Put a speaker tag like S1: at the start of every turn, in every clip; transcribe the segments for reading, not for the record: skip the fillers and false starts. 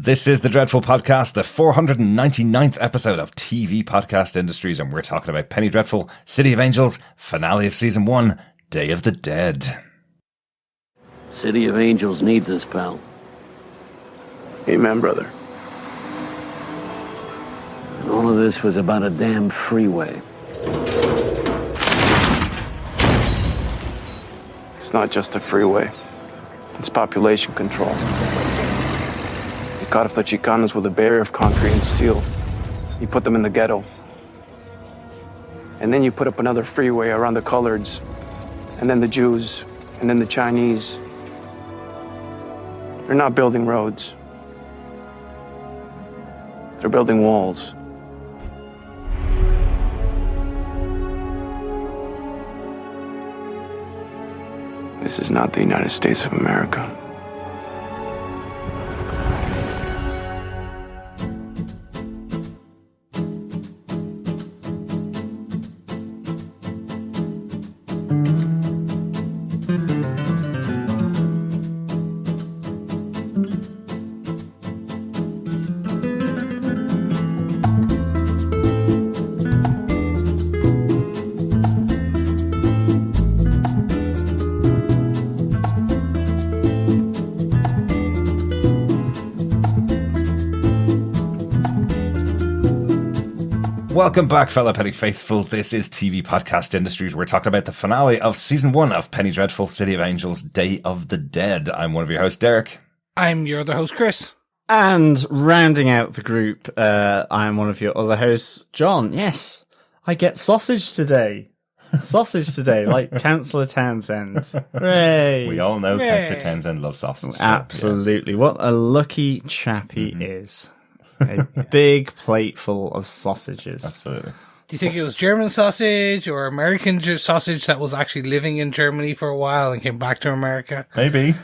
S1: This is the Dreadful Podcast, the 499th episode of TV Podcast Industries, and we're talking about Penny Dreadful, City of Angels, finale of Season 1, Day of the Dead.
S2: City of Angels needs us, pal.
S3: Amen, brother.
S2: And all of this was about a damn freeway.
S3: It's not just a freeway. It's population control. You cut off the Chicanos with a barrier of concrete and steel. You put them in the ghetto. And then you put up another freeway around the coloreds, and then the Jews, and then the Chinese. They're not building roads. They're building walls. This is not the United States of America.
S1: Welcome back, fellow Penny Faithful. This is TV Podcast Industries. We're talking about the finale of Season 1 of Penny Dreadful, City of Angels, Day of the Dead. I'm one of your hosts, Derek.
S4: I'm your other host, Chris.
S5: And rounding out the group, I'm one of your other hosts, John. Yes, I get sausage today. Like Councillor Townsend. Hooray!
S1: We all know Councillor Townsend loves sausage.
S5: Absolutely. So, yeah. What a lucky chap he is. A big plate full of sausages.
S1: Absolutely.
S4: Do you think it was German sausage or American sausage that was actually living in Germany for a while and came back to America?
S1: Maybe.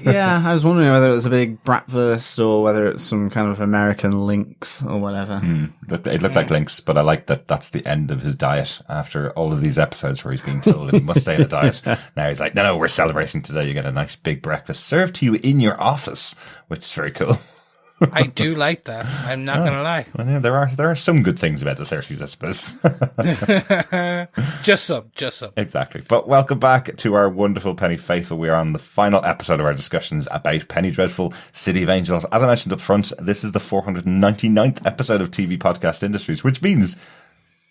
S5: Yeah, I was wondering whether it was a big bratwurst or whether it's some kind of American lynx or whatever.
S1: It looked like lynx, but I like that that's the end of his diet after all of these episodes where he's being told that he must stay on a diet. Now he's like, no, we're celebrating today. You get a nice big breakfast served to you in your office, which is very cool.
S4: I do like that. I'm not going to lie.
S1: Well, yeah, there are some good things about the 30s, I suppose.
S4: Just some.
S1: Exactly. But welcome back to our wonderful Penny Faithful. We are on the final episode of our discussions about Penny Dreadful, City of Angels. As I mentioned up front, this is the 499th episode of TV Podcast Industries, which means,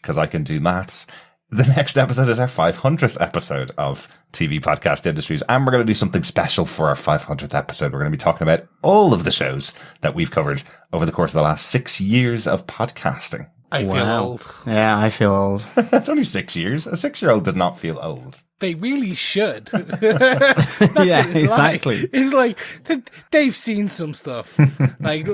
S1: because I can do maths, the next episode is our 500th episode of TV Podcast Industries, and we're going to do something special for our 500th episode. We're going to be talking about all of the shows that we've covered over the course of the last 6 years of podcasting.
S4: I feel old.
S5: Yeah, I feel old.
S1: It's only 6 years. A 6-year-old does not feel old.
S4: They really should.
S5: Yeah, exactly.
S4: It's like they've seen some stuff. like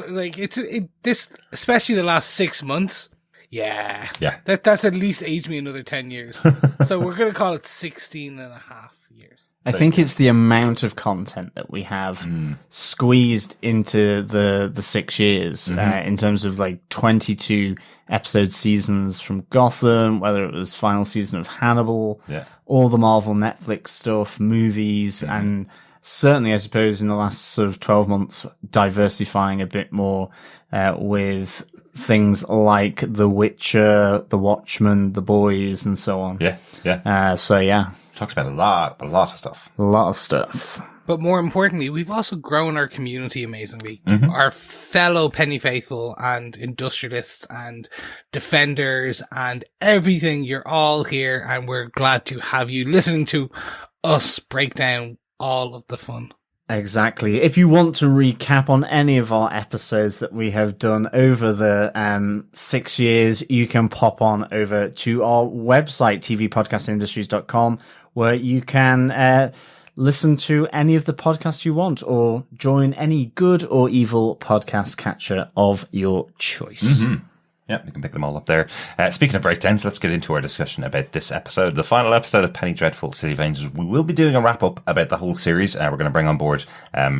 S4: this, especially the last 6 months. Yeah. That's at least aged me another 10 years. So we're going to call it 16 and a half years.
S5: I think it's the amount of content that we have squeezed into the 6 years, in terms of like 22 episode seasons from Gotham, whether it was final season of Hannibal, all the Marvel Netflix stuff, movies, and certainly, I suppose, in the last sort of 12 months, diversifying a bit more with things like The Witcher, The Watchmen, The Boys, and so on.
S1: Talks about a lot of stuff.
S5: A lot of stuff.
S4: But more importantly, we've also grown our community amazingly. Our fellow Penny Faithful and industrialists and defenders and everything, you're all here, and we're glad to have you listening to us break down all of the fun.
S5: Exactly. If you want to recap on any of our episodes that we have done over the 6 years, you can pop on over to our website, tvpodcastindustries.com, where you can listen to any of the podcasts you want or join any good or evil podcast catcher of your choice.
S1: Yeah, you can pick them all up there. Speaking of breakdowns, let's get into our discussion about this episode, the final episode of Penny Dreadful, City of Angels. We will be doing a wrap-up about the whole series. We're going to bring on board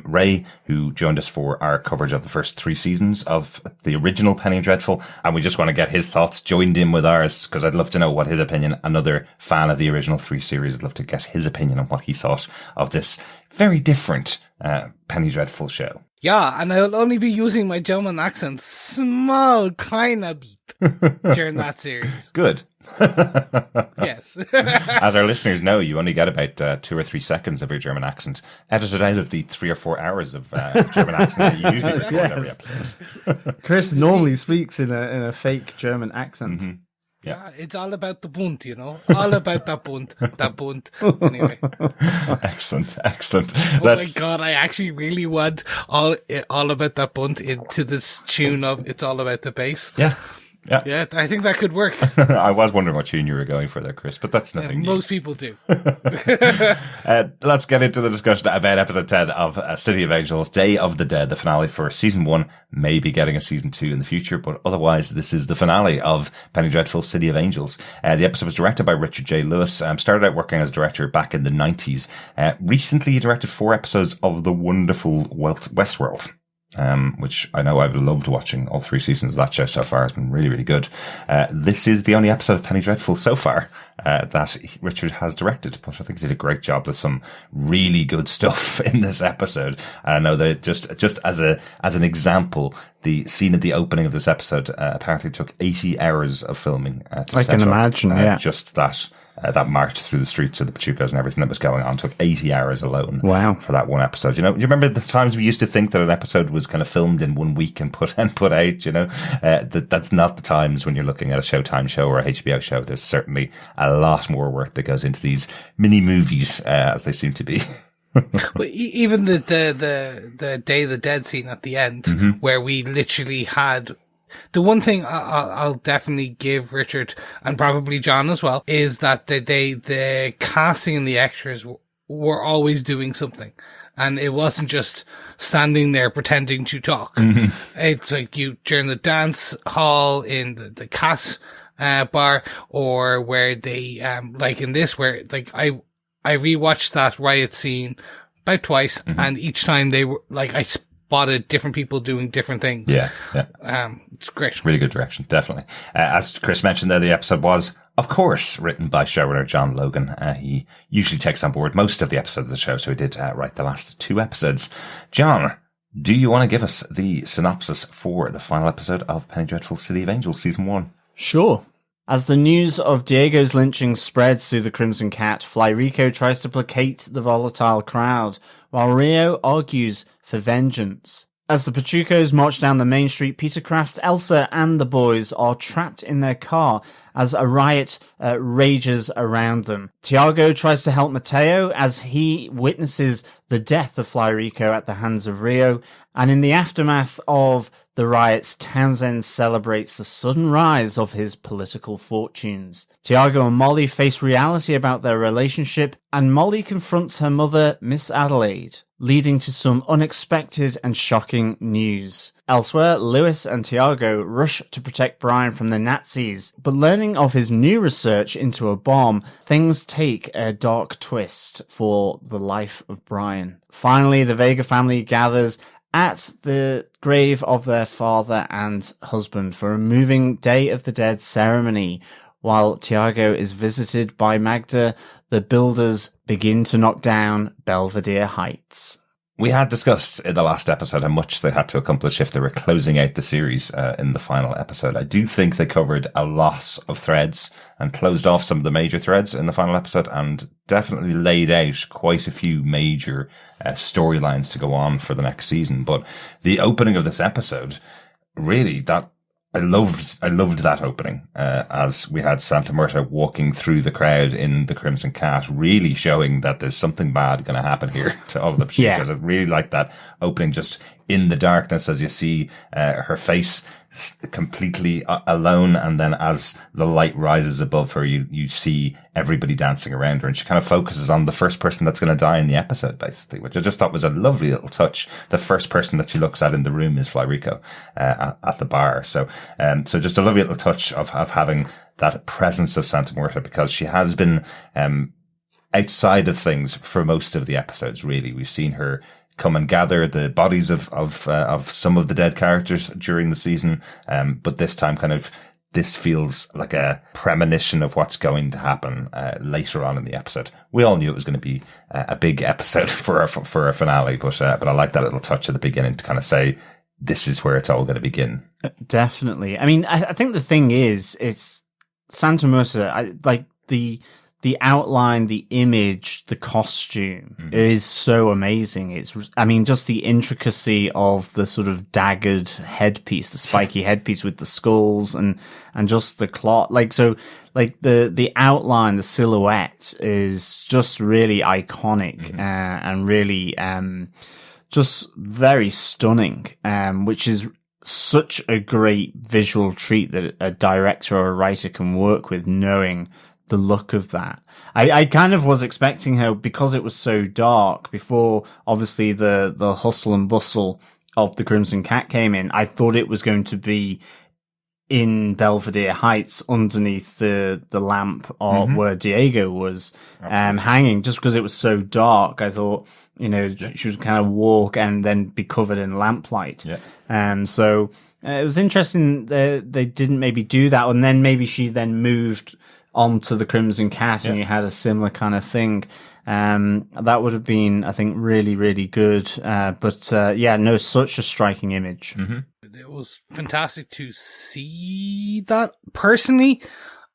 S1: Ray, who joined us for our coverage of the first 3 seasons of the original Penny Dreadful, and we just want to get his thoughts joined in with ours, because I'd love to know what his opinion, another fan of the original 3 series, I'd love to get his opinion on what he thought of this very different Penny Dreadful show.
S4: Yeah, and I'll only be using my German accent small kind of bit during that series.
S1: Good.
S4: Yes.
S1: As our listeners know, you only get about 2 or 3 seconds of your German accent edited out of the 3 or 4 hours of German accent that you usually record every episode.
S5: Chris normally speaks in a fake German accent.
S1: Mm-hmm.
S4: Yeah, it's all about the Bund, you know? All about that Bund. That Bund. Anyway.
S1: Excellent.
S4: Oh my God, I actually really want all about that Bund into this tune of It's All About the Bass.
S1: Yeah.
S4: Yeah, I think that could work.
S1: I was wondering what tune you were going for there, Chris, but that's nothing new.
S4: Most people do.
S1: Let's get into the discussion about episode 10 of City of Angels, Day of the Dead, the finale for season 1, maybe getting a season 2 in the future, but otherwise this is the finale of Penny Dreadful, City of Angels. The episode was directed by Richard J. Lewis, started out working as a director back in the 90s. Recently he directed 4 episodes of the wonderful Westworld. Which I know I've loved watching all 3 seasons of that show so far. It's been really, really good. This is the only episode of Penny Dreadful so far that Richard has directed, but I think he did a great job. There's some really good stuff in this episode. And I know that just as an example, the scene at the opening of this episode apparently took 80 hours of filming.
S5: I can imagine, yeah.
S1: Just that march through the streets of the Pachucos and everything that was going on took 80 hours alone.
S5: Wow.
S1: For that one episode. You know, you remember the times we used to think that an episode was kind of filmed in 1 week and put out, you know? That's not the times when you're looking at a Showtime show or a HBO show. There's certainly a lot more work that goes into these mini movies, as they seem to be.
S4: But even the Day of the Dead scene at the end, where we literally had the one thing I'll definitely give Richard and probably John as well is that the casting and the extras were always doing something. And it wasn't just standing there pretending to talk. It's like during the dance hall in the cat bar, or where they like in this, where like I rewatched that riot scene about twice, and each time they were like I spotted different people doing different things.
S1: Yeah.
S4: It's great.
S1: Really good direction, definitely. As Chris mentioned there, the episode was, of course, written by showrunner John Logan. He usually takes on board most of the episodes of the show, so he did write the last 2 episodes. John, do you want to give us the synopsis for the final episode of Penny Dreadful, City of Angels, season 1?
S5: Sure. As the news of Diego's lynching spreads through the Crimson Cat, Fly Rico tries to placate the volatile crowd, while Rio argues for vengeance. As the Pachucos march down the main street, Peter Craft, Elsa, and the boys are trapped in their car as a riot rages around them. Tiago tries to help Mateo as he witnesses the death of Fly Rico at the hands of Rio, and in the aftermath of the riots, Townsend celebrates the sudden rise of his political fortunes. Tiago and Molly face reality about their relationship, and Molly confronts her mother, Miss Adelaide, leading to some unexpected and shocking news. Elsewhere, Lewis and Tiago rush to protect Brian from the Nazis, but learning of his new research into a bomb, things take a dark twist for the life of Brian. Finally, the Vega family gathers at the grave of their father and husband for a moving Day of the Dead ceremony. While Tiago is visited by Magda, the builders begin to knock down Belvedere Heights.
S1: We had discussed in the last episode how much they had to accomplish if they were closing out the series in the final episode. I do think they covered a lot of threads and closed off some of the major threads in the final episode and definitely laid out quite a few major storylines to go on for the next season. But the opening of this episode, really, that I loved that opening, as we had Santa Marta walking through the crowd in the Crimson Cat, really showing that there's something bad going to happen here to all of the Pachucos.
S5: Yeah.
S1: I really like that opening, just in the darkness as you see her face completely alone, and then as the light rises above her, you see everybody dancing around her, and she kind of focuses on the first person that's going to die in the episode, basically, which I just thought was a lovely little touch. The first person that she looks at in the room is Fly Rico at the bar. So just a lovely little touch of having that presence of Santa Marta, because she has been outside of things for most of the episodes. Really, we've seen her come and gather the bodies of some of the dead characters during the season. But this time kind of this feels like a premonition of what's going to happen later on in the episode. We all knew it was going to be a big episode for a finale, but I like that little touch at the beginning to kind of say, this is where it's all going to begin.
S5: Definitely. I mean, I think the thing is, it's Santa Muerte, like the outline, the image, the costume is so amazing. Just the intricacy of the sort of daggered headpiece, the spiky headpiece with the skulls and just the cloth. The outline, the silhouette is just really iconic, and really, just very stunning, which is such a great visual treat that a director or a writer can work with, knowing the look of that. I kind of was expecting her, because it was so dark before obviously the hustle and bustle of the Crimson Cat came in. I thought it was going to be in Belvedere Heights underneath the lamp where Diego was hanging, just because it was so dark. I thought, she would kind of walk and then be covered in lamplight. Yeah. So it was interesting that they didn't maybe do that, and then maybe she then moved onto the Crimson Cat and you had a similar kind of thing. That would have been, I think, really, really good. Such a striking image.
S4: It was fantastic to see that. Personally,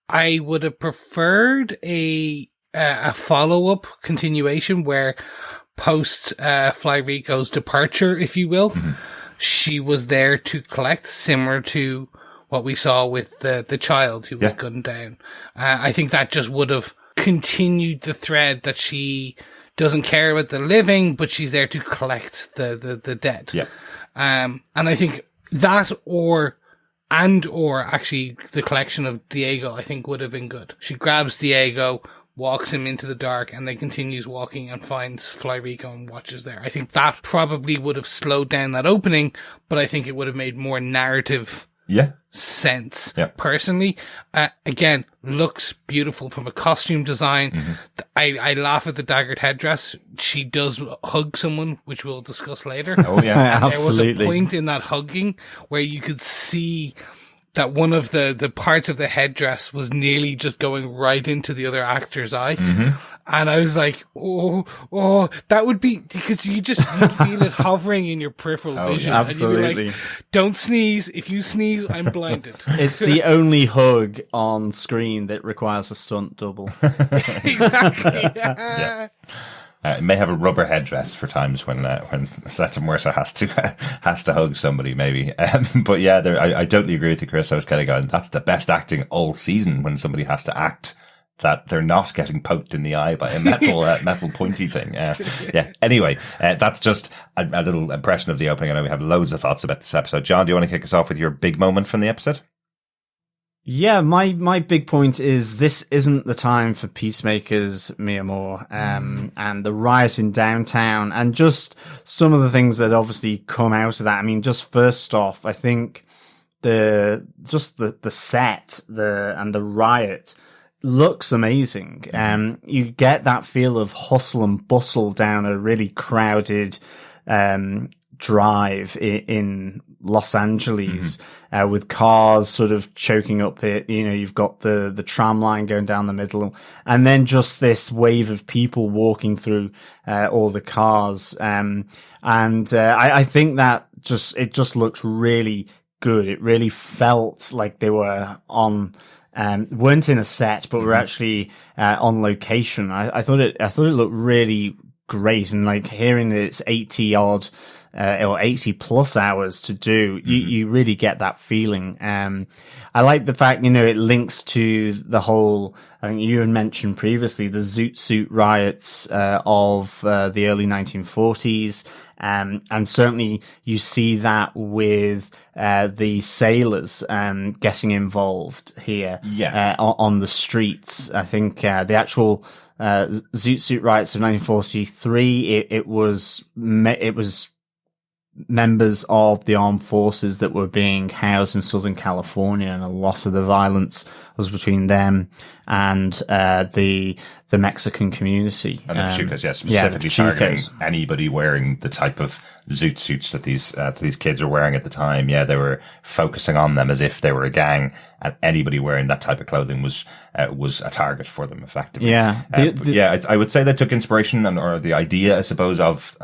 S4: I would have preferred a follow-up continuation where post Fly Rico's departure, if you will, she was there to collect, similar to what we saw with the child who was gunned down. I think that just would have continued the thread that she doesn't care about the living, but she's there to collect the dead. Yeah. And I think that or actually the collection of Diego, I think would have been good. She grabs Diego, walks him into the dark, and then continues walking and finds Fly Rico and watches there. I think that probably would have slowed down that opening, but I think it would have made more narrative sense. Personally, again, looks beautiful from a costume design. I laugh at the daggered headdress. She does hug someone, which we'll discuss later.
S1: Oh yeah,
S5: absolutely.
S4: There was a point in that hugging where you could see that one of the parts of the headdress was nearly just going right into the other actor's eye. And I was like, oh, that would be, because you'd feel it hovering in your peripheral vision.
S5: Absolutely.
S4: And you'd be like, don't sneeze. If you sneeze, I'm blinded.
S5: It's the only hug on screen that requires a stunt double.
S4: Exactly.
S1: It may have a rubber headdress for times when Santa Muerte has to hug somebody, maybe. But yeah, I totally agree with you, Chris. I was kind of going, that's the best acting all season, when somebody has to act that they're not getting poked in the eye by a metal pointy thing. Anyway, that's just a little impression of the opening. I know we have loads of thoughts about this episode. John, do you want to kick us off with your big moment from the episode?
S5: Yeah, my big point is this isn't the time for peacemakers, mi amor, and the riot in downtown, and just some of the things that obviously come out of that. I mean, just first off, I think the set, and the riot looks amazing. You get that feel of hustle and bustle down a really crowded, drive in Los Angeles, with cars sort of choking up it. You've got the tram line going down the middle, and then just this wave of people walking through all the cars. I think that it just looked really good. It really felt like they were on, weren't in a set, but were actually on location. I thought it looked really great, and like hearing that it's 80 odd or 80 plus hours to do, you really get that feeling. I like the fact, it links to the whole, I think you had mentioned previously, the Zoot Suit riots of the early 1940s. And certainly you see that with the sailors getting involved here on the streets. I think the actual Zoot Suit riots of 1943, it was members of the armed forces that were being housed in Southern California, and a lot of the violence was between them and the Mexican community.
S1: And the Pachucas, specifically targeting anybody wearing the type of zoot suits that these kids were wearing at the time. Yeah, they were focusing on them as if they were a gang, and anybody wearing that type of clothing was a target for them, effectively.
S5: Yeah,
S1: I would say they took inspiration or the idea, I suppose, of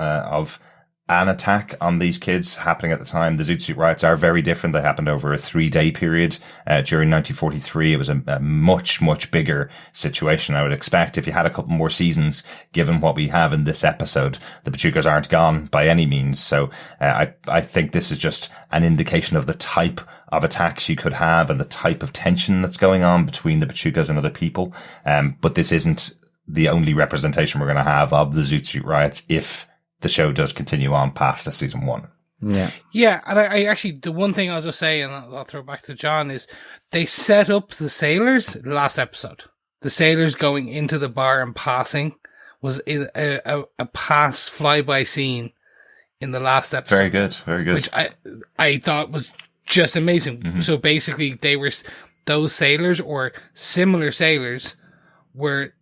S1: an attack on these kids happening at the time. The Zoot Suit riots are very different. They happened over a 3-day period during 1943. It was a much, much bigger situation. I would expect if you had a couple more seasons, given what we have in this episode, the Pachucas aren't gone by any means. So I think this is just an indication of the type of attacks you could have and the type of tension that's going on between the Pachucas and other people. But this isn't the only representation we're going to have of the Zoot Suit riots if the show does continue on past the season 1.
S4: Yeah, and I actually, the one thing I'll just say, and I'll throw back to John, is they set up the sailors last episode. The sailors going into the bar and passing was a pass flyby scene in the last episode.
S1: Very good, very good.
S4: Which I thought was just amazing. Mm-hmm. So basically, those sailors or similar sailors were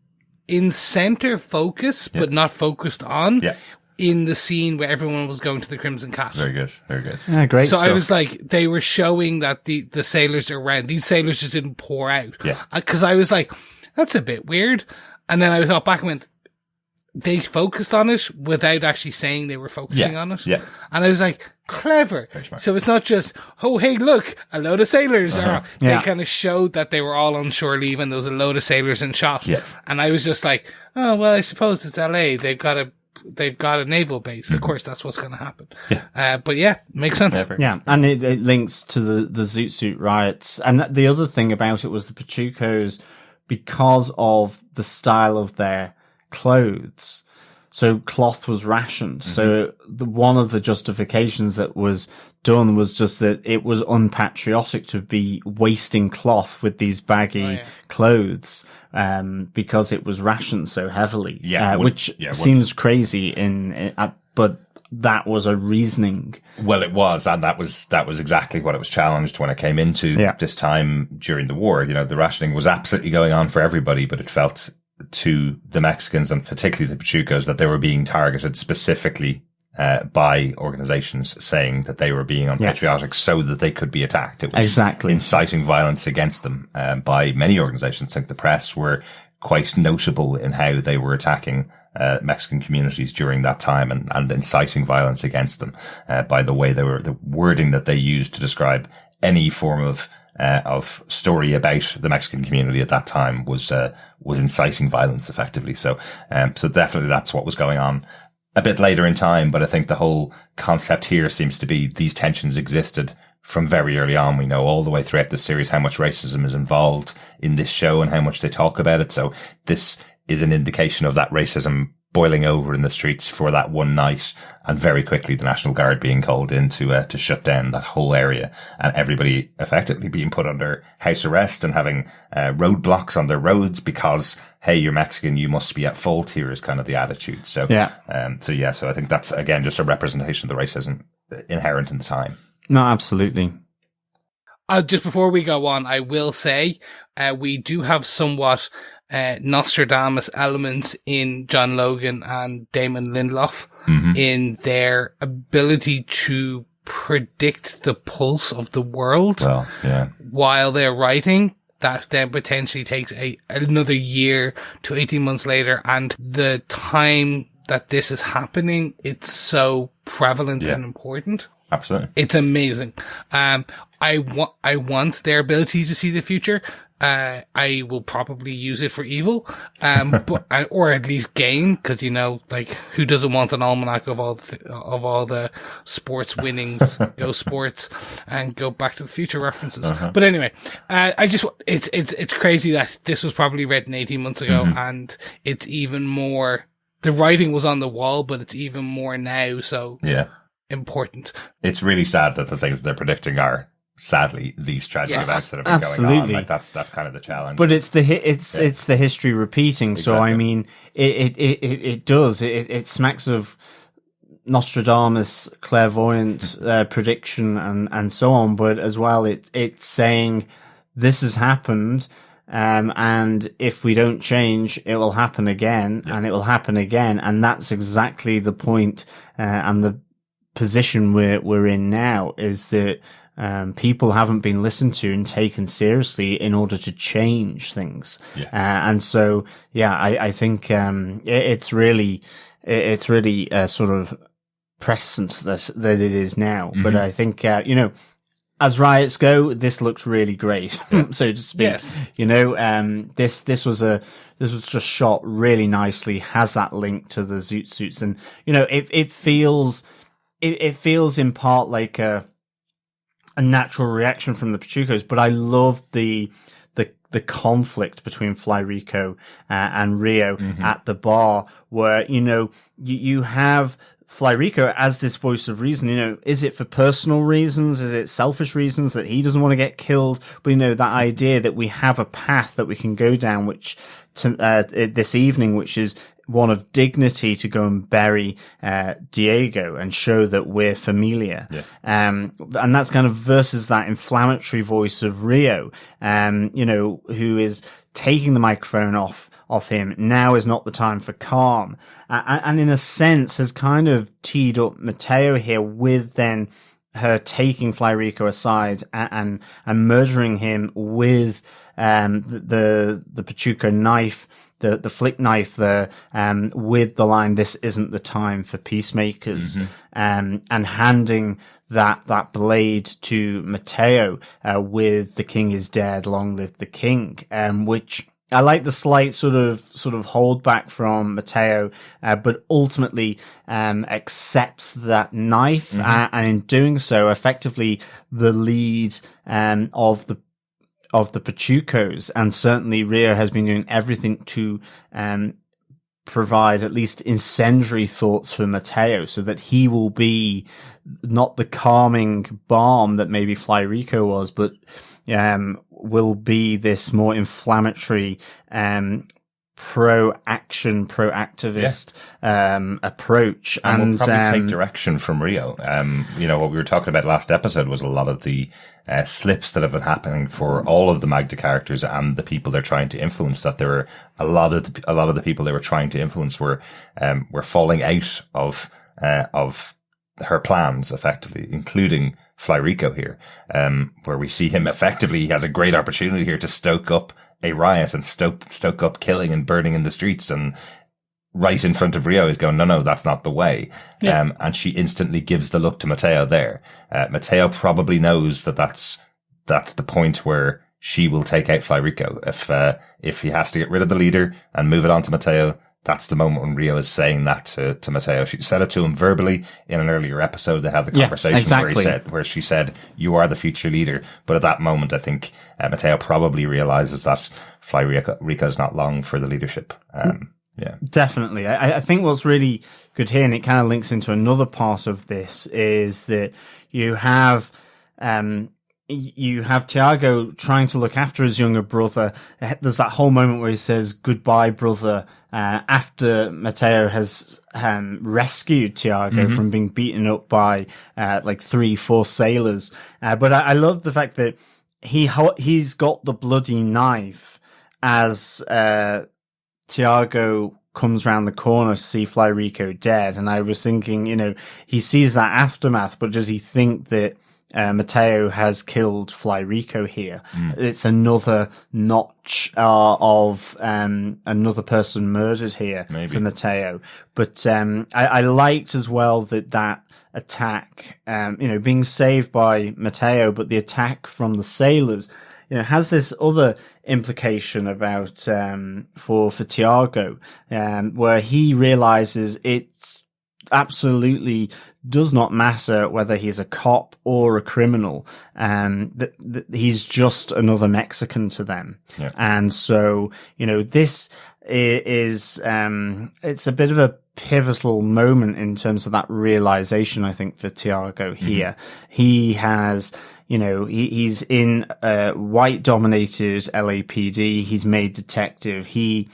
S4: in center focus, but not focused on. Yeah. In the scene where everyone was going to the Crimson Cat.
S1: Very good, very good.
S5: Yeah, great
S4: so
S5: stuff.
S4: I was like, they were showing that the sailors are around. These sailors just didn't pour out.
S1: Yeah.
S4: Because I was like, that's a bit weird. And then I thought back and went, they focused on it without actually saying they were focusing on it.
S1: Yeah.
S4: And I was like, clever. So it's not just, oh, hey, look, a load of sailors. They kind of showed that they were all on shore leave and there was a load of sailors in shot. Yeah. And I was just like, oh, well, I suppose it's LA. They've got a naval base. Of course, that's what's going to happen. Yeah. But yeah, makes sense.
S5: Yeah. And it links to the Zoot Suit riots. And the other thing about it was the Pachucos, because of the style of their clothes. So cloth was rationed. Mm-hmm. So one of the justifications that was done was just that it was unpatriotic to be wasting cloth with these baggy clothes, because it was rationed so heavily. Which seems crazy but that was a reasoning.
S1: Well, it was, and that was exactly what it was challenged when it came into this time during the war. You know, the rationing was absolutely going on for everybody, but it felt to the Mexicans and particularly the Pachucos that they were being targeted specifically by organizations saying that they were being unpatriotic so that they could be attacked. It was inciting violence against them by many organizations. I think the press were quite notable in how they were attacking Mexican communities during that time and inciting violence against them by the way the wording that they used to describe any form of story about the Mexican community at that time was inciting violence effectively. So definitely that's what was going on a bit later in time. But I think the whole concept here seems to be these tensions existed from very early on. We know all the way throughout the series how much racism is involved in this show and how much they talk about it. So this is an indication of that racism boiling over in the streets for that one night, and very quickly the National Guard being called in to shut down that whole area, and everybody effectively being put under house arrest and having roadblocks on their roads because, hey, you're Mexican, you must be at fault here, is kind of the attitude. So I think that's again just a representation of the racism inherent in the time.
S5: No, absolutely.
S4: Just before we go on, I will say we do have somewhat Nostradamus elements in John Logan and Damon Lindelof in their ability to predict the pulse of the world while they're writing. That then potentially takes another year to 18 months later, and the time that this is happening, it's so prevalent and important.
S1: Absolutely.
S4: It's amazing. I want their ability to see the future. I will probably use it for evil, or at least gain, because who doesn't want an almanac of all the sports winnings, go sports, and go Back to the Future references. But anyway, it's crazy that this was probably written 18 months ago, and it's even more. The writing was on the wall, but it's even more now. So important.
S1: It's really sad that the things they're predicting are, sadly, these tragic events that have been going on. Like that's kind of the challenge.
S5: But it's the history repeating. Exactly. So I mean, it does. It smacks of Nostradamus clairvoyant prediction and so on, but as well it's saying this has happened, and if we don't change, it will happen again, and it will happen again, and that's exactly the point and the position we're in now, is that people haven't been listened to and taken seriously in order to change things. And so, I think it's really sort of precedent that it is now. But I think, as riots go, this looks really great, so to speak. Yes. This was just shot really nicely, has that link to the zoot suits, and, it feels in part like a natural reaction from the Pachucos, but I love the conflict between Fly Rico and Rio at the bar, where, you have Fly Rico as this voice of reason. Is it for personal reasons? Is it selfish reasons that he doesn't want to get killed? But, that idea that we have a path that we can go down, which this evening, which is one of dignity, to go and bury Diego and show that we're familiar. And that's kind of versus that inflammatory voice of Rio, who is taking the microphone off him. Now is not the time for calm. And in a sense has kind of teed up Mateo here, with then her taking Fly Rico aside and murdering him with the Pachuco knife, the flick knife there, with the line, "This isn't the time for peacemakers," and handing that blade to Mateo, with "The king is dead, long live the king," which I like the slight sort of hold back from Mateo, but ultimately accepts that knife, and in doing so, effectively the lead of the Pachucos, and certainly Rio has been doing everything to provide at least incendiary thoughts for Mateo, so that he will be not the calming balm that maybe Fly Rico was, but will be this more inflammatory proactivist approach,
S1: and will probably take direction from Rio. What we were talking about last episode was a lot of the slips that have been happening for all of the Magda characters and the people they're trying to influence. That there were a lot of the people they were trying to influence were falling out of her plans, effectively, including Fly Rico here, where we see him effectively, he has a great opportunity here to stoke up a riot and stoke up killing and burning in the streets, and right in front of Rio is going, no, that's not the way. And she instantly gives the look to Mateo there. Mateo probably knows that's the point where she will take out Fly Rico. If he has to get rid of the leader and move it on to Mateo, that's the moment when Rio is saying that to Mateo. She said it to him verbally in an earlier episode. They had the conversation where she said, "You are the future leader." But at that moment, I think Mateo probably realizes that Fly Rico's not long for the leadership.
S5: Definitely. I think what's really good here, and it kind of links into another part of this, is that you have Tiago trying to look after his younger brother. There's that whole moment where he says, "Goodbye, brother," after Mateo has rescued Tiago from being beaten up by 3-4 sailors. But I love the fact that he's got the bloody knife as Tiago comes round the corner to see Fly Rico dead. And I was thinking, he sees that aftermath, but does he think that Mateo has killed Fly Rico here? It's another notch of another person murdered here for Mateo. But I liked as well that attack, being saved by Mateo, but the attack from the sailors, has this other implication about for Tiago, where he realizes it's absolutely does not matter whether he's a cop or a criminal, that he's just another Mexican to them. And so, this is it's a bit of a pivotal moment in terms of that realization, I think, for Tiago here. He has, he's in a white dominated LAPD. He's made detective. He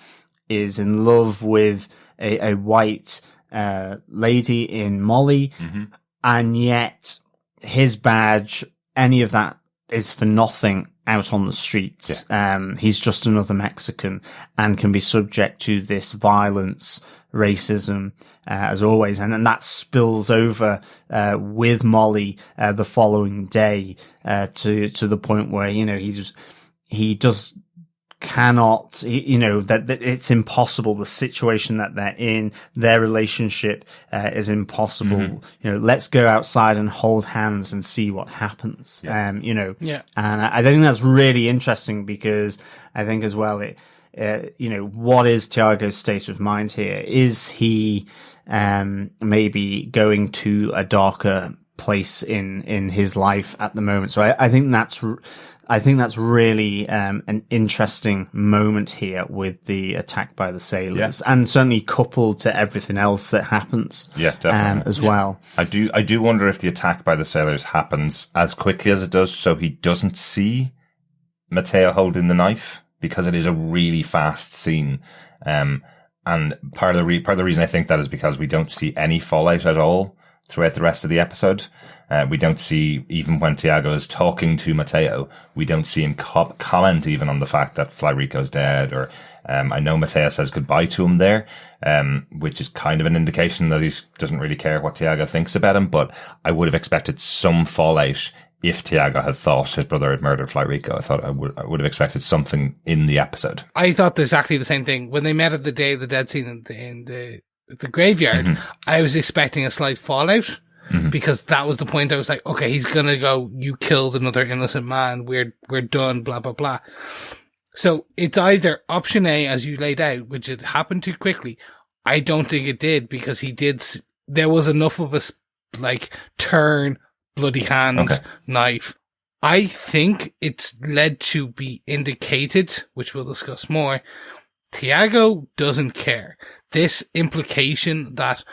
S5: is in love with a white lady in Molly, and yet his badge, any of that is for nothing out on the streets. He's just another Mexican and can be subject to this violence, racism, as always. And then that spills over with Molly the following day to the point where, you know, that it's impossible. The situation that they're in, their relationship is impossible. You know, let's go outside and hold hands and see what happens. And I think that's really interesting, because I think as well, what is Tiago's state of mind here? Is he maybe going to a darker place in his life at the moment? So I think that's really an interesting moment here with the attack by the sailors, and certainly coupled to everything else that happens.
S1: Definitely.
S5: As well.
S1: I do wonder if the attack by the sailors happens as quickly as it does, so he doesn't see Mateo holding the knife, because it is a really fast scene. And part of the reason I think that is because we don't see any fallout at all throughout the rest of the episode. We don't see, even when Tiago is talking to Mateo, we don't see him comment even on the fact that Fly Rico's dead, or I know Mateo says goodbye to him there, which is kind of an indication that he doesn't really care what Tiago thinks about him, but I would have expected some fallout if Tiago had thought his brother had murdered Fly Rico. I would have expected something in the episode.
S4: I thought exactly the same thing. When they met at the Day of the Dead scene in the graveyard, I was expecting a slight fallout, because that was the point. I was like, okay, he's gonna go, you killed another innocent man, we're done, blah, blah, blah. So it's either option A, as you laid out, which it happened too quickly. I don't think it did, because there was enough of a, turn, bloody hand, knife. I think it's led to be indicated, which we'll discuss more. Tiago doesn't care. This implication that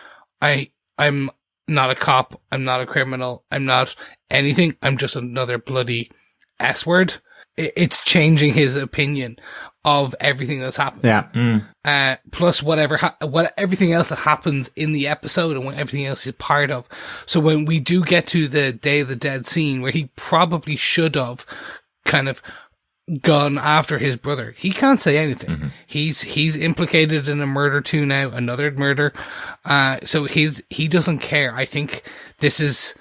S4: I'm not a cop, I'm not a criminal, I'm not anything, I'm just another bloody S-word. It's changing his opinion of everything that's happened. Plus everything else that happens in the episode and what everything else is part of. So when we do get to the Day of the Dead scene, where he probably should have kind of gone after his brother, he can't say anything. He's implicated in a murder too now, another murder. So he doesn't care. I think this is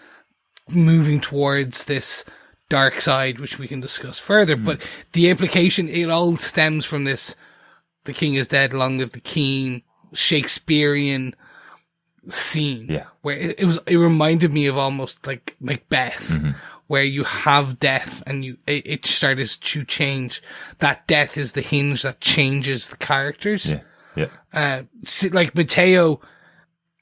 S4: moving towards this dark side, which we can discuss further, but the implication, it all stems from this, the king is dead, long live the king, Shakespearean scene, where it reminded me of almost like Macbeth, where you have death and it started to change. That death is the hinge that changes the characters. Like Mateo,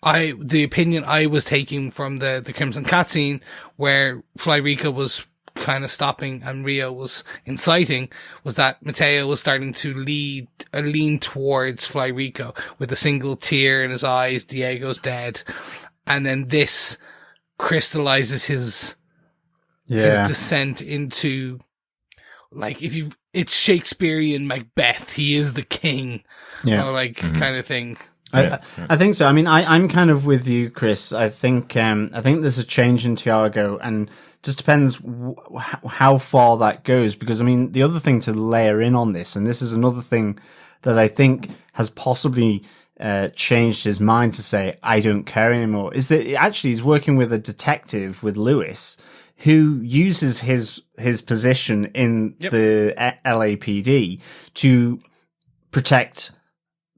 S4: the opinion I was taking from the Crimson Cat scene, where Fly Rico was kind of stopping and Rio was inciting, was that Mateo was starting to lean towards Fly Rico with a single tear in his eyes. Diego's dead, and then this crystallizes his descent into, like, it's Shakespearean Macbeth. He is the king, kind of thing.
S5: I think so. I mean, I'm kind of with you, Chris. I think there's a change in Tiago, and just depends how far that goes. Because I mean, the other thing to layer in on this, and this is another thing that I think has possibly changed his mind to say, I don't care anymore, is that actually he's working with a detective, with Lewis, who uses his position in the LAPD to protect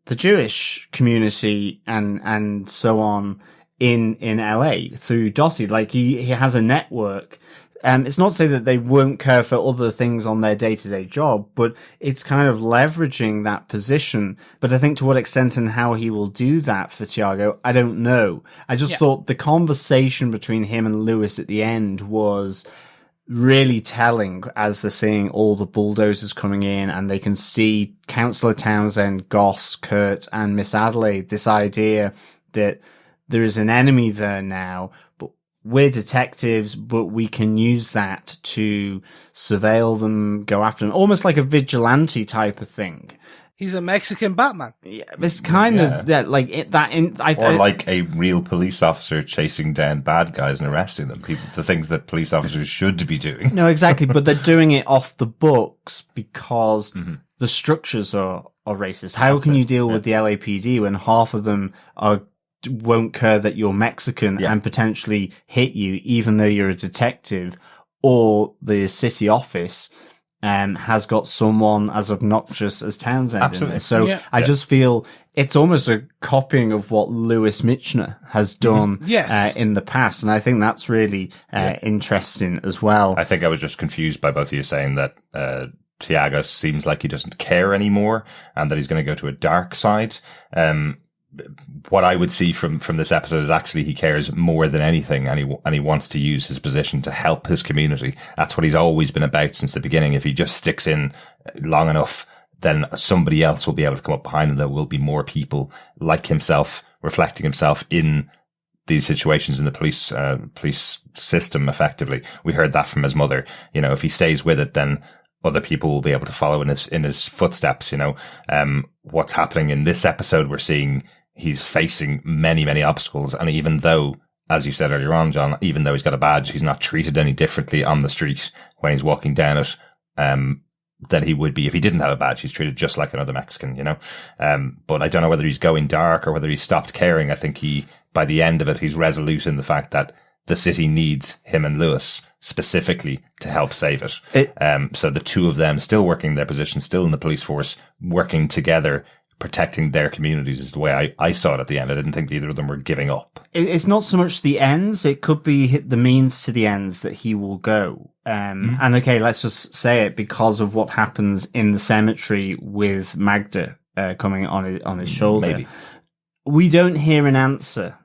S5: the Jewish community and so on in LA through Dottie. Like he has a network. It's not to say that they won't care for other things on their day-to-day job, but it's kind of leveraging that position. But I think to what extent and how he will do that for Tiago, I don't know. I just thought the conversation between him and Lewis at the end was really telling, as they're seeing all the bulldozers coming in and they can see Councillor Townsend, Goss, Kurt and Miss Adelaide, this idea that there is an enemy there now, but we're detectives, but we can use that to surveil them, go after them, almost like a vigilante type of thing.
S4: He's a Mexican Batman.
S5: Yeah, it's kind of like it, that.
S1: Or like a real police officer chasing down bad guys and arresting them. The things that police officers should be doing.
S5: No, exactly. But they're doing it off the books because the structures are racist. How can you deal with the LAPD when half of them won't care that you're Mexican and potentially hit you, even though you're a detective, or the city office has got someone as obnoxious as Townsend in there. So I just feel it's almost a copying of what Lewis Michner has done in the past. And I think that's really interesting as well.
S1: I think I was just confused by both of you saying that Tiago seems like he doesn't care anymore and that he's going to go to a dark side. What I would see from this episode is actually he cares more than anything, and he wants to use his position to help his community. That's what he's always been about since the beginning. If he just sticks in long enough, then somebody else will be able to come up behind him. There will be more people like himself reflecting himself in these situations in the police system. Effectively, we heard that from his mother. You know, if he stays with it, then other people will be able to follow in his footsteps. You know, what's happening in this episode, we're seeing he's facing many, many obstacles. And even though, as you said earlier on, John, even though he's got a badge, he's not treated any differently on the street when he's walking down it, than he would be if he didn't have a badge. He's treated just like another Mexican, you know? But I don't know whether he's going dark or whether he's stopped caring. I think by the end of it, he's resolute in the fact that the city needs him and Lewis specifically to help save it. So the two of them still working their position, still in the police force, working together, protecting their communities is the way I saw it at the end. I didn't think either of them were giving up.
S5: It's not so much the ends. It could be the means to the ends that he will go. And okay, let's just say it because of what happens in the cemetery with Magda coming on his shoulder.
S1: Maybe.
S5: We don't hear an answer.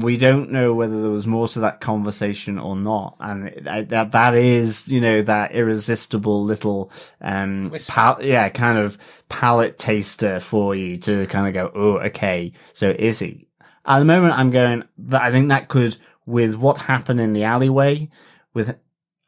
S5: We don't know whether there was more to that conversation or not. And that is, you know, that irresistible little, kind of palate taster for you to kind of go, oh, okay, so is he? At the moment, I'm going, I think that could, with what happened in the alleyway, with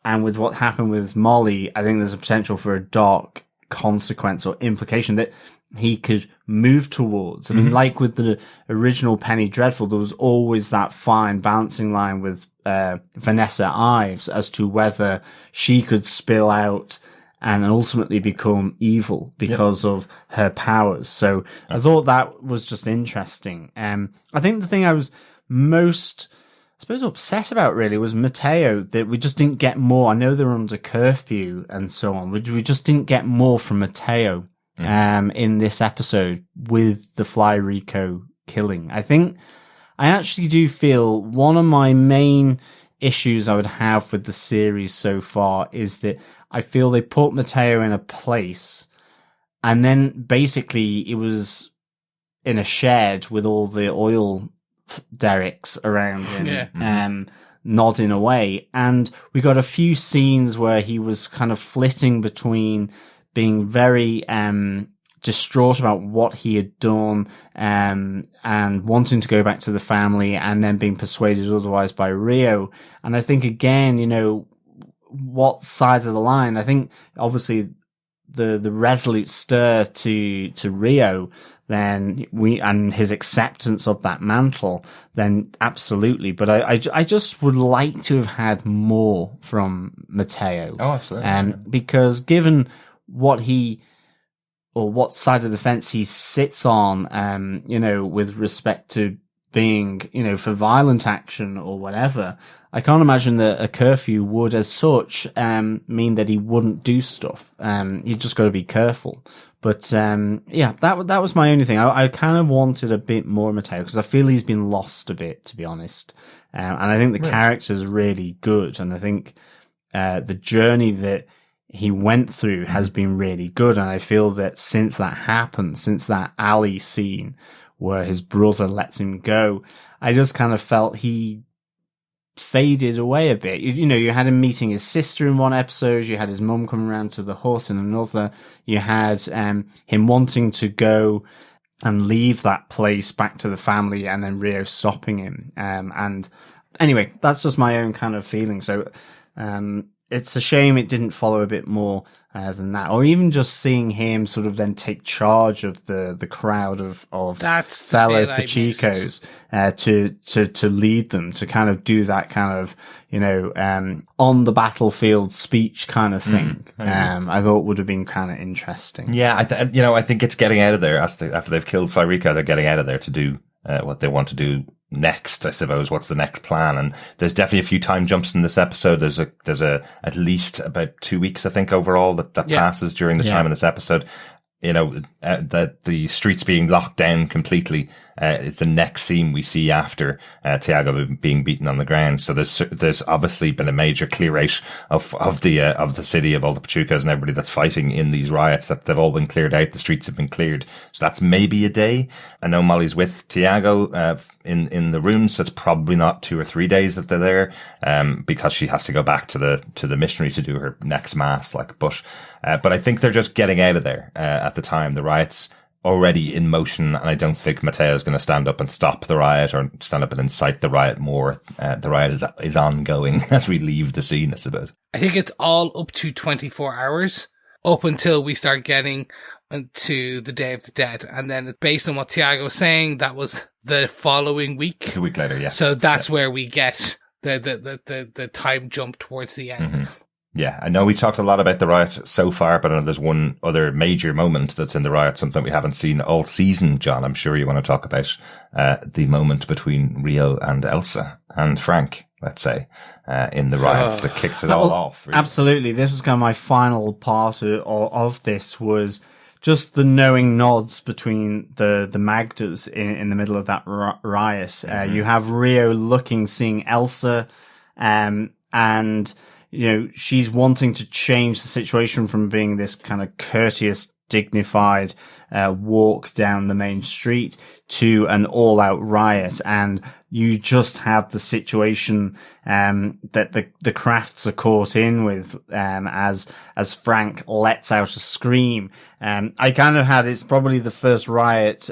S5: what happened with Molly, I think there's a potential for a dark consequence or implication that he could move towards. I mean, like with the original Penny Dreadful, there was always that fine balancing line with Vanessa Ives as to whether she could spill out and ultimately become evil because of her powers. So I thought that was just interesting. I think the thing I was most, I suppose, upset about really was Mateo, that we just didn't get more. I know they're under curfew and so on. We just didn't get more from Mateo in this episode with the Fly Rico killing. I actually do feel one of my main issues I would have with the series so far is that I feel they put Mateo in a place and then basically it was in a shed with all the oil derricks around him, nodding away. And we got a few scenes where he was kind of flitting between being very distraught about what he had done and wanting to go back to the family and then being persuaded otherwise by Rio. And I think, again, you know, what side of the line? I think, obviously, the resolute stir to Rio, then and his acceptance of that mantle, then absolutely. But I just would like to have had more from Mateo.
S1: Oh, absolutely.
S5: Because given what what side of the fence he sits on, you know, with respect to being, you know, for violent action or whatever, I can't imagine that a curfew would as such mean that he wouldn't do stuff. You just got to be careful. But that was my only thing. I kind of wanted a bit more Mateo because I feel he's been lost a bit, to be honest. And I think the character's really good, and I think the journey that he went through has been really good. And I feel that since that happened, since that alley scene where his brother lets him go, I just kind of felt he faded away a bit. You know, you had him meeting his sister in one episode, you had his mum coming around to the hut in another, you had him wanting to go and leave that place back to the family and then Rio stopping him. And anyway, that's just my own kind of feeling. So it's a shame it didn't follow a bit more than that, or even just seeing him sort of then take charge of the crowd of fellow Pachecos to lead them, to kind of do that kind of, you know, on the battlefield speech kind of thing. I thought would have been kind of interesting.
S1: Yeah, I think it's getting out of there after they've killed Fly Rico. They're getting out of there to do what they want to do next, I suppose. What's the next plan? And there's definitely a few time jumps in this episode. There's at least about 2 weeks, I think, overall that passes during the time in this episode. You know, that the streets being locked down completely is the next scene we see after Tiago being beaten on the ground. So there's obviously been a major clear out of the city, of all the Pachecos and everybody that's fighting in these riots. That they've all been cleared out. The streets have been cleared. So that's maybe a day. I know Molly's with Tiago in the room, so it's probably not 2 or 3 days that they're there, because she has to go back to the missionary to do her next mass. But I think they're just getting out of there at the time. The riot's already in motion, and I don't think Mateo is going to stand up and stop the riot or stand up and incite the riot more. The riot is ongoing as we leave the scene, I suppose.
S4: I think it's all up to 24 hours, up until we start getting to the Day of the Dead. And then based on what Tiago was saying, that was the following week.
S1: A week later, yeah.
S4: So that's where we get the time jump towards the end.
S1: Mm-hmm. Yeah, I know we talked a lot about the riot so far, but I know there's one other major moment that's in the riot, something we haven't seen all season, John. I'm sure you want to talk about the moment between Rio and Elsa and Frank, let's say, in the riots that kicked it all off. Really.
S5: Absolutely. This was kind of my final part of this, was just the knowing nods between the Magdas in the middle of that riot. You have Rio seeing Elsa, and you know, she's wanting to change the situation from being this kind of courteous, dignified walk down the main street to an all-out riot. And you just have the situation that the Crafts are caught in with as Frank lets out a scream. I kind of had, it's probably the first riot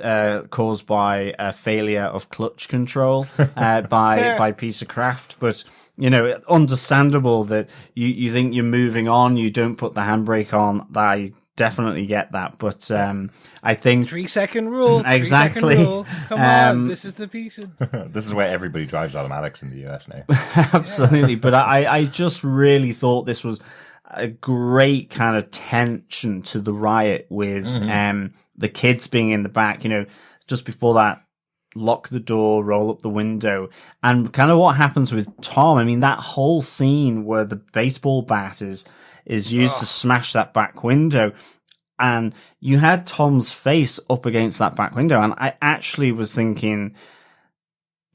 S5: caused by a failure of clutch control by Peter Craft, but you know, understandable that you think you're moving on, you don't put the handbrake on. I definitely get that, but I think
S4: 3-second rule.
S5: Exactly.
S4: 3-second rule. Come on, this is the piece.
S1: This is where everybody drives automatics in the US now.
S5: Absolutely, but I just really thought this was a great kind of tension to the riot with the kids being in the back. You know, just before that, lock the door, roll up the window, and kind of what happens with Tom. I mean, that whole scene where the baseball bat is used to smash that back window, and you had Tom's face up against that back window, and I actually was thinking,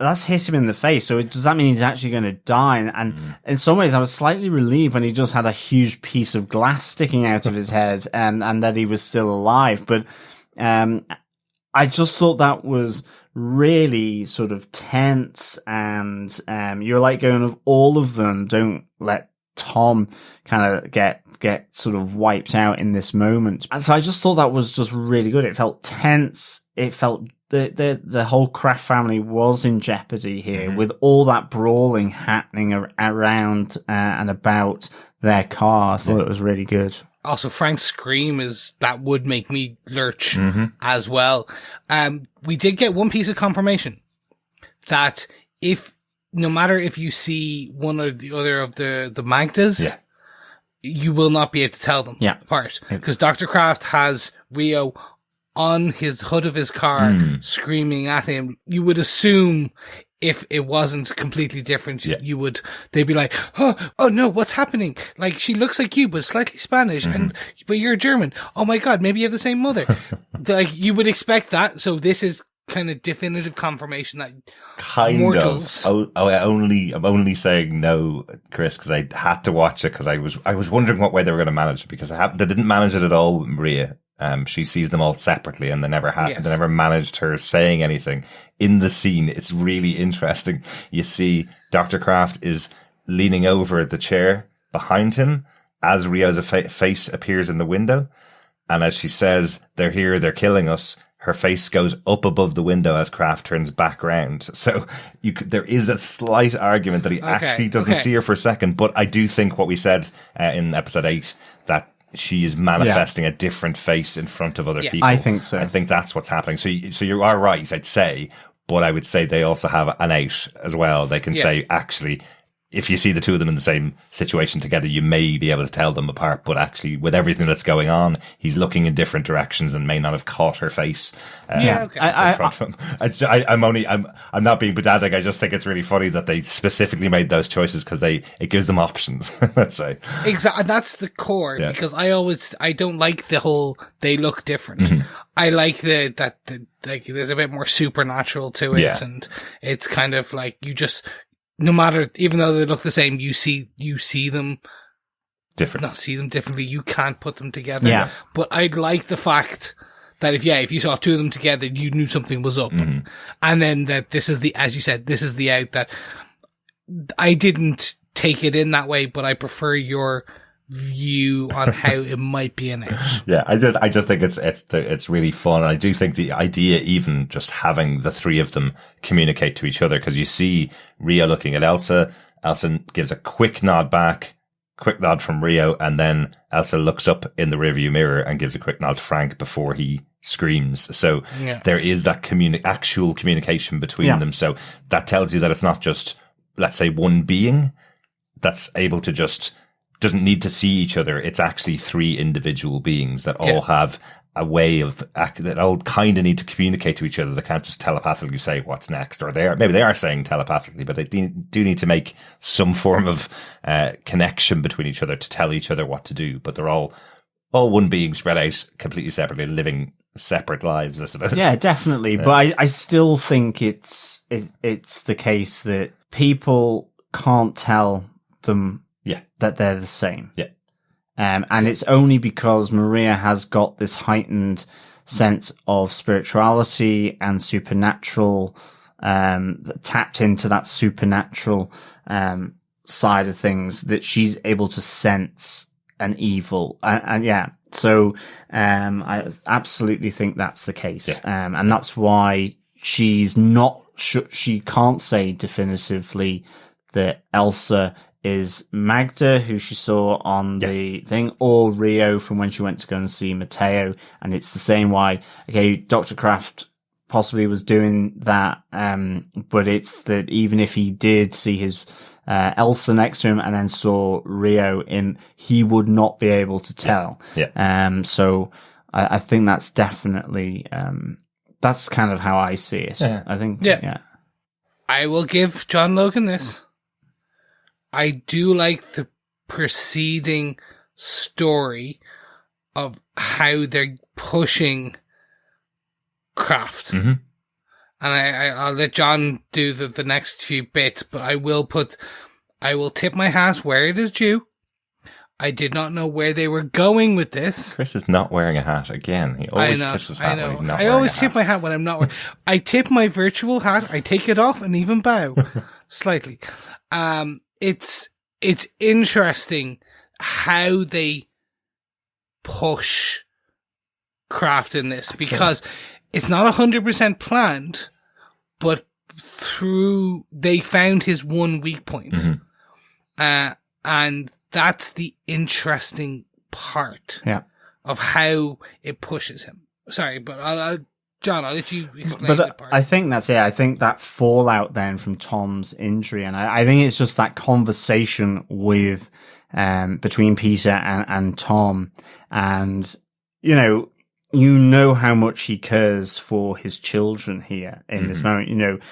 S5: that's hit him in the face, so does that mean he's actually going to die? And in some ways I was slightly relieved when he just had a huge piece of glass sticking out of his head, and that he was still alive. But I just thought that was really sort of tense, and you're like going, of all of them, don't let Tom kind of get sort of wiped out in this moment. And so I just thought that was just really good. It felt tense. It felt the whole Craft family was in jeopardy here, with all that brawling happening around and about their car. I thought it was really good.
S4: Also, Frank's scream that would make me lurch as well. We did get one piece of confirmation that no matter if you see one or the other of the Magdas, you will not be able to tell them apart. Because Dr. Craft has Rio on his hood of his car screaming at him. You would assume, if it wasn't completely different, they'd be like, oh no, what's happening? Like, she looks like you, but slightly Spanish, but you're German. Oh my God, maybe you have the same mother. Like, you would expect that. So this is kind of definitive confirmation that mortals.
S1: I'm only saying no, Chris, because I had to watch it, because I was wondering what way they were going to manage it, because they didn't manage it at all with Maria. She sees them all separately, and they never managed her saying anything in the scene. It's really interesting. You see Dr. Craft is leaning over the chair behind him as Rio's face appears in the window. And as she says, they're here, they're killing us, her face goes up above the window as Craft turns back around. So there is a slight argument that he actually doesn't see her for a second. But I do think what we said in episode 8, that she is manifesting a different face in front of other people.
S5: I think so.
S1: I think that's what's happening. So you are right, I'd say. But I would say they also have an out as well. They can say, actually, if you see the two of them in the same situation together, you may be able to tell them apart. But actually, with everything that's going on, he's looking in different directions and may not have caught her face in front of him. I'm not being pedantic. I just think it's really funny that they specifically made those choices because it gives them options. Let's say
S4: exactly. That's the core because I don't like the whole they look different. Mm-hmm. I like that there's a bit more supernatural to it, and it's kind of like you just. No matter, even though they look the same, you see them different. Not see them differently. You can't put them together. Yeah. But I like the fact that if you saw two of them together, you knew something was up. Mm-hmm. And then that this is as you said, this is the out that I didn't take it in that way, but I prefer your view on how it might be an out.
S1: Yeah, I just think it's really fun. And I do think the idea, even just having the three of them communicate to each other, because you see Rio looking at Elsa gives a quick nod back, quick nod from Rio, and then Elsa looks up in the rearview mirror and gives a quick nod to Frank before he screams. So there is that actual communication between them. So that tells you that it's not just, let's say, one being that's able to just doesn't need to see each other. It's actually three individual beings that all have a way of that all kind of need to communicate to each other. They can't just telepathically say what's next, or maybe they are saying telepathically, but they do need to make some form of connection between each other to tell each other what to do. But they're all one being spread out completely separately, living separate lives, I suppose.
S5: Yeah, definitely. But I still think it's the case that people can't tell them that they're the same. Yeah. And it's only because Maria has got this heightened sense of spirituality and supernatural, tapped into that supernatural, side of things that she's able to sense an evil. So, I absolutely think that's the case. Yeah. And that's why she's not, she can't say definitively that Elsa is Magda, who she saw on the thing, or Rio from when she went to go and see Mateo. And it's the same why, Dr. Craft possibly was doing that. But it's that even if he did see his, Elsa next to him and then saw Rio he would not be able to tell. Yeah. So I think that's definitely, that's kind of how I see it. Yeah. I think,
S4: I will give John Logan this. I do like the preceding story of how they're pushing Craft. Mm-hmm. And I'll let John do the next few bits, but I will tip my hat where it is due. I did not know where they were going with this.
S1: Chris is not wearing a hat again. He always tips his hat when he's not wearing a hat.
S4: I always tip my hat when I'm not wearing. I tip my virtual hat. I take it off and even bow slightly. It's interesting how they push Craft in this, because it's not 100% planned, but they found his one weak point. Mm-hmm. And that's the interesting part of how it pushes him. Sorry, but John, I'll let you explain that part.
S5: I think that's it. I think that fallout then from Tom's injury, and I think it's just that conversation with between Peter and Tom, and you know how much he cares for his children here in this moment.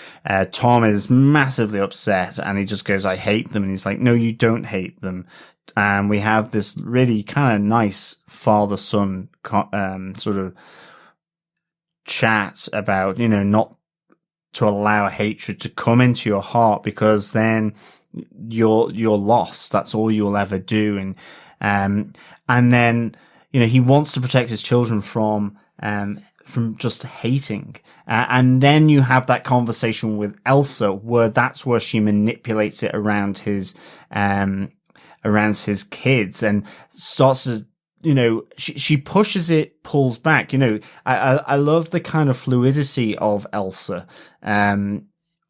S5: Tom is massively upset, and he just goes, "I hate them," and he's like, "No, you don't hate them." And we have this really kind of nice father-son sort of chat about, not to allow hatred to come into your heart, because then you're lost. That's all you'll ever do. And then, he wants to protect his children from just hating. And then you have that conversation with Elsa, where that's where she manipulates it around his kids and starts to she pushes it, pulls back. I love the kind of fluidity of Elsa,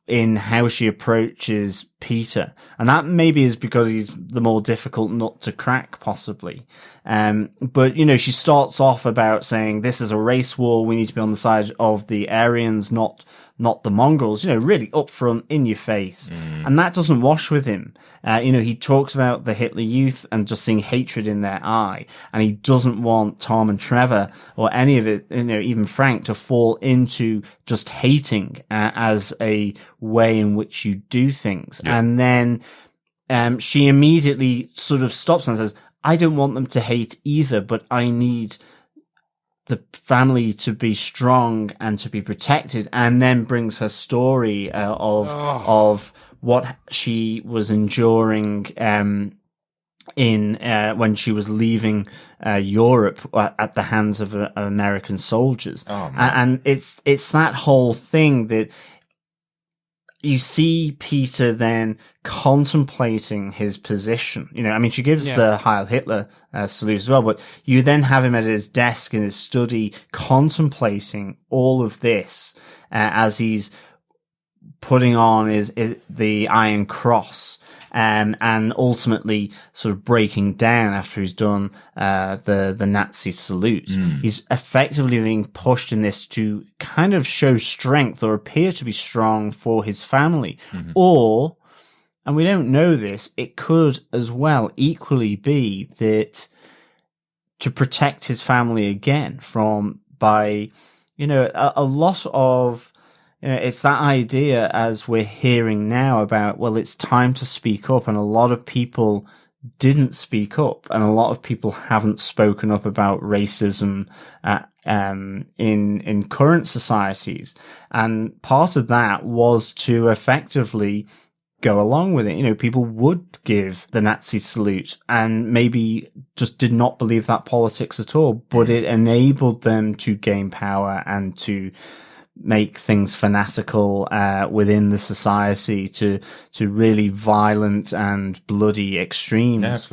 S5: in how she approaches Peter. And that maybe is because he's the more difficult nut to crack, possibly. But, she starts off about saying, this is a race war. We need to be on the side of the Aryans, not the Mongols, really upfront, in your face. And that doesn't wash with him. He talks about the Hitler Youth and just seeing hatred in their eye. And he doesn't want Tom and Trevor or any of it, even Frank, to fall into just hating as a way in which you do things. Yeah. And then she immediately sort of stops and says, I don't want them to hate either, but I need the family to be strong and to be protected, and then brings her story of what she was enduring when she was leaving Europe at the hands of American soldiers. And it's that whole thing that you see Peter then contemplating his position. She gives the Heil Hitler salute as well, but you then have him at his desk in his study contemplating all of this as he's putting on the Iron Cross. And ultimately sort of breaking down after he's done the Nazi salute. He's effectively being pushed in this to kind of show strength or appear to be strong for his family. Or, and we don't know this, it could as well equally be that to protect his family again by a lot of, it's that idea, as we're hearing now, about, well, it's time to speak up. And a lot of people didn't speak up, and a lot of people haven't spoken up about racism in current societies. And part of that was to effectively go along with it. People would give the Nazi salute and maybe just did not believe that politics at all, but it enabled them to gain power and to make things fanatical within the society to really violent and bloody extremes.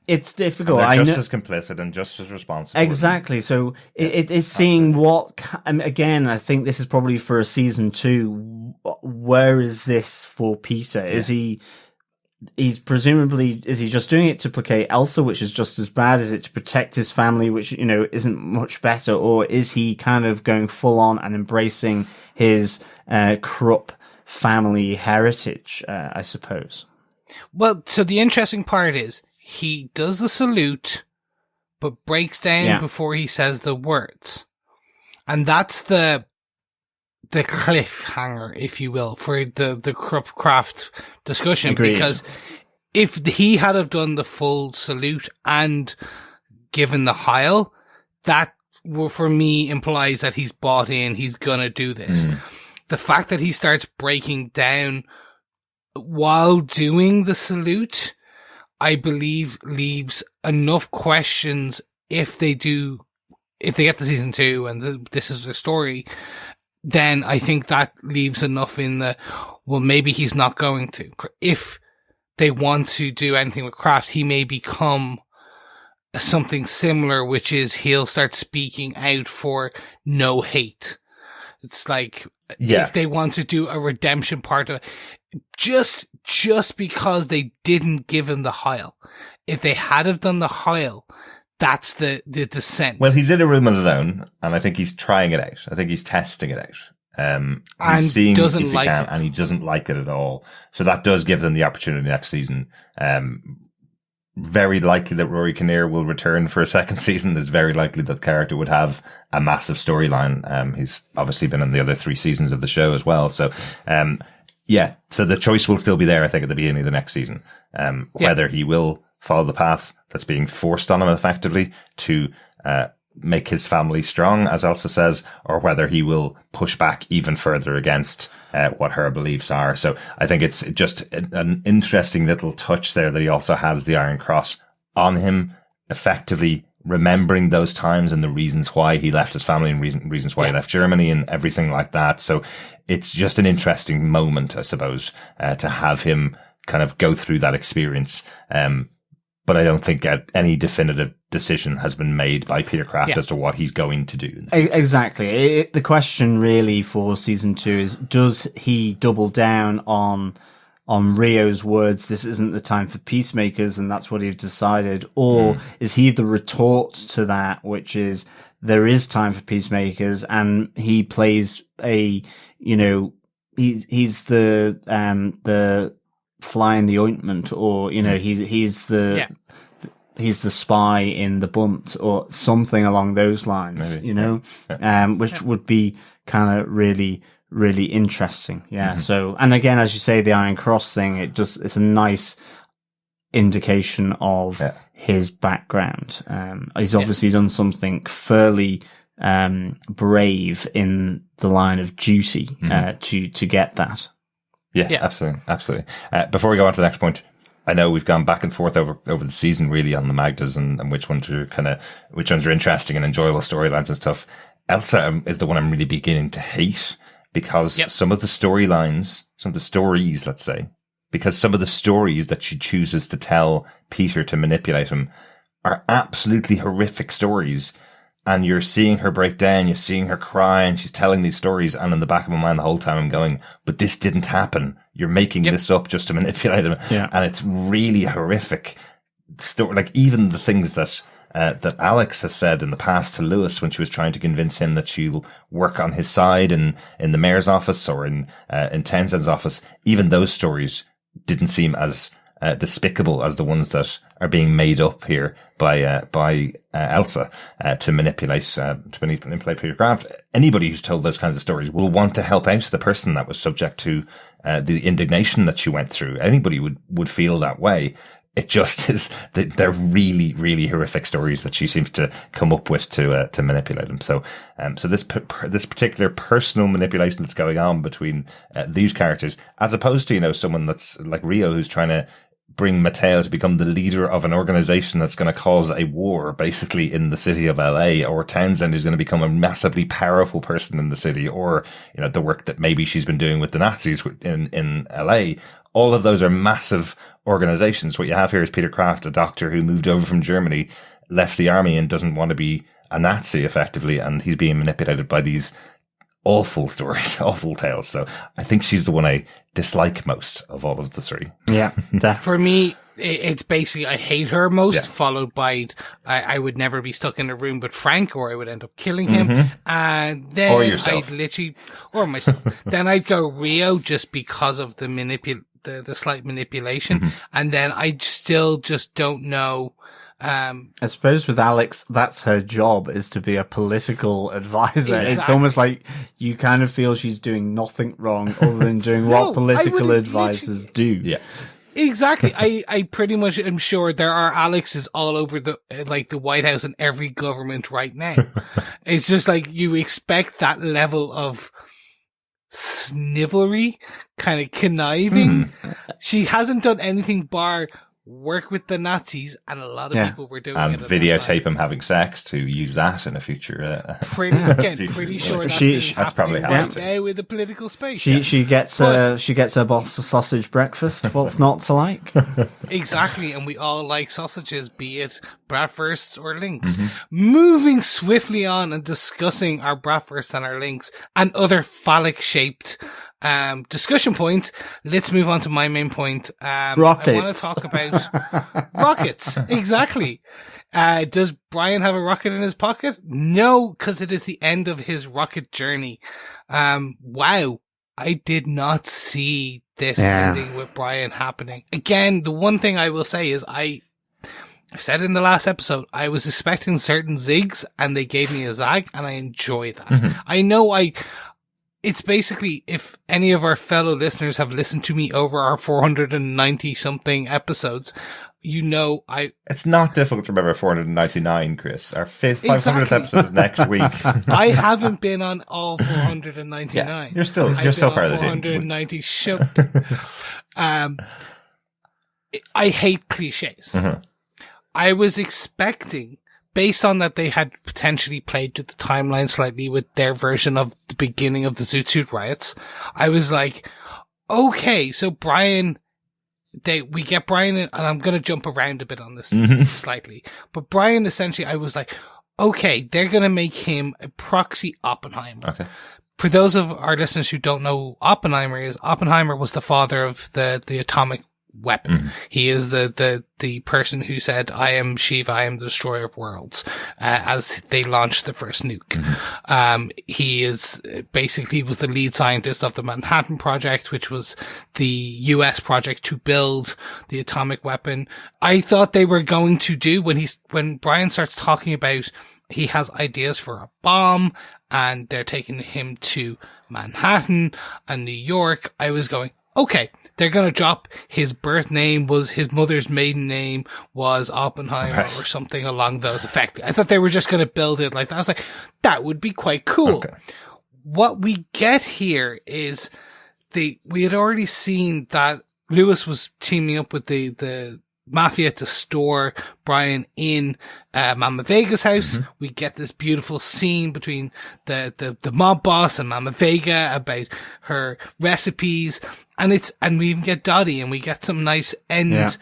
S5: It's difficult.
S1: And they're just as complicit and just as responsible.
S5: Exactly. So it's seeing what, again, I think this is probably for a season 2. Where is this for Peter? Is he's presumably, is he just doing it to placate Elsa, which is just as bad? Is it to protect his family, which, isn't much better? Or is he kind of going full on and embracing his Krupp family heritage, I suppose?
S4: Well, so the interesting part is he does the salute, but breaks down before he says the words. And that's the cliffhanger, if you will, for the Krupp Craft discussion.
S5: Agreed.
S4: Because if he had have done the full salute and given the Heil, that for me implies that he's bought in, he's gonna do this. The fact that he starts breaking down while doing the salute, I believe leaves enough questions if they get to season 2 and this is their story. Then I think that leaves enough in maybe he's not going to. If they want to do anything with Craft, he may become something similar, which is he'll start speaking out for no hate. It's like, if they want to do a redemption part of it, just because they didn't give him the Heil. If they had have done the Heil, that's the descent.
S1: Well, he's in a room on his own, and I think he's trying it out. I think he's testing it out.
S4: And
S1: seeing
S4: doesn't
S1: if he
S4: like
S1: can,
S4: it.
S1: and he doesn't like it at all. So that does give them the opportunity next season. Very likely that Rory Kinnear will return for a second season. It's very likely that the character would have a massive storyline. He's obviously been in the other 3 seasons of the show as well. So, so the choice will still be there, I think, at the beginning of the next season. Whether he will follow the path that's being forced on him effectively to make his family strong, as Elsa says, or whether he will push back even further against what her beliefs are. So I think it's just an interesting little touch there that he also has the Iron Cross on him, effectively remembering those times and the reasons why he left his family and reasons why he left Germany and everything like that. So it's just an interesting moment, I suppose, to have him kind of go through that experience. but I don't think any definitive decision has been made by Peter Craft as to what he's going to do.
S5: Exactly. The question really for season 2 is, does he double down on Rio's words, this isn't the time for peacemakers, and that's what he's decided? Or is he the retort to that, which is, there is time for peacemakers, and he plays he's the fly in the ointment, or, he's the spy in the bunt, or something along those lines,
S1: maybe.
S5: Which would be kind of really, really interesting. Yeah. So, and again, as you say, the Iron Cross thing, it's a nice indication of his background. He's obviously done something fairly brave in the line of duty to get that.
S1: Yeah, absolutely. Before we go on to the next point, I know we've gone back and forth over the season really on the Magdas and which ones are interesting and enjoyable storylines and stuff. Elsa is the one I'm really beginning to hate, because some of the storylines, some of the stories, let's say, because some of the stories that she chooses to tell Peter to manipulate him are absolutely horrific stories. And you're seeing her break down, you're seeing her cry, and she's telling these stories. And in the back of my mind the whole time I'm going, but this didn't happen. You're making this up just to manipulate him. Yeah. And it's really horrific. Like even the things that Alex has said in the past to Lewis when she was trying to convince him that she'll work on his side in the mayor's office or in Townsend's office, even those stories didn't seem as despicable as the ones that are being made up here by Elsa to manipulate Peter Craft. Anybody who's told those kinds of stories will want to help out the person that was subject to the indignation that she went through. Anybody would feel that way. It just is that they're really, really horrific stories that she seems to come up with to manipulate them. So this particular personal manipulation that's going on between these characters, as opposed to, someone that's like Rio, who's trying to bring Mateo to become the leader of an organization that's going to cause a war basically in the city of LA, or Townsend who's going to become a massively powerful person in the city, or, the work that maybe she's been doing with the Nazis in LA. All of those are massive organizations. What you have here is Peter Craft, a doctor who moved over from Germany, left the army and doesn't want to be a Nazi effectively. And he's being manipulated by these awful stories, awful tales. So I think she's the one I dislike most of all of the three.
S5: Yeah.
S4: For me, it's basically, I hate her most, followed by, I would never be stuck in a room with Frank, or I would end up killing him. And then
S1: or yourself.
S4: Or myself. Then I'd go Rio just because of the slight manipulation. And then I still just don't know.
S5: I suppose with Alex, that's her job, is to be a political advisor.
S4: Exactly.
S5: It's almost like you kind of feel she's doing nothing wrong other than doing what political advisors do.
S1: Yeah.
S4: Exactly. I pretty much am sure there are Alexes all over the White House and every government right now. It's just like you expect that level of snivelry, kind of conniving. She hasn't done anything bar work with the Nazis, and a lot of people were doing
S1: and
S4: it. And
S1: videotape him having sex to use that in a future.
S4: Pretty sure
S1: that's probably happened
S4: right now with the political space.
S5: She gets her boss a sausage breakfast. What's not to like?
S4: Exactly, and we all like sausages, be it bratwursts or links. Moving swiftly on and discussing our bratwursts and our links and other phallic-shaped discussion point. Let's move on to my main point.
S5: Rockets.
S4: I want to talk about rockets. Exactly. Does Brian have a rocket in his pocket? No, because it is the end of his rocket journey. Wow. I did not see this ending with Brian happening. Again, the one thing I will say is I said in the last episode, I was expecting certain zigs and they gave me a zag, and I enjoy that. I know it's basically, if any of our fellow listeners have listened to me over our 490 something episodes, it's
S1: not difficult to remember 499, Chris. Our 500th episode is next week.
S4: I haven't been on all 499.
S1: Yeah, you're still part of the team.
S4: 490 show. I hate cliches. I was expecting, based on that they had potentially played with the timeline slightly with their version of the beginning of the Zoot Suit riots, I was like, okay, so Brian we get Brian in, and I'm going to jump around a bit on this slightly, but Brian, essentially, I was like, okay, they're going to make him a proxy Oppenheimer.
S1: Okay.
S4: For those of our listeners who don't know who Oppenheimer was the father of the atomic weapon. He is the person who said, I am Shiva, I am the destroyer of worlds, as they launched the first nuke. He is basically was the lead scientist of the Manhattan Project, which was the US project to build the atomic weapon. I thought they were going to do, when Brian starts talking about he has ideas for a bomb and they're taking him to Manhattan and New York, I was going, okay, they're going to drop his birth name was his mother's maiden name was Oppenheimer or something along those effects. I thought they were just going to build it like that. I was like, that would be quite cool. Okay. What we get here is we had already seen that Lewis was teaming up with the mafia to store Brian in Mama Vega's house. We get this beautiful scene between the mob boss and Mama Vega about her recipes, and we even get Dottie, and we get some nice end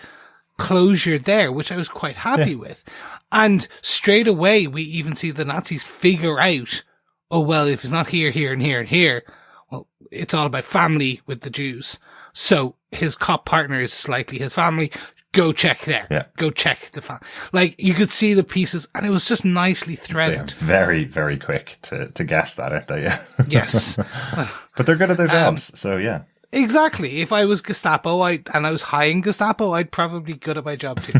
S4: closure there, which I was quite happy with. And straight away we even see the Nazis figure out, oh well, if it's not here, here, and here, and here, well, it's all about family with the Jews. So his cop partner is slightly his family. Go check there. Yeah. Go check the fan. Like, you could see the pieces, and it was just nicely threaded.
S1: They're very, very quick to guess that, aren't they? Yeah.
S4: Yes.
S1: But they're good at their jobs, so yeah.
S4: Exactly. If I was Gestapo, and I was high in Gestapo, I'd probably be good at my job too.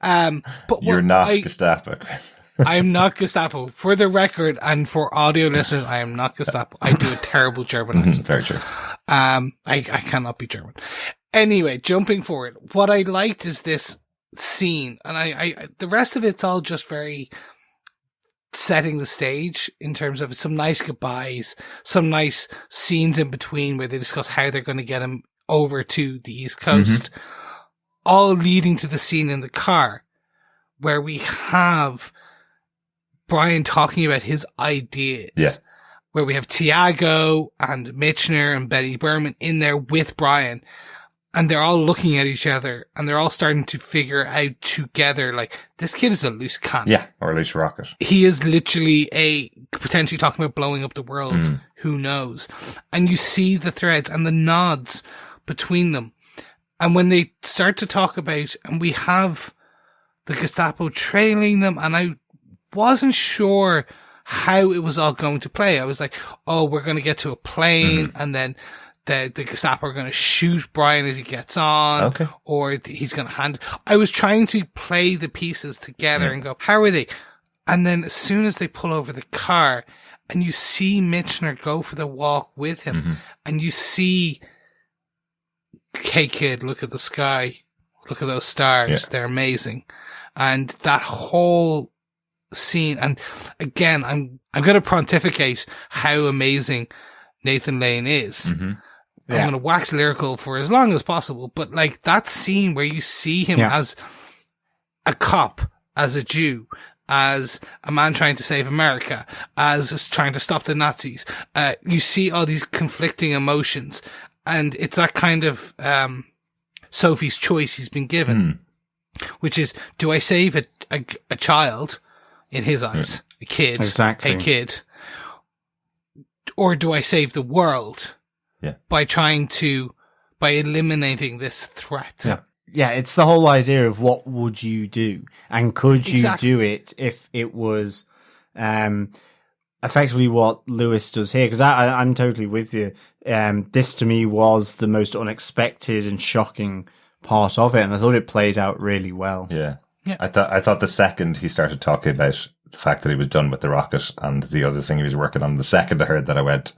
S4: But
S1: you're not Gestapo, Chris.
S4: I am not Gestapo. For the record, and for audio listeners, I am not Gestapo. I do a terrible German accent.
S1: Very true.
S4: I cannot be German. Anyway, jumping forward, what I liked is this scene, and I the rest of it's all just very setting the stage in terms of some nice goodbyes, some nice scenes in between where they discuss how they're going to get him over to the East Coast, all leading to the scene in the car where we have Brian talking about his ideas. Yeah. Where we have Tiago and Michner and Benny Berman in there with Brian. And they're all looking at each other, and they're all starting to figure out together, like, this kid is a loose cannon.
S1: Yeah, or a loose rocket.
S4: He is literally potentially talking about blowing up the world. Who knows? And you see the threads and the nods between them. And when they start to talk about, and we have the Gestapo trailing them, and I wasn't sure how it was all going to play. I was like, oh, we're going to get to a plane, and then the Gestapo are going to shoot Brian as he gets on, or he's going to hand. I was trying to play the pieces together and go, how are they? And then as soon as they pull over the car and you see Michner go for the walk with him and you see, hey kid, look at the sky. Look at those stars. Yeah. They're amazing. And that whole scene. And again, I'm going to pontificate how amazing Nathan Lane is. I'm going to wax lyrical for as long as possible, but like that scene where you see him as a cop, as a Jew, as a man trying to save America, as trying to stop the Nazis, you see all these conflicting emotions, and it's that kind of Sophie's choice he's been given, which is, do I save a child, in his eyes, a kid, a kid, or do I save the world? By eliminating this threat.
S5: Yeah, it's the whole idea of what would you do? And could you do it if it was effectively what Lewis does here? Because I'm totally with you. This to me was the most unexpected and shocking part of it, and I thought it played out really well.
S1: Yeah. I thought the second he started talking about the fact that he was done with the rocket and the other thing he was working on, the second I heard that, I went,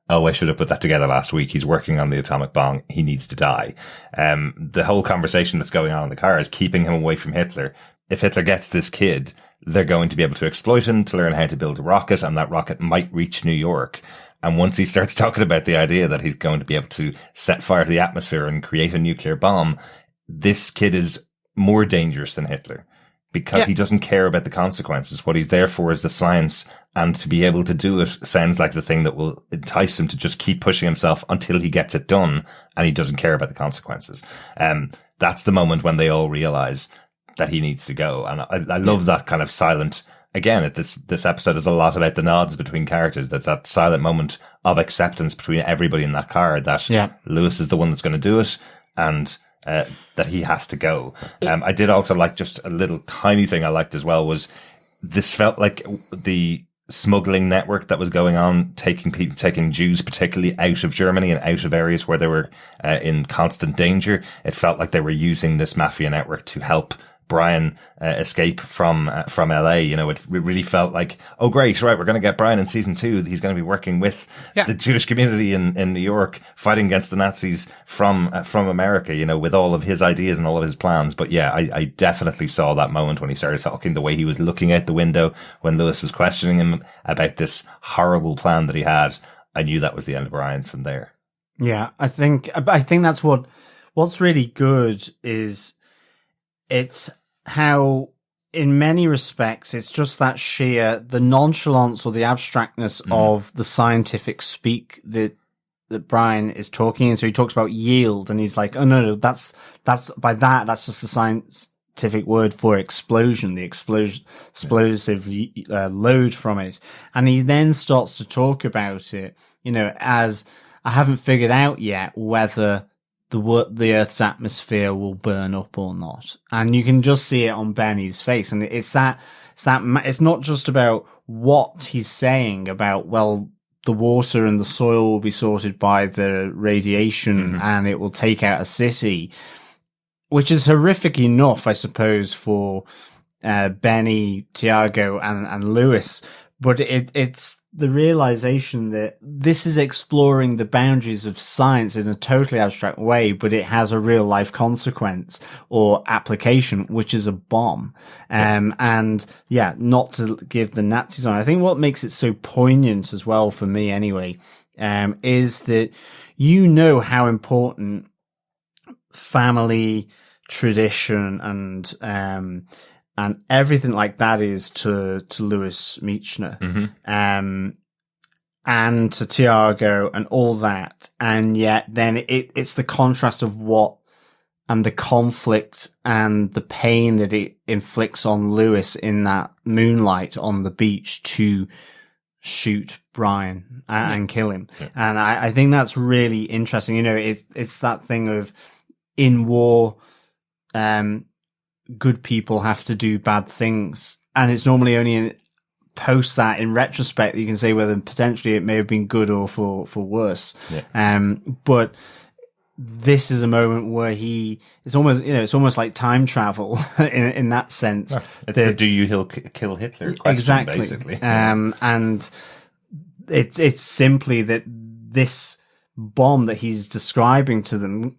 S1: oh, I should have put that together last week. He's working on the atomic bomb. He needs to die. The whole conversation that's going on in the car is keeping him away from Hitler. If Hitler gets this kid, they're going to be able to exploit him to learn how to build a rocket, and that rocket might reach New York. And once he starts talking about the idea that he's going to be able to set fire to the atmosphere and create a nuclear bomb, this kid is more dangerous than Hitler. because he doesn't care about the consequences. What he's there for is the science, and to be able to do it sounds like the thing that will entice him to just keep pushing himself until he gets it done, and he doesn't care about the consequences. That's the moment when they all realize that he needs to go. And I love that kind of silent, again, this episode is a lot about the nods between characters. There's that silent moment of acceptance between everybody in that car that Lewis is the one that's going to do it, and that he has to go. I did also like, just a little tiny thing I liked as well, was this felt like the smuggling network that was going on, taking Jews particularly out of Germany and out of areas where they were in constant danger. It felt like they were using this mafia network to help Brian escape from LA. You know, it really felt like, oh great, right, we're going to get Brian in season 2. He's going to be working with the Jewish community in New York, fighting against the Nazis from America, you know, with all of his ideas and all of his plans. But yeah, I definitely saw that moment when he started talking, the way he was looking out the window when Lewis was questioning him about this horrible plan that he had. I knew that was the end of Brian from there.
S5: Yeah, I think that's what's really good is it's how, in many respects, it's just that sheer, the nonchalance or the abstractness of the scientific speak that Brian is talking. And so he talks about yield, and he's like, oh no, that's just the scientific word for explosion, the explosive load from it. And he then starts to talk about it, you know, as I haven't figured out yet whether the Earth's atmosphere will burn up or not. And you can just see it on Benny's face. And it's not just about what he's saying about, well, the water and the soil will be sorted by the radiation and it will take out a city, which is horrific enough, I suppose, for Benny, Tiago, and Lewis. But it's the realization that this is exploring the boundaries of science in a totally abstract way, but it has a real life consequence or application, which is a bomb. And yeah, not to give the Nazis on. I think what makes it so poignant as well, for me anyway, is that you know how important family, tradition, and everything like that is to Lewis Michner, and to Tiago and all that. And yet then it's the contrast of what, and the conflict and the pain that it inflicts on Lewis in that moonlight on the beach to shoot Brian and kill him. Yeah. And I think that's really interesting. You know, it's that thing of, in war, good people have to do bad things, and it's normally only post that, in retrospect, that you can say whether potentially it may have been good or for worse. But this is a moment where it's almost like time travel in that sense.
S1: It's the do you kill Hitler question,
S5: exactly,
S1: basically.
S5: And it's simply that this bomb that he's describing to them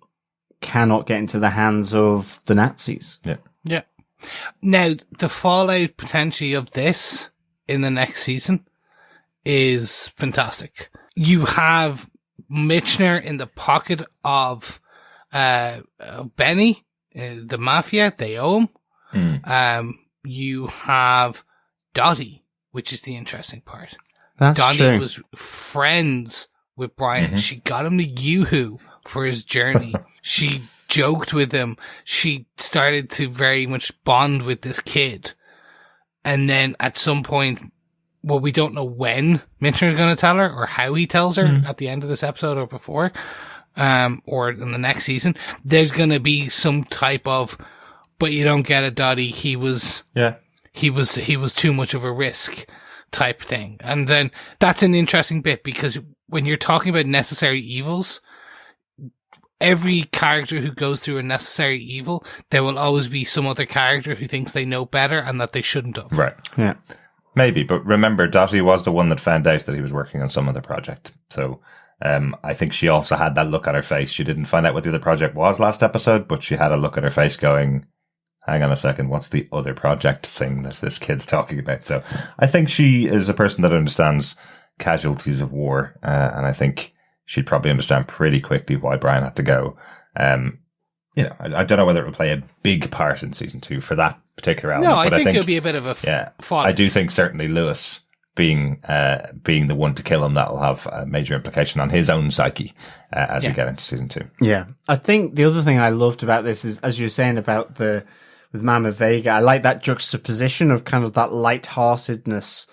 S5: cannot get into the hands of the Nazis.
S4: Yeah. Now, the fallout potentially of this in the next season is fantastic. You have Michner in the pocket of Benny, the mafia, they owe him. You have Dottie, which is the interesting part.
S5: That's
S4: Dottie
S5: true.
S4: was friends with Brian. She got him to Yoo-Hoo for his journey. She joked with him. She started to very much bond with this kid. And then at some point, well, we don't know when Michner's going to tell her or how he tells her at the end of this episode or before, or in the next season, there's going to be some type of, but you don't get it, Dottie. He was too much of a risk type thing. And then that's an interesting bit, because when you're talking about necessary evils, every character who goes through a necessary evil, there will always be some other character who thinks they know better and that they shouldn't have.
S1: Right.
S5: Yeah.
S1: Maybe, but remember, Dottie was the one that found out that he was working on some other project. So I think she also had that look on her face. She didn't find out what the other project was last episode, but she had a look at her face going, hang on a second, what's the other project thing that this kid's talking about? So I think she is a person that understands casualties of war, and I think she'd probably understand pretty quickly why Brian had to go. I don't know whether it will play a big part in season 2 for that particular element.
S4: No, I
S1: but
S4: think it'll be a bit of a fun.
S1: I do think certainly Lewis being the one to kill him, that will have a major implication on his own psyche as we get into season 2.
S5: Yeah. I think the other thing I loved about this is, as you were saying about with Mama Vega, I like that juxtaposition of kind of that lightheartedness.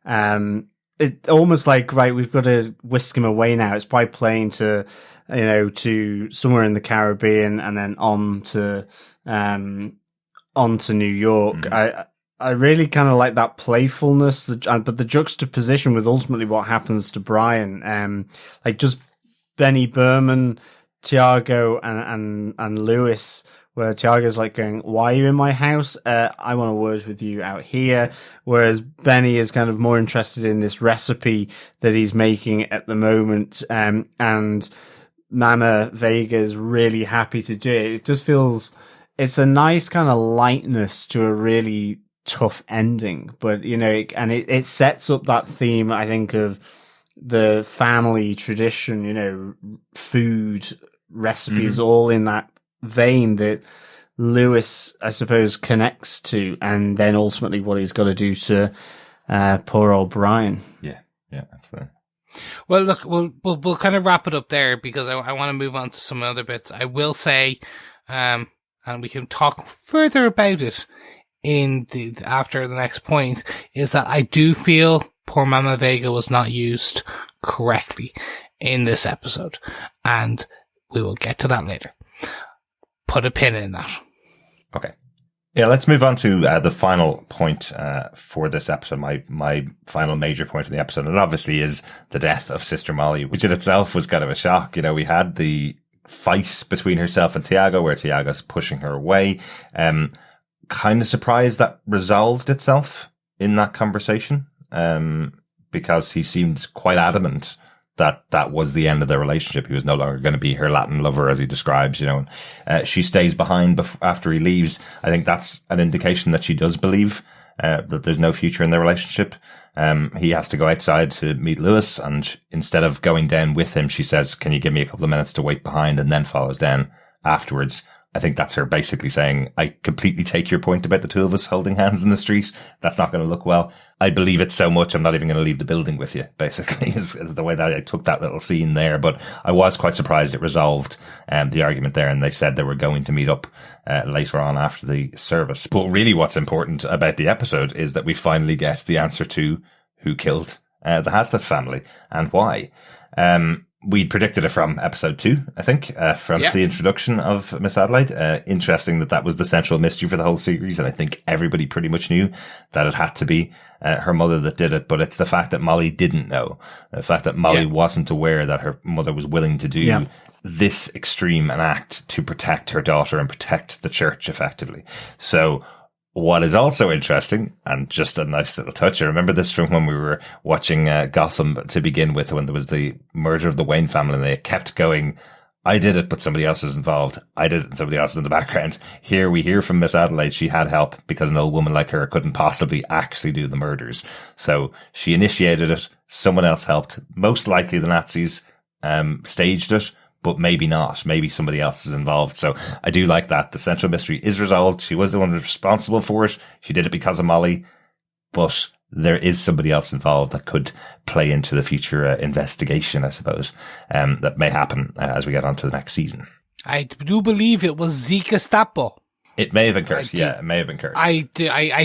S5: It almost like, right, we've got to whisk him away now. It's by plane to somewhere in the Caribbean and then on to New York. Mm-hmm. I really kind of like that playfulness, but the juxtaposition with ultimately what happens to Brian, like just Benny Berman, Tiago, and Lewis, where Tiago's like going, "Why are you in my house? I want a word with you out here." Whereas Benny is kind of more interested in this recipe that he's making at the moment, and Mama Vega is really happy to do it. It just feels it's a nice kind of lightness to a really tough ending, but it sets up that theme, I think, of the family tradition, food recipes, all in that vein that Lewis, I suppose, connects to, and then ultimately what he's got to do to poor old Brian.
S1: Yeah, absolutely.
S4: Well, look, we'll kind of wrap it up there because I want to move on to some other bits. I will say, and we can talk further about it after the next point, is that I do feel poor Mama Vega was not used correctly in this episode, and we will get to that later. Put a pin in that. Okay.
S1: Yeah, let's move on to the final point for this episode, my final major point of the episode, and obviously is the death of Sister Molly, which in itself was kind of a shock. We had the fight between herself and Tiago, where Tiago's pushing her away. Kind of surprised that resolved itself in that conversation, because he seemed quite adamant that was the end of their relationship. He was no longer going to be her Latin lover, as he describes, and she stays behind after he leaves. I think that's an indication that she does believe that there's no future in their relationship. He has to go outside to meet Lewis, and instead of going down with him, she says, "Can you give me a couple of minutes to wait behind?" and then follows down afterwards. I think that's her basically saying, I completely take your point about the two of us holding hands in the street. That's not going to look well. I believe it so much, I'm not even going to leave the building with you, basically, is the way that I took that little scene there. But I was quite surprised it resolved the argument there, and they said they were going to meet up later on after the service. But really what's important about the episode is that we finally get the answer to who killed the Hazlitt family and why. We predicted it from episode 2, I think, from the introduction of Miss Adelaide. Interesting that was the central mystery for the whole series. And I think everybody pretty much knew that it had to be her mother that did it. But it's the fact that Molly didn't know. The fact that Molly wasn't aware that her mother was willing to do this extreme an act to protect her daughter and protect the church effectively. So what is also interesting, and just a nice little touch, I remember this from when we were watching Gotham to begin with, when there was the murder of the Wayne family, and they kept going, I did it, but somebody else is involved. I did it, and somebody else is in the background. Here we hear from Miss Adelaide she had help because an old woman like her couldn't possibly actually do the murders. So she initiated it, someone else helped. Most likely the Nazis staged it, but maybe not. Maybe somebody else is involved. So I do like that. The central mystery is resolved. She was the one responsible for it. She did it because of Molly, but there is somebody else involved that could play into the future investigation, I suppose, that may happen as we get on to the next season.
S4: I do believe it was the Gestapo.
S1: It may have been Kurt. It may have been Kurt.
S4: I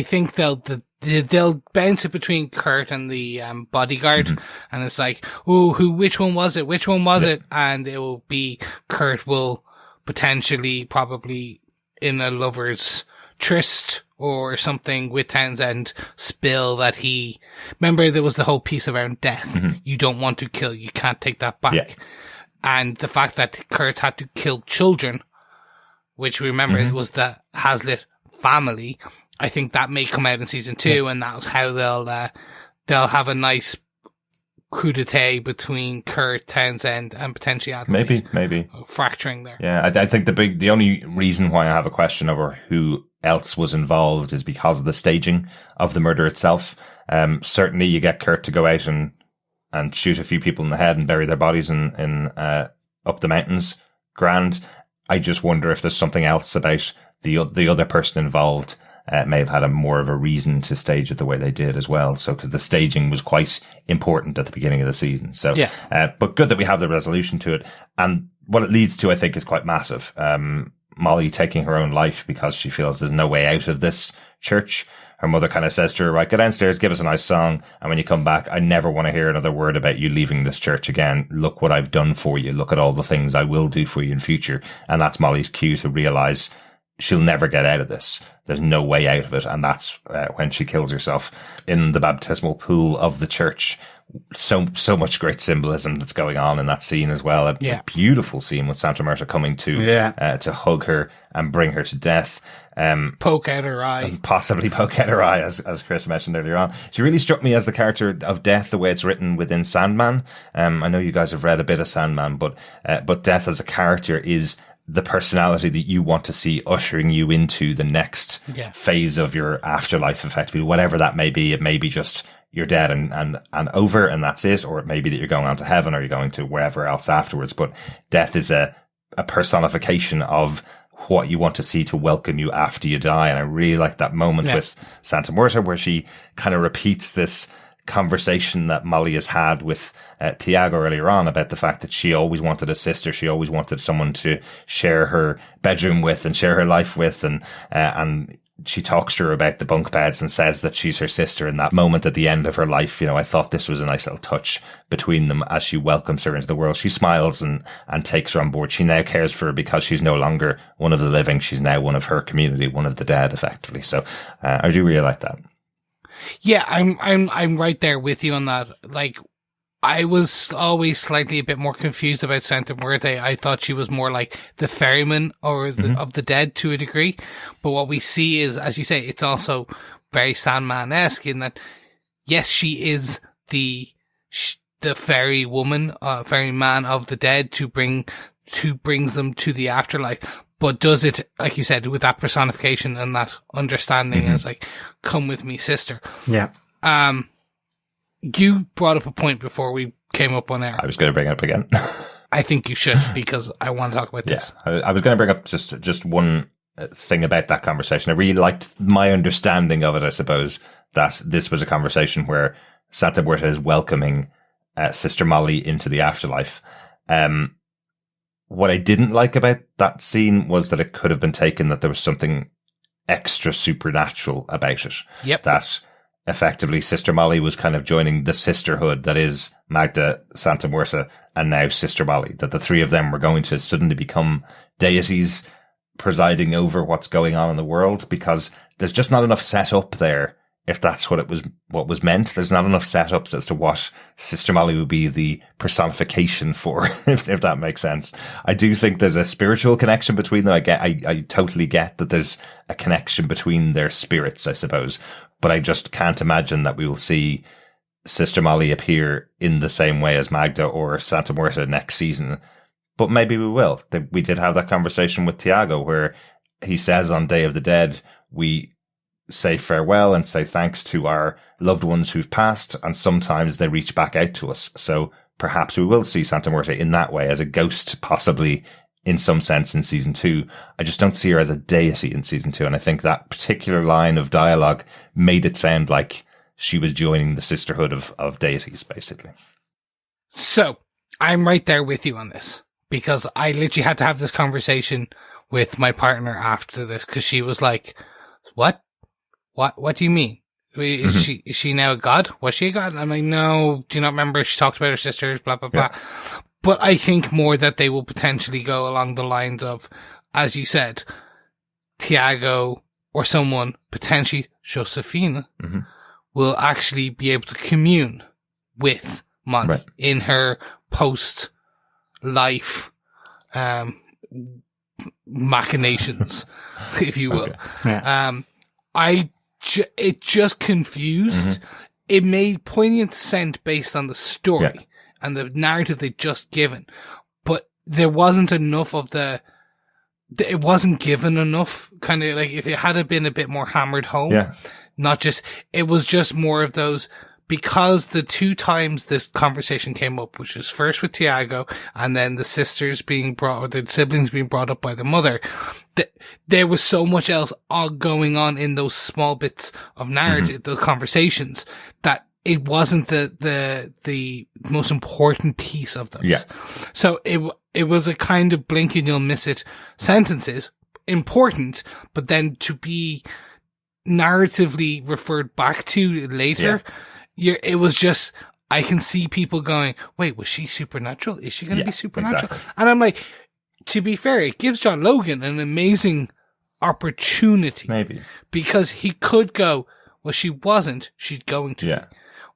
S4: think they'll bounce it between Kurt and the bodyguard, and it's like, which one was it? Which one was it? And it will be Kurt will potentially, probably in a lover's tryst or something with Townsend, spill that remember there was the whole piece around death. You don't want to kill, you can't take that back. Yeah. And the fact that Kurt had to kill children, which remember it was the Hazlitt family, I think that may come out in season 2, and that's how they'll have a nice coup d'etat between Kurt, Townsend, and potentially Adelaide.
S1: Maybe
S4: fracturing there.
S1: Yeah, I think the only reason why I have a question over who else was involved is because of the staging of the murder itself. Certainly, you get Kurt to go out and shoot a few people in the head and bury their bodies in up the mountains. Grand. I just wonder if there's something else about the other person involved may have had a more of a reason to stage it the way they did as well. So, because the staging was quite important at the beginning of the season. So, but good that we have the resolution to it. And what it leads to, I think, is quite massive. Molly taking her own life because she feels there's no way out of this church. Her mother kind of says to her, right, go downstairs, give us a nice song. And when you come back, I never want to hear another word about you leaving this church again. Look what I've done for you. Look at all the things I will do for you in future. And that's Molly's cue to realize she'll never get out of this. There's no way out of it. And that's when she kills herself in the baptismal pool of the church. So much great symbolism that's going on in that scene as well. A beautiful scene with Santa Marta coming to hug her and bring her to death.
S4: Poke out her eye.
S1: And possibly poke out her eye, as Chris mentioned earlier on. She really struck me as the character of Death, the way it's written within Sandman. I know you guys have read a bit of Sandman, but Death as a character is the personality that you want to see ushering you into the next phase of your afterlife, effectively, whatever that may be. It may be just you're dead and over and that's it, or it may be that you're going on to heaven or you're going to wherever else afterwards. But Death is a personification of what you want to see to welcome you after you die. And I really like that moment with Santa Marta where she kind of repeats this conversation that Molly has had with Tiago earlier on about the fact that she always wanted a sister. She always wanted someone to share her bedroom with and share her life with. And she talks to her about the bunk beds and says that she's her sister in that moment at the end of her life. You know, I thought this was a nice little touch between them as she welcomes her into the world. She smiles and takes her on board. She now cares for her because she's no longer one of the living. She's now one of her community, one of the dead, effectively. So, I do really like that.
S4: Yeah, I'm right there with you on that. Like, I was always slightly a bit more confused about Santa Muerte. I thought she was more like the ferryman or of the dead to a degree. But what we see is, as you say, it's also very Sandman-esque in that, yes, she is the ferry woman, ferry man of the dead who brings them to the afterlife. But does it, like you said, with that personification and that understanding as like, come with me, sister.
S5: Yeah.
S4: You brought up a point before we came up on air.
S1: I was going to bring it up again.
S4: I think you should, because I want to talk about this.
S1: I was going to bring up just one thing about that conversation. I really liked my understanding of it, I suppose, that this was a conversation where Santa Muerte is welcoming Sister Molly into the afterlife. What I didn't like about that scene was that it could have been taken that there was something extra supernatural about it.
S4: Yep.
S1: That effectively Sister Molly was kind of joining the sisterhood that is Magda, Santa Muerte, and now Sister Molly. That the three of them were going to suddenly become deities presiding over what's going on in the world, because there's just not enough set up there. If that's what was meant, there's not enough setups as to what Sister Molly would be the personification for, if that makes sense. I do think there's a spiritual connection between them. I totally get that there's a connection between their spirits, I suppose, but I just can't imagine that we will see Sister Molly appear in the same way as Magda or Santa Muerte next season. But maybe we will. We did have that conversation with Tiago where he says on Day of the Dead, we say farewell and say thanks to our loved ones who've passed, and sometimes they reach back out to us. So perhaps we will see Santa Muerte in that way, as a ghost, possibly in some sense in season 2. I just don't see her as a deity in season 2. And I think that particular line of dialogue made it sound like she was joining the sisterhood of deities, basically. So
S4: I'm right there with you on this, because I literally had to have this conversation with my partner after this, because she was like, What do you mean? Is she now a god? Was she a god? And I'm like, no, do you not remember? She talked about her sisters, blah, blah, blah. But I think more that they will potentially go along the lines of, as you said, Tiago or someone, potentially Josephina, will actually be able to commune with Molly in her post-life machinations, if you will. It just confused. It made poignant sense based on the story and the narrative they'd just given, but there wasn't enough of it wasn't given enough, kind of like if it had been a bit more hammered home, it was just more of those because the two times this conversation came up, which was first with Tiago and then the siblings being brought up by the mother, there was so much else going on in those small bits of narrative, those conversations, that it wasn't the most important piece of those.
S1: Yeah.
S4: So it was a kind of blink and you'll miss it sentences, important, but then to be narratively referred back to later, it was just, I can see people going, wait, was she supernatural? Is she going to be supernatural? Exactly. And I'm like, to be fair, it gives John Logan an amazing opportunity.
S1: Maybe. Because
S4: he could go, well, she wasn't, she's going to.
S1: Yeah.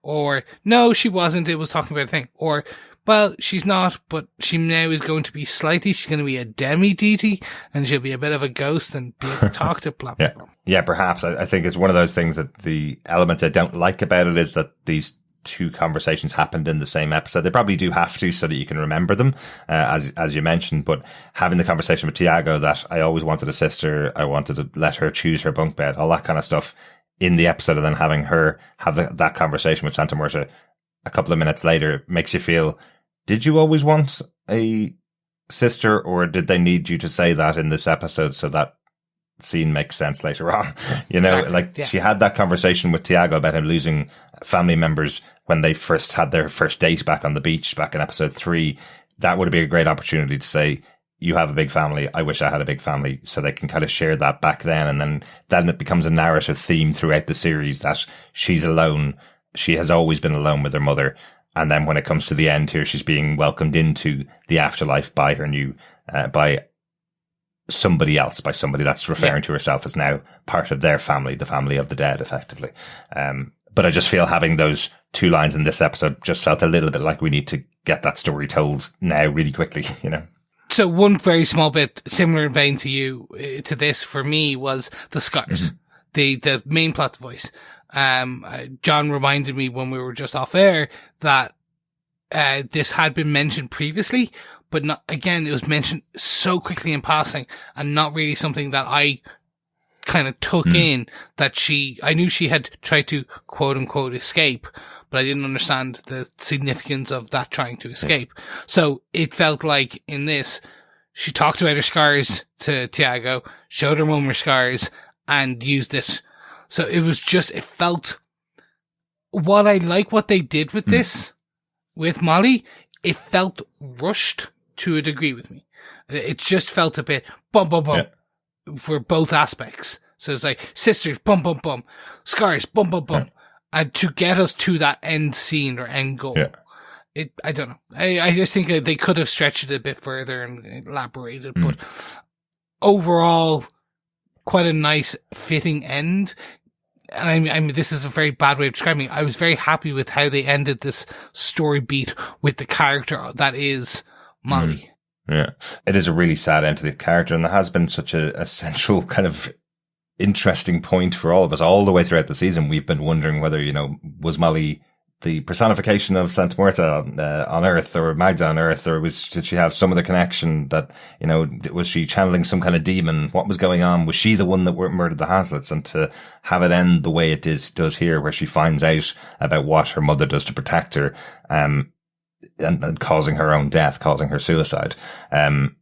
S4: Or, no, she wasn't, it was talking about a thing. Or, well, she's not, but she now is going to be slightly, she's going to be a demi-deity, and she'll be a bit of a ghost and be able to talk to blah, blah, blah.
S1: Yeah, perhaps. I think it's one of those things that the element I don't like about it is that these two conversations happened in the same episode. They probably do have to so that you can remember them, as you mentioned, but having the conversation with Tiago that I always wanted a sister, I wanted to let her choose her bunk bed, all that kind of stuff in the episode, and then having her have that conversation with Santa Marta a couple of minutes later makes you feel, did you always want a sister, or did they need you to say that in this episode so that scene makes sense later on? You know, exactly. She had that conversation with Tiago about him losing family members when they first had their first date back on the beach back in episode 3. That would be a great opportunity to say, you have a big family, I wish I had a big family, so they can kind of share that back then. And then it becomes a narrative theme throughout the series that she's alone. She has always been alone with her mother. And then when it comes to the end here, she's being welcomed into the afterlife by her new, by somebody else, by somebody that's referring to herself as now part of their family, the family of the dead, effectively. But I just feel having those two lines in this episode just felt a little bit like we need to get that story told now really quickly, you know?
S4: So one very small bit similar in vein to this for me was the scars, the main plot voice. John reminded me when we were just off air that this had been mentioned previously, but not again. It was mentioned so quickly in passing, and not really something that I kind of took in. That I knew she had tried to quote unquote escape, but I didn't understand the significance of that trying to escape. So it felt like in this, she talked about her scars to Tiago, showed her mum her scars, and used it. So it was just, it felt, what I like what they did with this, with Molly, it felt rushed to a degree with me. It just felt a bit bum, bum, bum for both aspects. So it's like sisters, bum, bum, bum, scars, bum, bum, bum. And to get us to that end scene or end goal, I don't know. I just think they could have stretched it a bit further and elaborated, but overall, quite a nice fitting end. And I mean, this is a very bad way of describing it. I was very happy with how they ended this story beat with the character that is Molly.
S1: Yeah. It is a really sad end to the character, and there has been such a central kind of interesting point for all of us all the way throughout the season. We've been wondering whether, you know, was Molly the personification of Santa Marta on Earth, or Magda on Earth, or did she have some other connection that, you know, was she channeling some kind of demon? What was going on? Was she the one that murdered the Haslets? And to have it end the way it does here, where she finds out about what her mother does to protect her, and causing her own death, causing her suicide.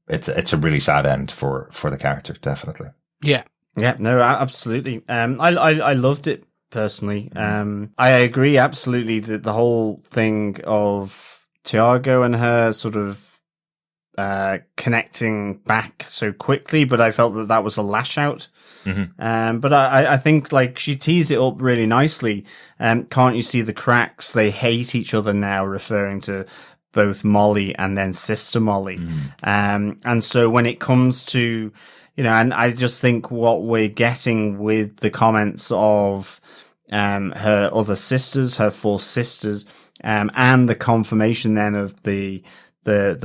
S1: It's a really sad end for the character, definitely.
S4: Yeah.
S5: Yeah, no, absolutely. I loved it. Personally, I agree absolutely that the whole thing of Tiago and her sort of connecting back so quickly, but I felt that was a lash out. But I think like she teased it up really nicely. Can't you see the cracks? They hate each other now, referring to both Molly and then Sister Molly. And so when it comes to, you know, and I just think what we're getting with the comments of her other sisters, her 4 sisters, and the confirmation then of the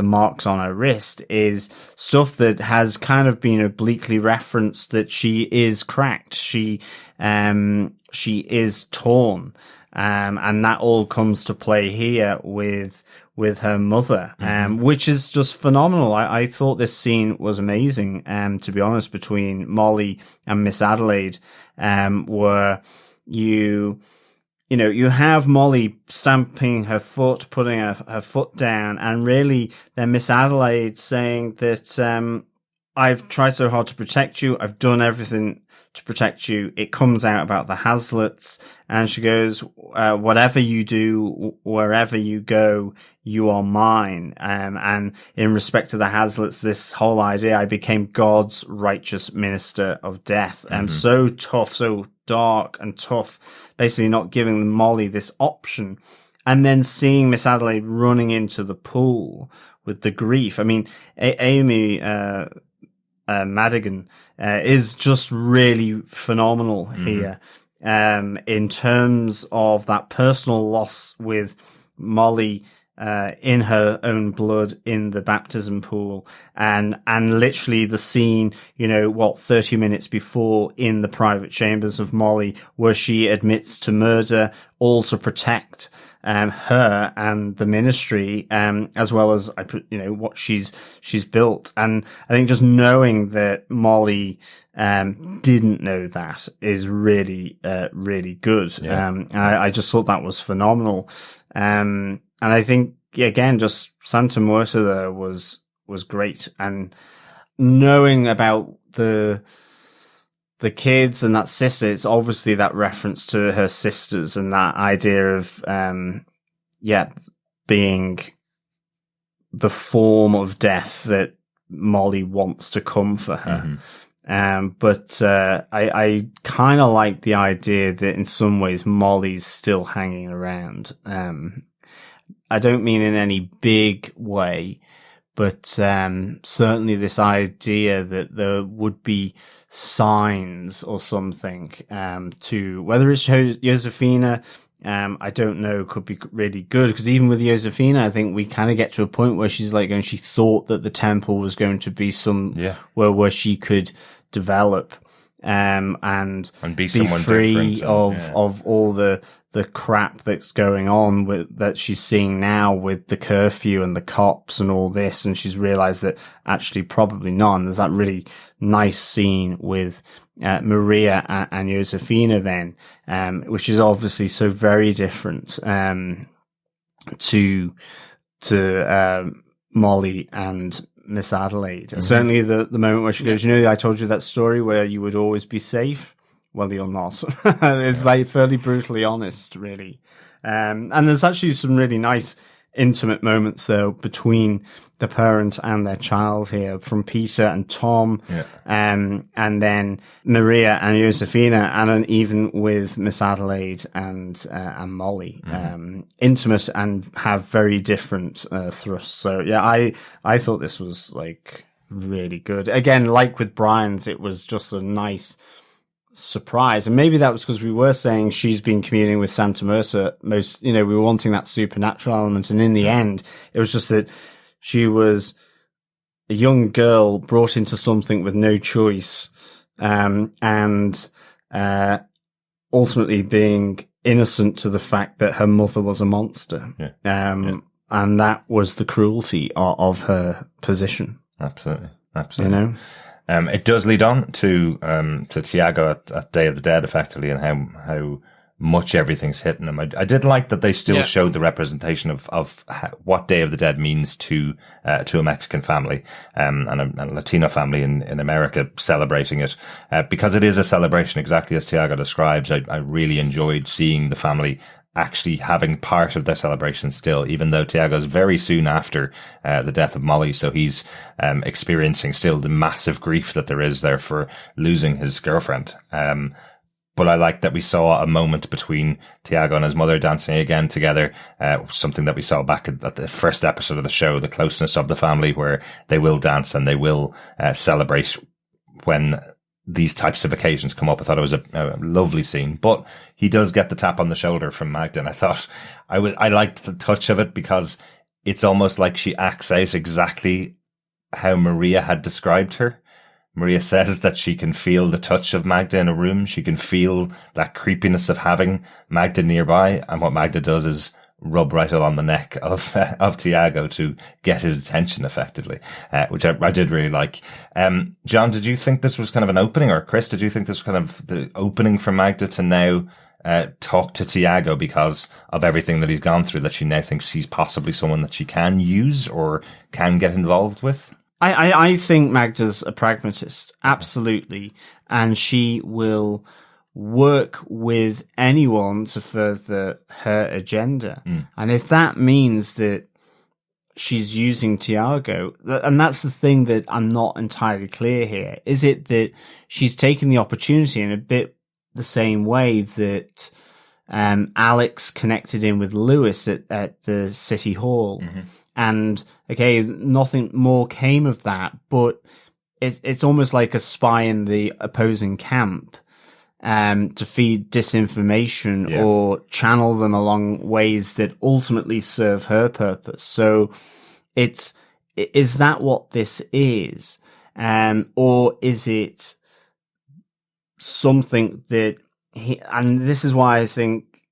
S5: marks on her wrist is stuff that has kind of been obliquely referenced, that she is cracked, she is torn, and that all comes to play here with her mother, which is just phenomenal. I thought this scene was amazing, to be honest, between Molly and Miss Adelaide, where you you have Molly stamping her foot, putting her foot down, and really then Miss Adelaide saying that, I've tried so hard to protect you. I've done everything to protect you. It comes out about the Haslets, and she goes, whatever you do, wherever you go, you are mine. And in respect to the Haslets, this whole idea, I became God's righteous minister of death. So tough, so dark and tough, basically not giving Molly this option. And then seeing Miss Adelaide running into the pool with the grief. I mean, Amy, Madigan, is just really phenomenal here, in terms of that personal loss with Molly, in her own blood in the baptism pool, and literally the scene, 30 minutes before in the private chambers of Molly, where she admits to murder, all to protect her and the ministry, as well as what she's built. And I think just knowing that Molly didn't know that is really really good. And I just thought that was phenomenal. And I think again, just Santa Muerta there was great, and knowing about the kids and that sister, it's obviously that reference to her sisters and that idea of, being the form of death that Molly wants to come for her. But I kind of like the idea that in some ways Molly's still hanging around. I don't mean in any big way, but certainly this idea that there would be signs or something to whether it's Josefina, I don't know, could be really good, because even with Josefina, I think we kind of get to a point where she's like going, she thought that the temple was going to be where she could develop and be free of all the crap that's going on that she's seeing now with the curfew and the cops and all this. And she's realized that actually probably none. There's that really nice scene with Maria and Josefina then, which is obviously so very different to Molly and Miss Adelaide. Certainly the moment where she goes, I told you that story where you would always be safe. Well, you're not. It's like fairly brutally honest, really. And there's actually some really nice intimate moments though between the parent and their child here, from Peter and Tom, and then Maria and Josefina, and even with Miss Adelaide and Molly, intimate and have very different thrusts. So I thought this was like really good. Again, like with Brian's, it was just a nice surprise, and maybe that was because we were saying she's been communing with Santa Muerta most, we were wanting that supernatural element, and in the end it was just that she was a young girl brought into something with no choice, and ultimately being innocent to the fact that her mother was a monster, and that was the cruelty of her position. Absolutely.
S1: It does lead on to Tiago at Day of the Dead, effectively, and how much everything's hitting him. I did like that they still showed the representation of what Day of the Dead means to a Mexican family, and a Latino family in America celebrating it, because it is a celebration exactly as Tiago describes. I really enjoyed seeing the family actually having part of their celebration still, even though Tiago's very soon after the death of Molly, so he's experiencing still the massive grief that there is there for losing his girlfriend. But I like that we saw a moment between Tiago and his mother dancing again together, something that we saw back at the first episode of the show, the closeness of the family, where they will dance and they will celebrate when these types of occasions come up. I thought it was a lovely scene, but he does get the tap on the shoulder from Magda, and I thought I liked the touch of it, because it's almost like she acts out exactly how Maria had described her. Maria says that she can feel the touch of Magda in a room. She can feel that creepiness of having Magda nearby, and what Magda does is rub right along the neck of Tiago to get his attention effectively, which I did really like. John, did you think this was kind of an opening, or Chris, did you think this was kind of the opening for Magda to now talk to Tiago because of everything that he's gone through, that she now thinks he's possibly someone that she can use or can get involved with?
S5: I think Magda's a pragmatist, absolutely, and she will work with anyone to further her agenda. And if that means that she's using Tiago, and that's the thing that I'm not entirely clear here, is it that she's taken the opportunity in a bit the same way that Alex connected in with Lewis at the City Hall? And okay, nothing more came of that, but it's almost like a spy in the opposing camp, to feed disinformation or channel them along ways that ultimately serve her purpose. So is that what this is? Or is it something that and this is why I think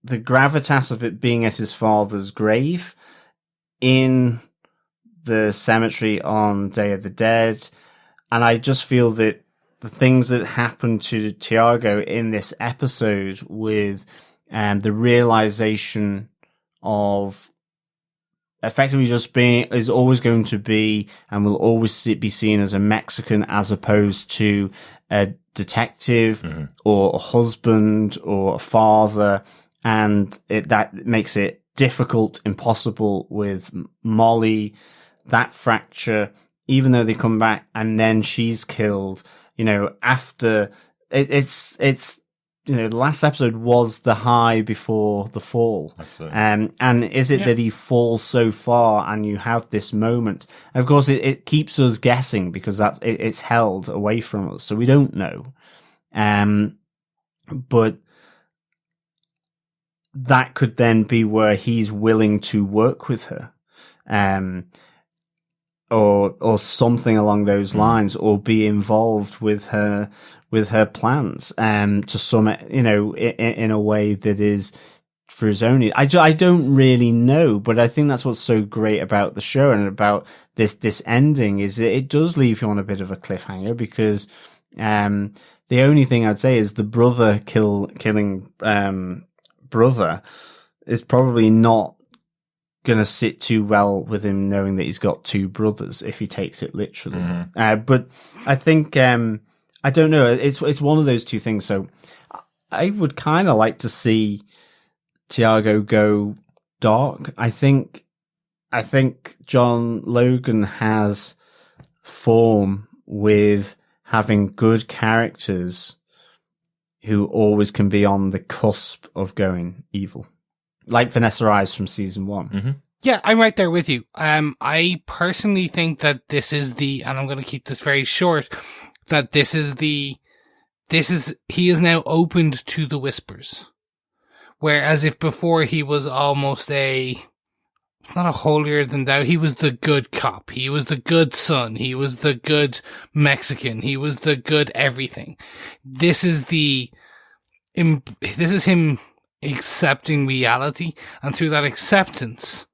S5: the gravitas of it being at his father's grave in the cemetery on Day of the Dead. And I just feel that the things that happened to Tiago in this episode with the realization of effectively just being is always going to be and will always be seen as a Mexican as opposed to a detective or a husband or a father. And that makes it difficult, impossible with Molly, that fracture, even though they come back and then she's killed, after it's, the last episode was the high before the fall. And is it that he falls so far and you have this moment? And of course, it keeps us guessing because it's held away from us. So we don't know. But that could then be where he's willing to work with her, or something along those lines, or be involved with her plans, to some, in a way that is for his own need. I don't really know, but I think that's what's so great about the show and about this ending is that it does leave you on a bit of a cliffhanger because, the only thing I'd say is the brother killing, brother is probably not going to sit too well with him knowing that he's got two brothers if he takes it literally. But I think, I don't know. It's one of those two things. So I would kind of like to see Tiago go dark. I think Logan has form with having good characters who always can be on the cusp of going evil. Like Vanessa Ives from season 1.
S4: Yeah, I'm right there with you. I personally think that this is and I'm going to keep this very short, that he is now opened to the whispers. Whereas if before he was almost not a holier than thou, he was the good cop. He was the good son. He was the good Mexican. He was the good everything. This is him accepting reality, and through that acceptance,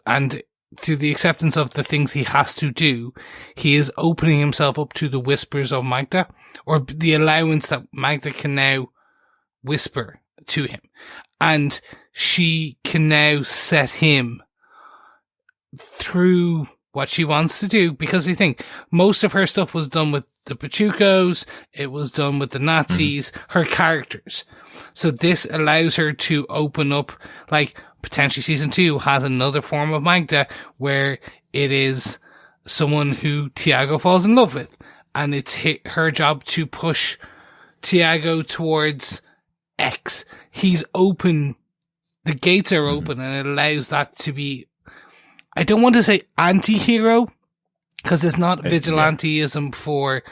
S4: and through the acceptance of the things he has to do, he is opening himself up to the whispers of Magda, or the allowance that Magda can now whisper to him. And she can now set him through what she wants to do, because you think most of her stuff was done with the Pachucos, it was done with the Nazis, her characters. So this allows her to open up, like potentially season 2 has another form of Magda where it is someone who Tiago falls in love with, and it's her job to push Tiago towards X. He's open, the gates are open, and it allows that to be, I don't want to say anti-hero, because it's not vigilanteism for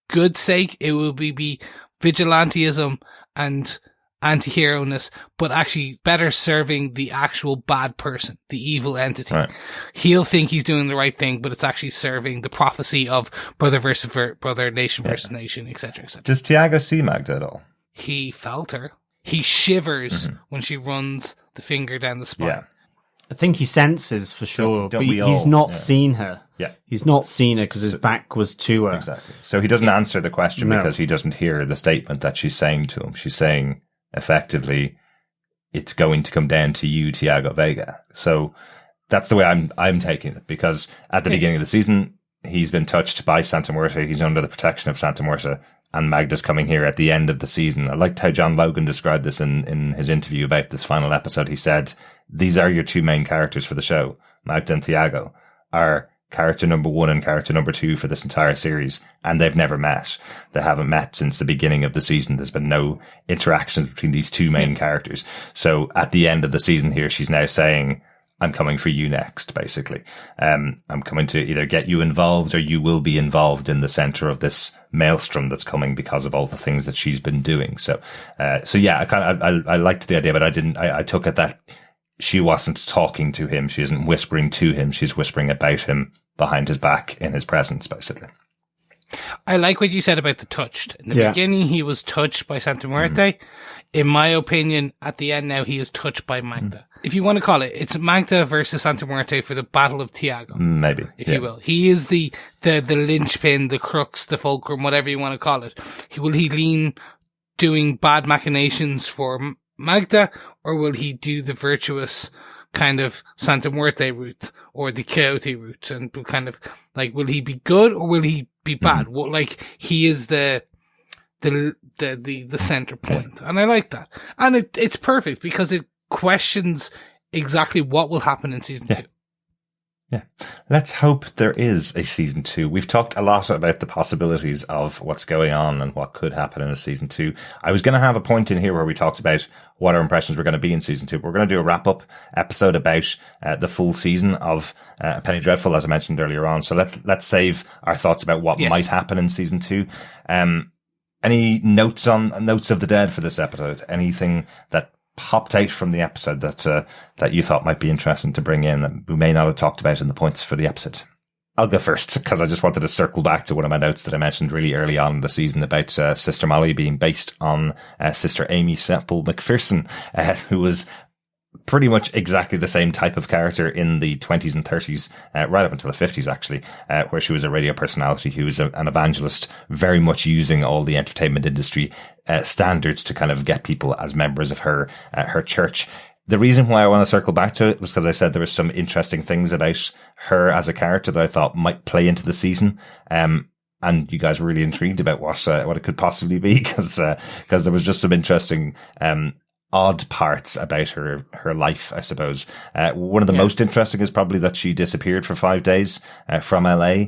S4: good sake. It will be vigilanteism and anti-hero-ness, but actually better serving the actual bad person, the evil entity. Right. He'll think he's doing the right thing, but it's actually serving the prophecy of brother versus brother, nation versus nation, etc., etc.
S1: Does Tiago see Magda at all?
S4: He felt her. He shivers when she runs the finger down the spine. Yeah.
S5: I think he senses for sure, but he's not seen her.
S1: Yeah.
S5: He's not seen her because his back was to her.
S1: Exactly. So he doesn't answer the question because he doesn't hear the statement that she's saying to him. She's saying, effectively, it's going to come down to you, Tiago Vega. So that's the way I'm taking it, because at the beginning of the season, he's been touched by Santa Muerte. He's under the protection of Santa Muerte, and Magda's coming here at the end of the season. I liked how John Logan described this in his interview about this final episode. He said, these are your two main characters for the show. Magda and Tiago are character number 1 and character number 2 for this entire series, and they've never met. They haven't met since the beginning of the season. There's been no interactions between these two main characters. So at the end of the season here, she's now saying, I'm coming for you next, basically. I'm coming to either get you involved or you will be involved in the center of this maelstrom that's coming because of all the things that she's been doing. So yeah, I liked the idea, but I took it that she wasn't talking to him. She isn't whispering to him. She's whispering about him behind his back in his presence, basically.
S4: I like what you said about the touched. In the beginning, he was touched by Santa Muerte. In my opinion, at the end now, he is touched by Magda. If you want to call it, it's Magda versus Santa Muerte for the Battle of Tiago.
S1: Maybe.
S4: If you will. He is the linchpin, the crux, the fulcrum, whatever you want to call it. Will he lean doing bad machinations for Magda, or will he do the virtuous kind of Santa Muerte route or the Coyote route, and kind of like, will he be good or will he be bad? Well, like, he is the center point, and I like that, and it's perfect because it questions exactly what will happen in season 2.
S1: Yeah. Let's hope there is a season 2. We've talked a lot about the possibilities of what's going on and what could happen in a season 2. I was going to have a point in here where we talked about what our impressions were going to be in season 2. We're going to do a wrap-up episode about the full season of Penny Dreadful, as I mentioned earlier on. So let's save our thoughts about what might happen in season 2. Any notes of the dead for this episode? Anything that popped out from the episode that you thought might be interesting to bring in that we may not have talked about in the points for the episode? I'll go first because I just wanted to circle back to one of my notes that I mentioned really early on in the season about Sister Molly being based on Sister Amy Semple McPherson, who was pretty much exactly the same type of character in the 20s and 30s, right up until the 50s, actually, where she was a radio personality who was an evangelist, very much using all the entertainment industry standards to kind of get people as members of her church. The reason why I want to circle back to it was because I said there were some interesting things about her as a character that I thought might play into the season. And you guys were really intrigued about what it could possibly be, because there was just some interesting, odd parts about her life, I suppose. One of the most interesting is probably that she disappeared for 5 days, from LA,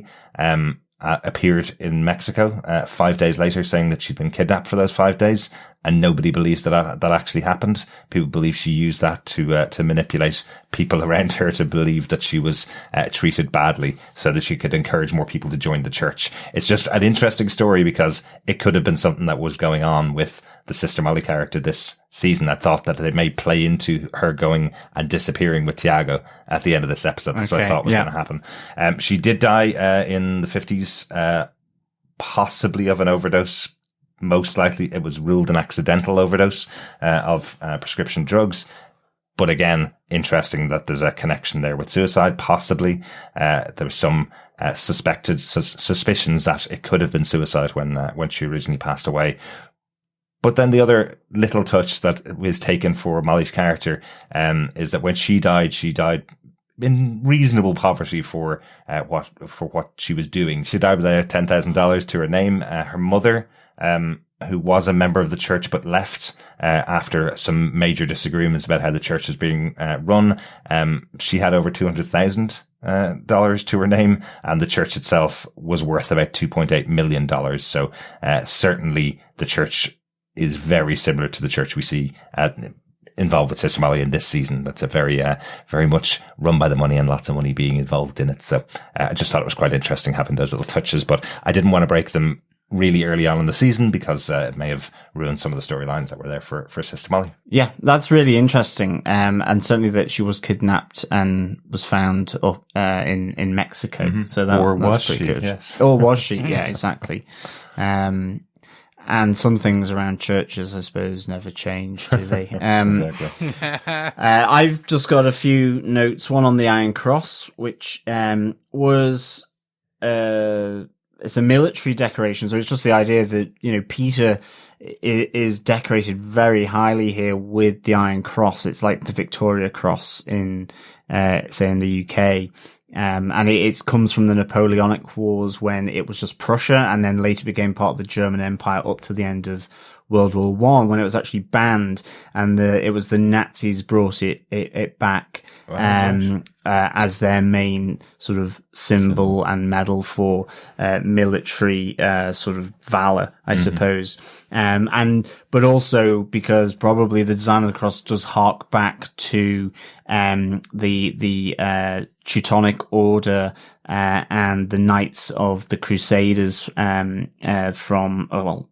S1: appeared in Mexico, 5 days later, saying that she'd been kidnapped for those 5 days. And nobody believes that actually happened. People believe she used that to manipulate people around her to believe that she was treated badly so that she could encourage more people to join the church. It's just an interesting story because it could have been something that was going on with the Sister Molly character this season. I thought that they may play into her going and disappearing with Tiago at the end of this episode. That's what I thought was going to happen. She did die in the 50s, possibly of an overdose. Most likely it was ruled an accidental overdose of prescription drugs. But again, interesting that there's a connection there with suicide, possibly. There was some suspicions that it could have been suicide when she originally passed away. But then the other little touch that was taken for Molly's character is that when she died in reasonable poverty for what she was doing. She died with $10,000 to her name. Her mother, who was a member of the church but left after some major disagreements about how the church was being run, she had over $200,000 to her name, and the church itself was worth about $2.8 million. So certainly the church is very similar to the church we see involved with Sister Molly in this season. That's a very much run by the money and lots of money being involved in it. So I just thought it was quite interesting having those little touches, but I didn't want to break them really early on in the season because it may have ruined some of the storylines that were there for Sister Molly.
S5: Yeah, that's really interesting. And certainly that she was kidnapped and was found in Mexico. Mm-hmm. So that's pretty good. Yes. Or was she? Yeah, exactly. And some things around churches, I suppose, never change, do they?
S1: Exactly.
S5: I've just got a few notes. One on the Iron Cross, which was it's a military decoration. So it's just the idea that, you know, Peter is decorated very highly here with the Iron Cross. It's like the Victoria Cross in, say, in the UK. And it comes from the Napoleonic Wars when it was just Prussia and then later became part of the German Empire up to the end of World War One, when it was actually banned, and it was the Nazis brought it back, as their main sort of symbol and medal for, military, sort of valor, I suppose. But also because probably the design of the cross does hark back to, the Teutonic Order, and the Knights of the Crusaders, from,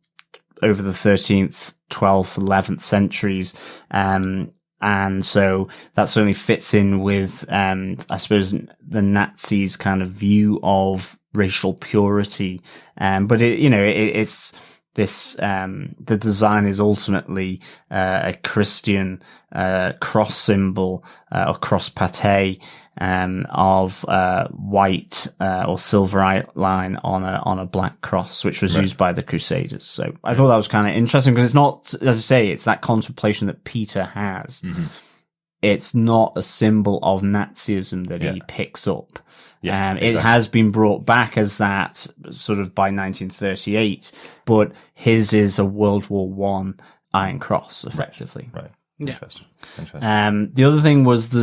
S5: over the 13th, 12th, 11th centuries. And so that certainly fits in with, I suppose, the Nazis' kind of view of racial purity. But it's this, the design is ultimately, a Christian, cross symbol, or cross pate, of white or silver outline on a black cross, which was used by the Crusaders. So I thought that was kind of interesting because it's not, as I say, it's that contemplation that Peter has. Mm-hmm. It's not a symbol of Nazism that he picks up. Yeah, exactly. It has been brought back as that sort of by 1938, but his is a World War One Iron Cross, effectively.
S1: Right.
S4: Yeah.
S1: Interesting.
S5: The other thing was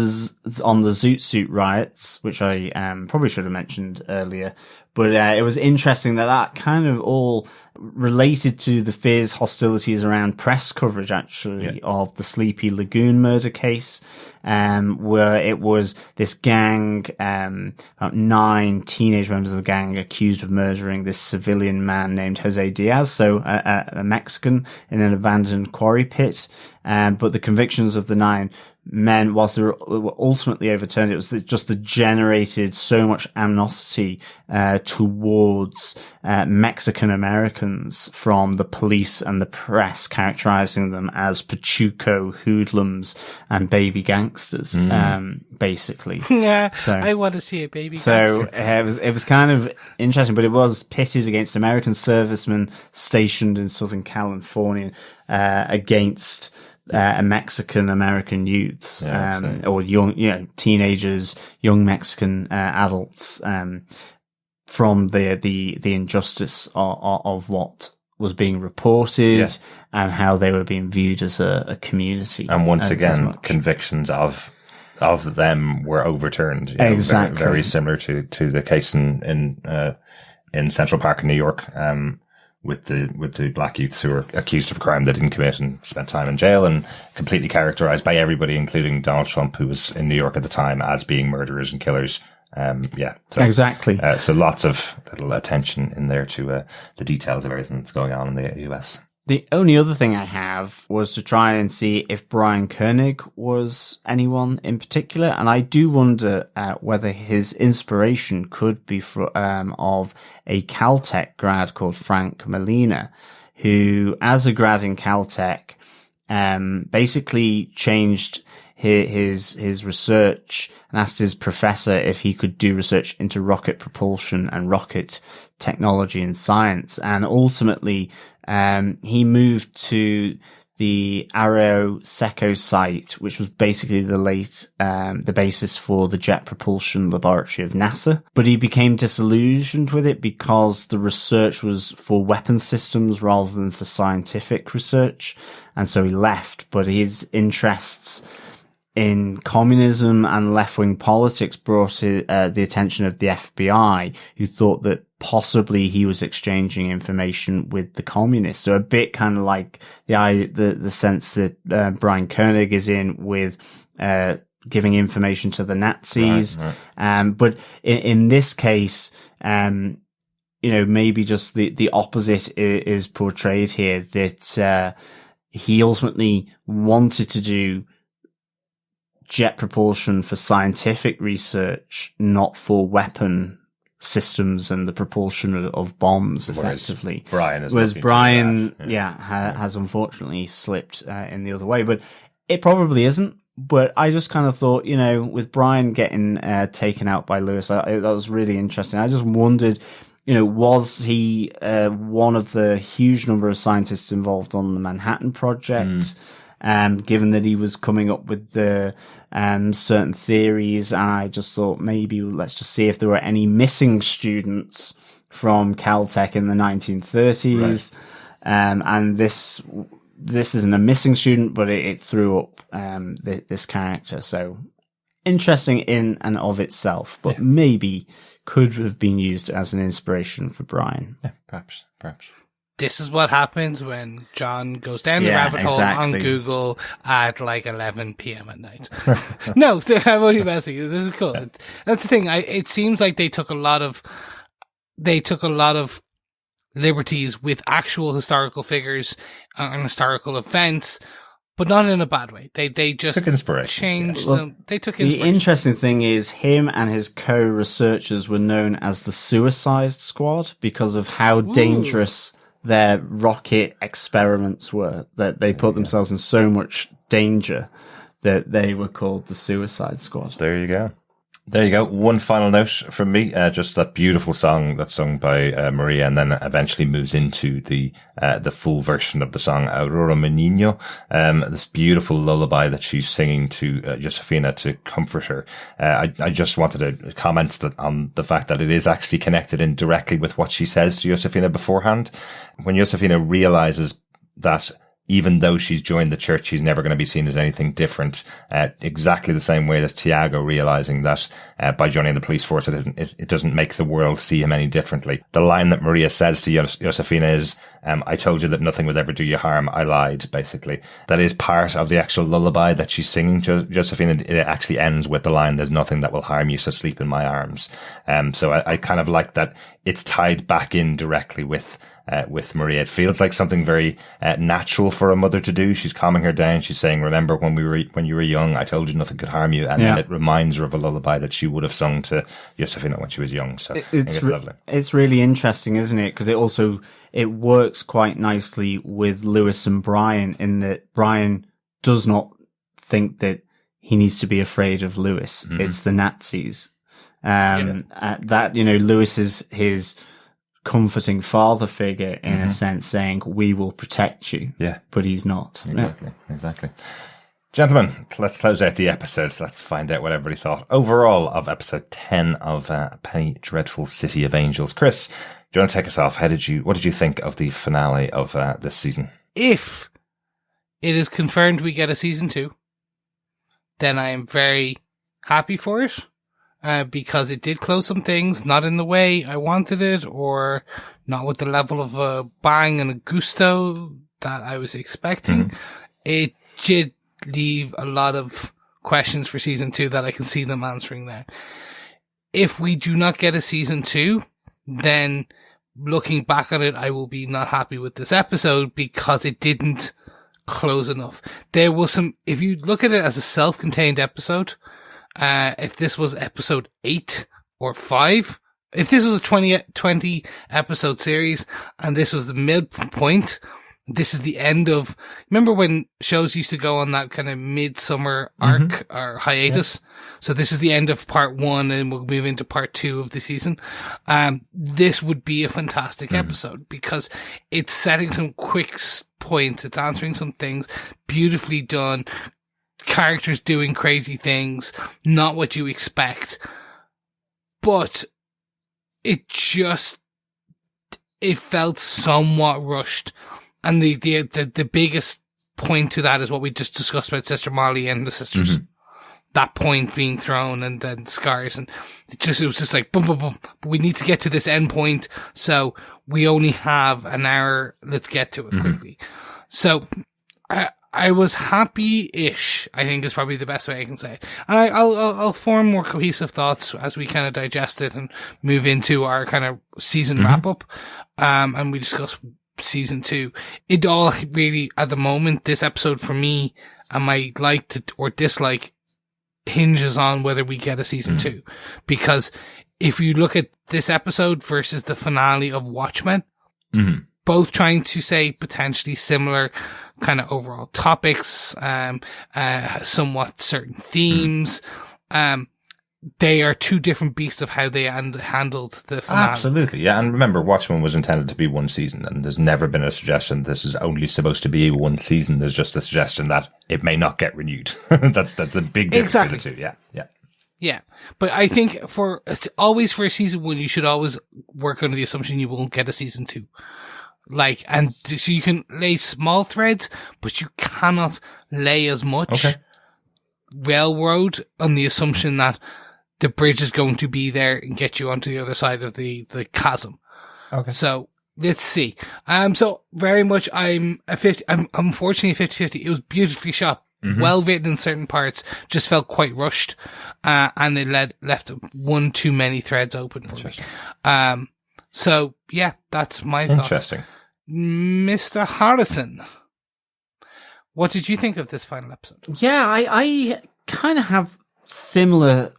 S5: on the Zoot Suit riots, which I probably should have mentioned earlier, but it was interesting that kind of all related to the fears, hostilities around press coverage, actually, of the Sleepy Lagoon murder case, where it was this gang, about 9 teenage members of the gang accused of murdering this civilian man named Jose Diaz, so a Mexican, in an abandoned quarry pit. But the convictions of the 9 men, whilst they were ultimately overturned, it was just the generated so much animosity towards Mexican Americans from the police and the press, characterizing them as pachuco, hoodlums, and baby gangsters, basically.
S4: Yeah, so, I want to see a baby gangster.
S5: So it was kind of interesting, but it was pitted against American servicemen stationed in Southern California against Mexican American youths, or young, teenagers, young Mexican adults, from the injustice of what was being reported and how they were being viewed as a community.
S1: And once again, convictions of them were overturned.
S5: Exactly.
S1: Very, very similar to the case in Central Park in New York. With the black youths who were accused of a crime they didn't commit and spent time in jail, and completely characterized by everybody, including Donald Trump, who was in New York at the time, as being murderers and killers. So,
S5: exactly.
S1: So lots of little attention in there to the details of everything that's going on in the US.
S5: The only other thing I have was to try and see if Brian Koenig was anyone in particular, and I do wonder whether his inspiration could be of a Caltech grad called Frank Molina, who, as a grad in Caltech, basically changed his research and asked his professor if he could do research into rocket propulsion and rocket technology and science, and ultimately he moved to the Arroyo Seco site, which was basically the basis for the Jet Propulsion Laboratory of NASA. But he became disillusioned with it because the research was for weapon systems rather than for scientific research, and so he left. But his interests in communism and left-wing politics brought the attention of the FBI, who thought that possibly he was exchanging information with the communists. So a bit kind of like the sense that Brian Koenig is in with giving information to the Nazis. Right. But in this case, maybe just the opposite is portrayed here, that he ultimately wanted to do jet propulsion for scientific research, not for weapon systems and the propulsion of bombs effectively.
S1: Whereas
S5: Brian has unfortunately slipped in the other way, but it probably isn't. But I just kind of thought, with Brian getting taken out by Lewis, that was really interesting. I just wondered, was he one of the huge number of scientists involved on the Manhattan Project? Given that he was coming up with the certain theories, and I just thought maybe let's just see if there were any missing students from Caltech in the 1930s. Right. And this isn't a missing student, but it threw up this character. So interesting in and of itself, but maybe could have been used as an inspiration for Brian.
S1: Yeah, perhaps.
S4: This is what happens when John goes down the rabbit hole on Google at like 11 p.m. at night. No, I'm only messing. This is cool. That's the thing. It seems like they took a lot of liberties with actual historical figures and historical events, but not in a bad way. They just
S1: took inspiration.
S4: Changed them. They took inspiration.
S5: The interesting thing is him and his co-researchers were known as the Suicide Squad because of how dangerous their rocket experiments were, that they put themselves in so much danger that they were called the Suicide Squad.
S1: There you go. One final note from me, just that beautiful song that's sung by Maria, and then eventually moves into the full version of the song Aurora Menino. This beautiful lullaby that she's singing to Josefina to comfort her. I just wanted to comment on the fact that it is actually connected in directly with what she says to Josefina beforehand. When Josefina realizes that even though she's joined the church, she's never going to be seen as anything different. Exactly the same way as Tiago realizing that by joining the police force, it doesn't make the world see him any differently. The line that Maria says to Josefina is, I told you that nothing would ever do you harm. I lied, basically. That is part of the actual lullaby that she's singing to Josefina. It actually ends with the line, there's nothing that will harm you, so sleep in my arms. So I kind of like that it's tied back in directly with Maria. It feels like something very natural for a mother to do. She's calming her down. She's saying, remember when you were young, I told you nothing could harm you. And then it reminds her of a lullaby that she would have sung to Josefina when she was young. So I think it's lovely.
S5: It's really interesting, isn't it? Because it works quite nicely with Lewis and Brian in that Brian does not think that he needs to be afraid of Lewis. Mm-hmm. It's the Nazis. That, Lewis is his comforting father figure in a sense, saying, we will protect you. Yeah. But he's not.
S1: Exactly. Gentlemen, let's close out the episode. Let's find out what everybody thought overall of episode 10 of Penny Dreadful City of Angels. Chris, do you want to take us off? What did you think of the finale of this season?
S4: If it is confirmed we get a season 2, then I am very happy for it. Because it did close some things, not in the way I wanted it, or not with the level of a bang and a gusto that I was expecting. Mm-hmm. It did leave a lot of questions for season 2 that I can see them answering there. If we do not get a season 2, then looking back on it, I will be not happy with this episode because it didn't close enough. There was if you look at it as a self-contained episode, if this was episode 8 or 5, if this was a 20 episode series and this was the midpoint, this is the end of, remember when shows used to go on that kind of midsummer arc or hiatus? Yeah. So this is the end of part 1 and we'll move into part 2 of the season. This would be a fantastic episode because it's setting some quick points. It's answering some things, beautifully done. Characters doing crazy things, not what you expect, but it felt somewhat rushed. And the biggest point to that is what we just discussed about Sister Molly and the sisters. Mm-hmm. That point being thrown and then scars, and it was just like boom, boom, boom. But we need to get to this end point, so we only have an hour. Let's get to it quickly. So I was happy-ish, I think is probably the best way I can say. I'll form more cohesive thoughts as we kind of digest it and move into our kind of season wrap-up, and we discuss season 2. It all really, at the moment, this episode for me, and my like or dislike hinges on whether we get a season 2. Because if you look at this episode versus the finale of Watchmen, both trying to say potentially similar kind of overall topics, somewhat certain themes, they are two different beasts of how they handled the finale.
S1: Absolutely, yeah. And remember, Watchmen was intended to be one season, and there's never been a suggestion this is only supposed to be one season. There's just a suggestion that it may not get renewed. that's a big difference between the two. Yeah.
S4: Yeah, but I think it's always for a season one, you should always work under the assumption you won't get a season 2. Like, and so you can lay small threads, but you cannot lay as much railroad on the assumption that the bridge is going to be there and get you onto the other side of the chasm. Okay. So let's see. So very much I'm unfortunately 50-50. It was beautifully shot. Well written in certain parts, just felt quite rushed, and it left one too many threads open for me. So yeah, that's my thoughts.
S1: Interesting.
S4: Mr. Harrison, what did you think of this final episode?
S5: Yeah, I kind of have similar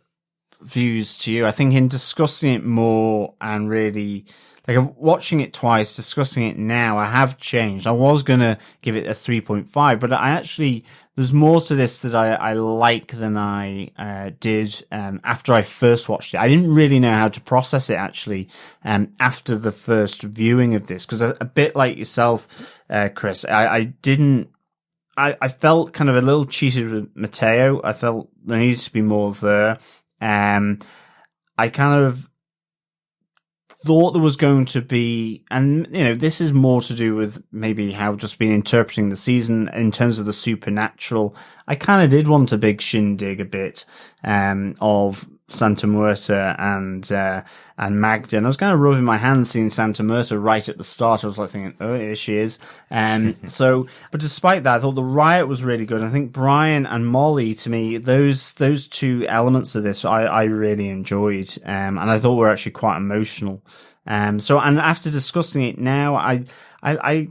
S5: views to you. I think in discussing it more and really, like, watching it twice, discussing it now, I have changed. I was going to give it a 3.5, but I actually, there's more to this that I like than I did after I first watched it. I didn't really know how to process it, actually, after the first viewing of this, because a bit like yourself, Chris, I felt kind of a little cheated with Mateo. I felt there needed to be more there. I kind of thought there was going to be, and this is more to do with maybe how I've just been interpreting the season in terms of the supernatural. I kind of did want a big shindig a bit of Santa Muerta and Magda, and I was kind of rubbing my hands seeing Santa Muerta right at the start. I was like thinking, oh, here she is. But despite that, I thought the riot was really good. I think Brian and Molly, to me, those two elements of this, I really enjoyed, and I thought were actually quite emotional. And after discussing it now, I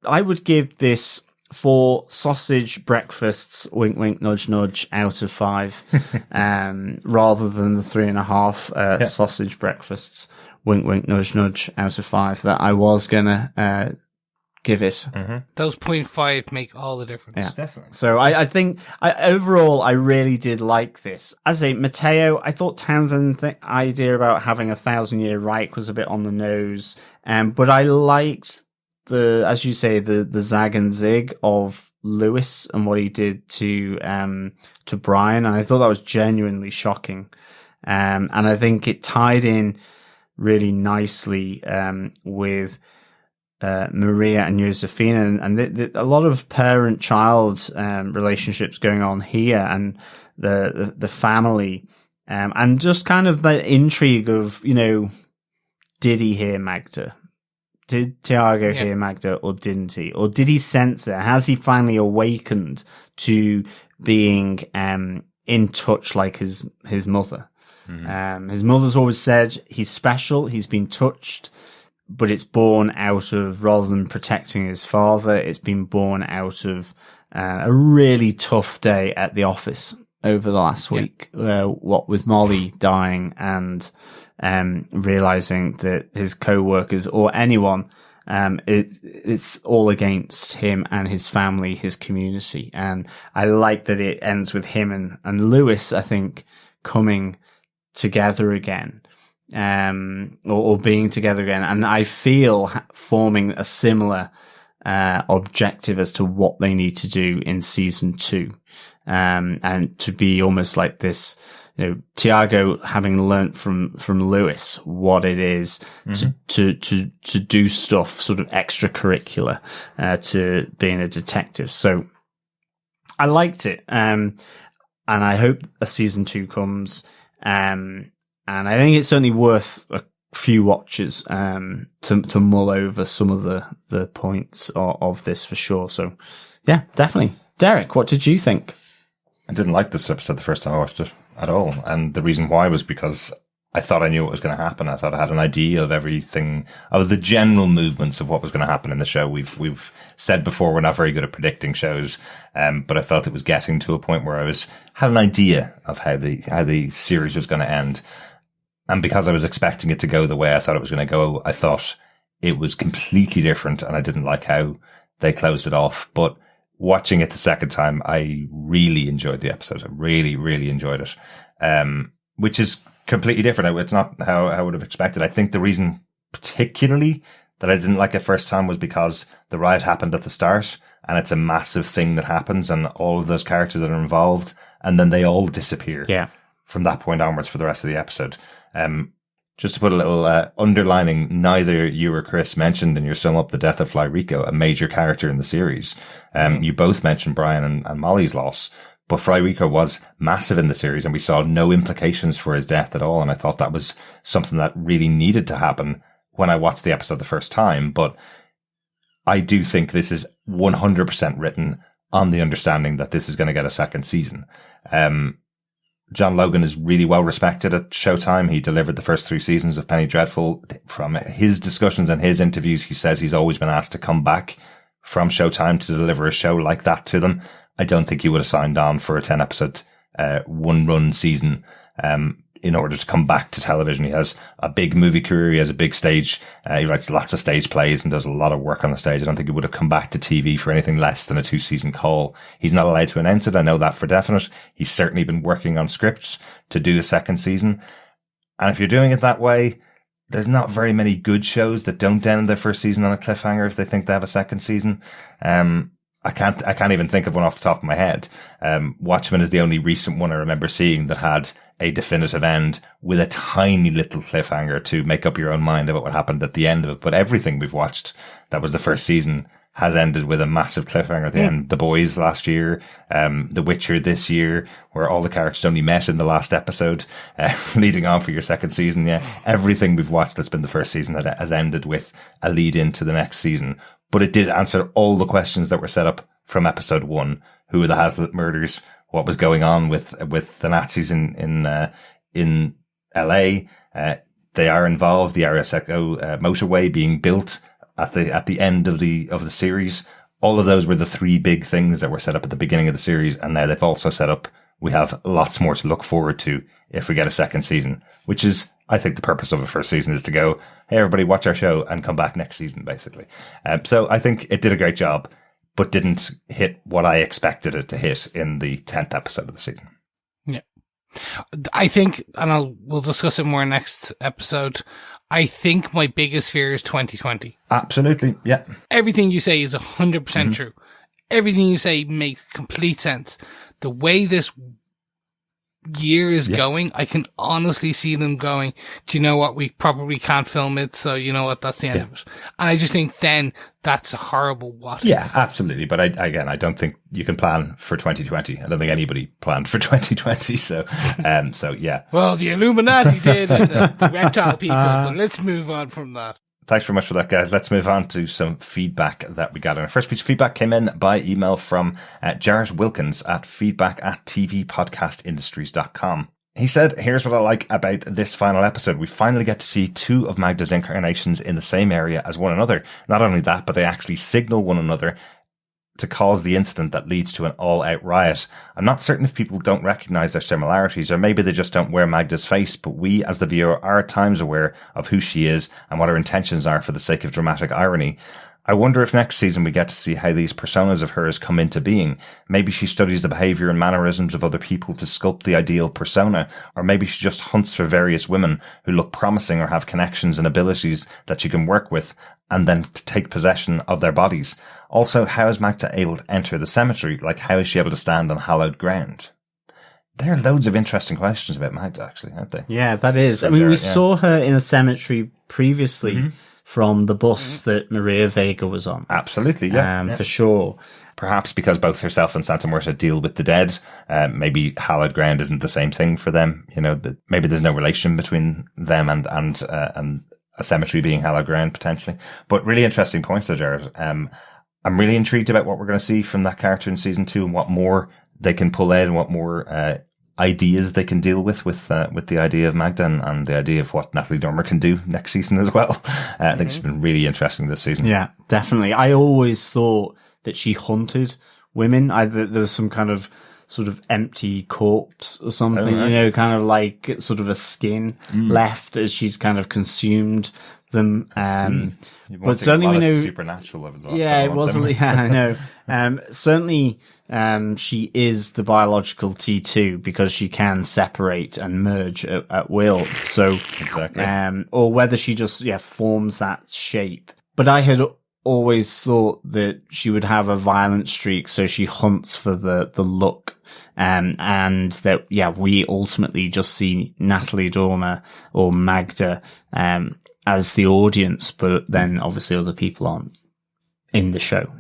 S5: would give this 4 sausage breakfasts, wink, wink, nudge, nudge, out of 5, rather than the 3.5 sausage breakfasts, wink, wink, nudge, nudge, out of 5 that I was gonna give it.
S4: Those 0.5 make all the difference.
S5: Yeah,
S1: definitely.
S5: So I think overall I really did like this. As a Mateo, I thought Townsend's idea about having 1,000-year Reich was a bit on the nose, but I liked as you say, the zag and zig of Lewis and what he did to Brian, and I thought that was genuinely shocking. And I think it tied in really nicely with Maria and Josefina, and a lot of parent-child relationships going on here, and the family, and just kind of the intrigue of, did he hear Magda? Did Tiago hear Magda, or didn't he? Or did he sense her? Has he finally awakened to being in touch like his mother? His mother's always said he's special, he's been touched, but it's born out of, rather than protecting his father, it's been born out of a really tough day at the office over the last week, what with Molly dying and realizing that his co-workers or anyone, it's all against him and his family, his community. And I like that it ends with him and Lewis, I think, coming together again, or being together again. And I feel forming a similar objective as to what they need to do in season 2, and to be almost like this, Tiago having learnt from Lewis what it is to do stuff sort of extracurricular to being a detective. So I liked it, and I hope a season 2 comes. And I think it's certainly worth a few watches to mull over some of the points of this for sure. So yeah, definitely. Derek, what did you think?
S1: I didn't like this episode the first time I watched it at all. And the reason why was because I thought I knew what was going to happen. I thought I had an idea of everything, of the general movements of what was going to happen in the show. We've said before, we're not very good at predicting shows. But I felt it was getting to a point where had an idea of how the series was going to end. And because I was expecting it to go the way I thought it was going to go, I thought it was completely different, and I didn't like how they closed it off. But watching it the second time, I really enjoyed the episode. I really, really enjoyed it. Which is completely different. It's not how I would have expected. I think the reason particularly that I didn't like it first time was because the riot happened at the start, and it's a massive thing that happens, and all of those characters that are involved, and then they all disappear.
S5: Yeah.
S1: From that point onwards for the rest of the episode. Just to put a little underlining, neither you or Chris mentioned in your sum up the death of Fly Rico, a major character in the series. You both mentioned Brian and Molly's loss, but Fly Rico was massive in the series, and we saw no implications for his death at all. And I thought that was something that really needed to happen when I watched the episode the first time. But I do think this is 100% written on the understanding that this is going to get a second season. John Logan is really well respected at Showtime. He delivered the first 3 seasons of Penny Dreadful. From his discussions and his interviews, he says he's always been asked to come back from Showtime to deliver a show like that to them. I don't think he would have signed on for a 10 episode, one run season, in order to come back to television. He has a big movie career. He has a big stage. He writes lots of stage plays and does a lot of work on the stage. I don't think he would have come back to TV for anything less than a 2-season call. He's not allowed to announce it. I know that for definite. He's certainly been working on scripts to do a second season. And if you're doing it that way, there's not very many good shows that don't end their first season on a cliffhanger if they think they have a second season. I can't even think of one off the top of my head. Watchmen is the only recent one I remember seeing that had a definitive end with a tiny little cliffhanger to make up your own mind about what happened at the end of it. But everything we've watched that was the first season has ended with a massive cliffhanger at the end. The Boys last year, The Witcher this year, where all the characters only met in the last episode, leading on for your second season. Yeah. Everything we've watched that's been the first season has ended with a lead into the next season. But it did answer all the questions that were set up from episode 1. Who were the Hazlitt murders? What was going on with the Nazis in LA? They are involved. The Araseko motorway being built at the end of the series. All of those were the 3 big things that were set up at the beginning of the series. And now they've also set up, we have lots more to look forward to if we get a second season, which is, I think the purpose of a first season is to go, hey, everybody, watch our show and come back next season, basically. So I think it did a great job, but didn't hit what I expected it to hit in the 10th episode of the season.
S4: Yeah. I think, and we'll discuss it more next episode, I think my biggest fear is 2020.
S1: Absolutely, yeah.
S4: Everything you say is 100% true. Everything you say makes complete sense. The way this year is going, I can honestly see them going, do you know what, we probably can't film it, so you know what, that's the end of it. And I just think then that's a horrible what if.
S1: Yeah, absolutely. But I don't think you can plan for 2020. I don't think anybody planned for 2020. So yeah.
S4: Well, the Illuminati did, and the reptile people, but let's move on from that.
S1: Thanks very much for that, guys. Let's move on to some feedback that we got. And our first piece of feedback came in by email from Jarrett Wilkins at feedback@tvpodcastindustries.com. He said, here's what I like about this final episode. We finally get to see 2 of Magda's incarnations in the same area as one another. Not only that, but they actually signal one another to cause the incident that leads to an all-out riot. I'm not certain if people don't recognize their similarities, or maybe they just don't wear Magda's face, but we as the viewer are at times aware of who she is and what her intentions are for the sake of dramatic irony. I wonder if next season we get to see how these personas of hers come into being. Maybe she studies the behavior and mannerisms of other people to sculpt the ideal persona, or maybe she just hunts for various women who look promising or have connections and abilities that she can work with, and then to take possession of their bodies. Also, how is Magda able to enter the cemetery? Like, how is she able to stand on hallowed ground? There are loads of interesting questions about Magda, actually, aren't they?
S5: Yeah, that is. I mean, we saw her in a cemetery previously from the bus that Maria Vega was on.
S1: Absolutely, yeah.
S5: For sure.
S1: Perhaps because both herself and Santa Marta deal with the dead, maybe hallowed ground isn't the same thing for them. You know, maybe there's no relation between them and a cemetery being hallowed ground, potentially. But really interesting points there, Jared. I'm really intrigued about what we're going to see from that character in season 2 and what more they can pull out and what more ideas they can deal with the idea of Magda and the idea of what Natalie Dormer can do next season as well. I think it's been really interesting this season.
S5: Yeah, definitely. I always thought that she hunted women. There's some kind of sort of empty corpse or something, you know, kind of like sort of a skin left as she's kind of consumed them. But certainly we know
S1: supernatural over the last
S5: it wasn't. Yeah, I know. Certainly, she is the biological T2 because she can separate and merge at will. So,
S1: exactly.
S5: Or whether she just forms that shape. But I had always thought that she would have a violent streak, so she hunts for the look. And that, we ultimately just see Natalie Dormer or Magda, as the audience, but then obviously other people aren't in the show.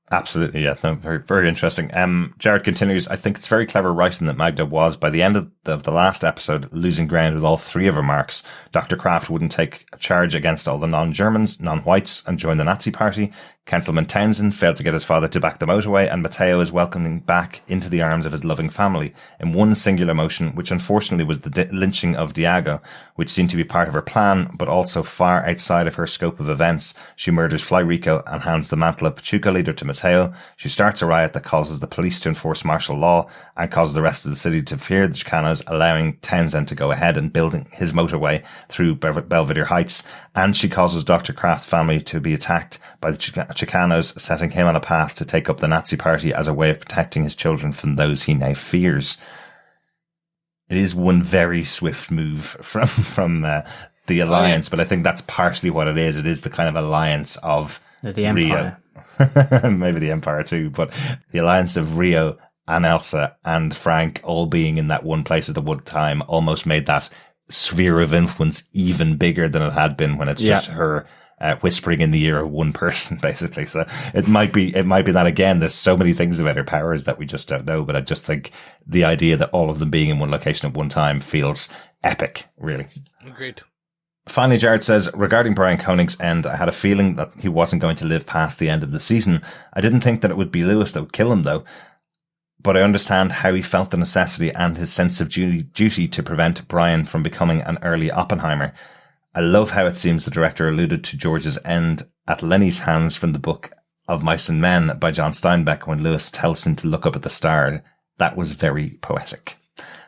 S1: Absolutely, yeah. No, very, very interesting. Jared continues, I think it's very clever writing that Magda was, by the end of the last episode, losing ground with all three of her marks. Dr. Craft wouldn't take charge against all the non-Germans, non-whites, and join the Nazi party. Councilman Townsend failed to get his father to back the motorway, and Mateo is welcoming back into the arms of his loving family in one singular motion, which unfortunately was the lynching of Tiago, which seemed to be part of her plan, but also far outside of her scope of events. She murders Fly Rico and hands the mantle of Pachuca leader to Mateo. She starts a riot that causes the police to enforce martial law and causes the rest of the city to fear the Chicanos, allowing Townsend to go ahead and building his motorway through Belvedere Heights. And she causes Dr. Craft's family to be attacked by the Chicanos, setting him on a path to take up the Nazi party as a way of protecting his children from those he now fears. It is one very swift move from the alliance, but I think that's partially what it is. It is the kind of alliance of
S5: the Empire.
S1: Rio. Maybe the Empire too, but the alliance of Rio and Elsa and Frank all being in that one place at the one time almost made that sphere of influence even bigger than it had been when it's just her whispering in the ear of one person, basically. So it might be that, again, there's so many things about her powers that we just don't know, but I just think the idea that all of them being in one location at one time feels epic, really.
S4: Agreed.
S1: Finally, Jared says, regarding Brian Koenig's end, I had a feeling that he wasn't going to live past the end of the season. I didn't think that it would be Lewis that would kill him, though. But I understand how he felt the necessity and his sense of duty to prevent Brian from becoming an early Oppenheimer. I love how it seems the director alluded to George's end at Lenny's hands from the book of Mice and Men by John Steinbeck when Lewis tells him to look up at the star. That was very poetic.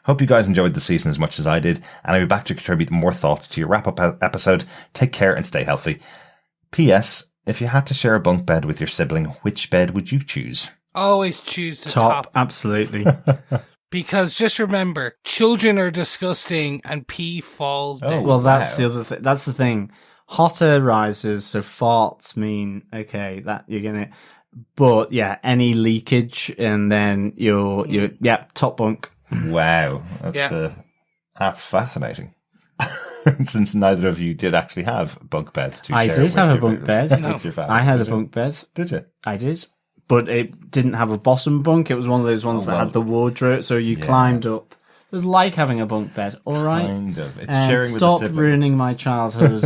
S1: Hope you guys enjoyed the season as much as I did, and I'll be back to contribute more thoughts to your wrap-up episode. Take care and stay healthy. P.S. If you had to share a bunk bed with your sibling, which bed would you choose?
S4: Always choose the top.
S5: Absolutely.
S4: Because just remember, children are disgusting and pee falls down.
S5: Well, that's the other thing. That's the thing. Hot air rises, so farts mean, okay, that you're gonna, but yeah, any leakage and then you're top bunk.
S1: Wow. That's fascinating. Since neither of you did actually have bunk beds to share.
S5: I did have a bunk bed.
S1: No. With your family.
S5: I had a bunk bed.
S1: Did you?
S5: I did. But it didn't have a bottom bunk. It was one of those ones that had the wardrobe, so you climbed up. It was like having a bunk bed, all right?
S1: Kind of. It's sharing with
S5: Stop
S1: the sibling.
S5: ruining my childhood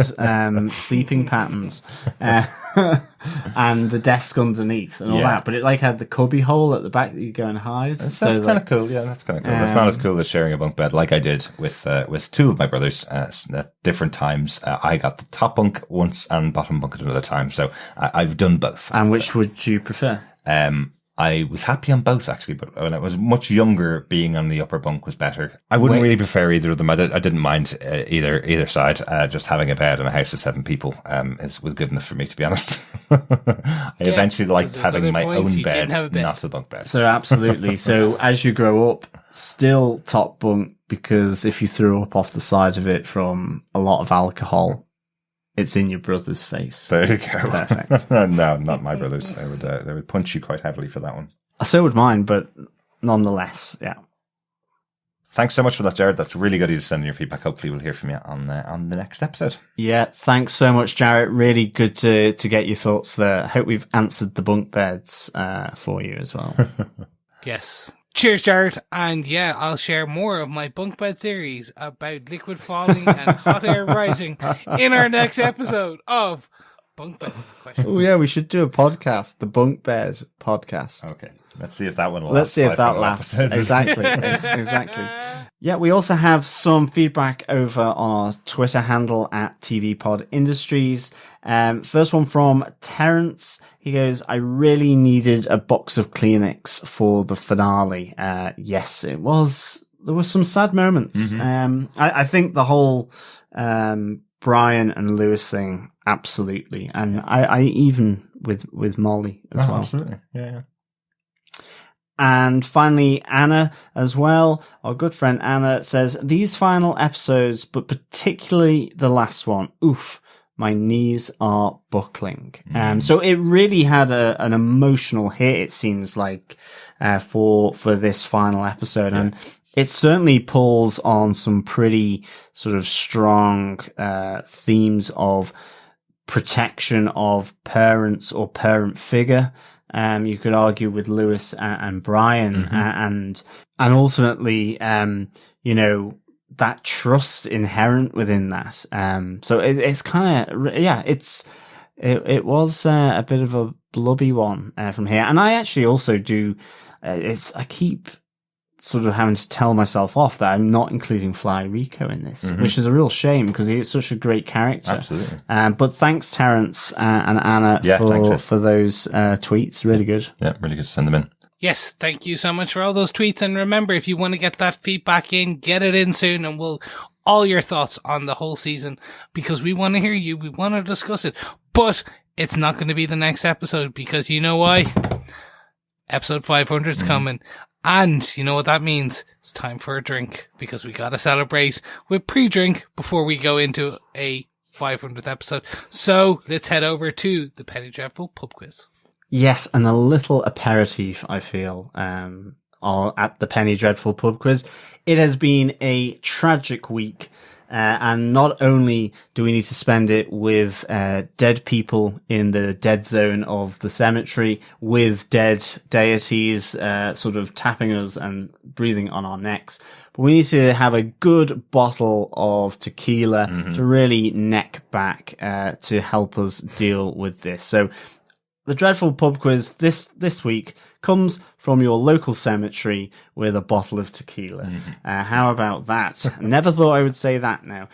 S5: sleeping patterns. And the desk underneath and all that. But it had the cubby hole at the back that you go and hide.
S1: That's kind of cool. Yeah, that's kind of cool. That's not as cool as sharing a bunk bed like I did with two of my brothers at different times. I got the top bunk once and bottom bunk at another time. So I've done both.
S5: And which would you prefer?
S1: I was happy on both, actually, but when I was much younger, being on the upper bunk was better. I wouldn't really prefer either of them. I didn't mind either side. Just having a bed in a house of 7 people was good enough for me, to be honest. I eventually liked having my own bed, not the bunk bed.
S5: So absolutely. So as you grow up, still top bunk, because if you threw up off the side of it from a lot of alcohol, it's in your brother's face.
S1: There you go.
S5: Perfect.
S1: No, not my brothers. They would punch you quite heavily for that one.
S5: So would mine, but nonetheless, yeah.
S1: Thanks so much for that, Jared. That's really good of you to send in your feedback. Hopefully we'll hear from you on the next episode.
S5: Yeah, thanks so much, Jared. Really good to get your thoughts there. Hope we've answered the bunk beds for you as well.
S4: Yes. Cheers, Jared. And yeah, I'll share more of my bunk bed theories about liquid falling and hot air rising in our next episode of Bunk Beds.
S5: Oh yeah, we should do a podcast, the Bunk Bed podcast.
S1: Okay. Let's see if that one lasts.
S5: Let's see if that lasts. Exactly. Exactly. Yeah, we also have some feedback over on our Twitter handle at TVPod Industries. First one from Terence. He goes, I really needed a box of Kleenex for the finale. Yes, it was. There were some sad moments. I think the whole Brian and Lewis thing, absolutely. And I even with Molly as well.
S1: Absolutely. Yeah.
S5: And finally, Anna as well. Our good friend Anna says, these final episodes, but particularly the last one, oof, my knees are buckling. So it really had an emotional hit, it seems like, for this final episode. And it certainly pulls on some pretty sort of strong, themes of protection of parents or parent figure. You could argue with Lewis and Brian, and ultimately, you know, that trust inherent within that. So it's kind of, it was a bit of a blubby one from here. And I actually also do, I keep sort of having to tell myself off that I'm not including Fly Rico in this, which is a real shame because he's such a great character.
S1: Absolutely.
S5: But thanks, Terence and Anna, for those tweets. Really good.
S1: Yeah, really good to send them in.
S4: Yes, thank you so much for all those tweets. And remember, if you want to get that feedback in, get it in soon, and all your thoughts on the whole season, because we want to hear you. We want to discuss it. But it's not going to be the next episode, because you know why? Episode 500 is coming. And you know what that means? It's time for a drink, because we got to celebrate with pre-drink before we go into a 500th episode. So let's head over to the Penny Dreadful pub quiz.
S5: Yes, and a little aperitif, I feel, at the Penny Dreadful pub quiz. It has been a tragic week. And not only do we need to spend it with dead people in the dead zone of the cemetery, with dead deities sort of tapping us and breathing on our necks, but we need to have a good bottle of tequila to really neck back to help us deal with this. So the Dreadful Pub Quiz this week comes from your local cemetery with a bottle of tequila. How about that? Never thought I would say that now.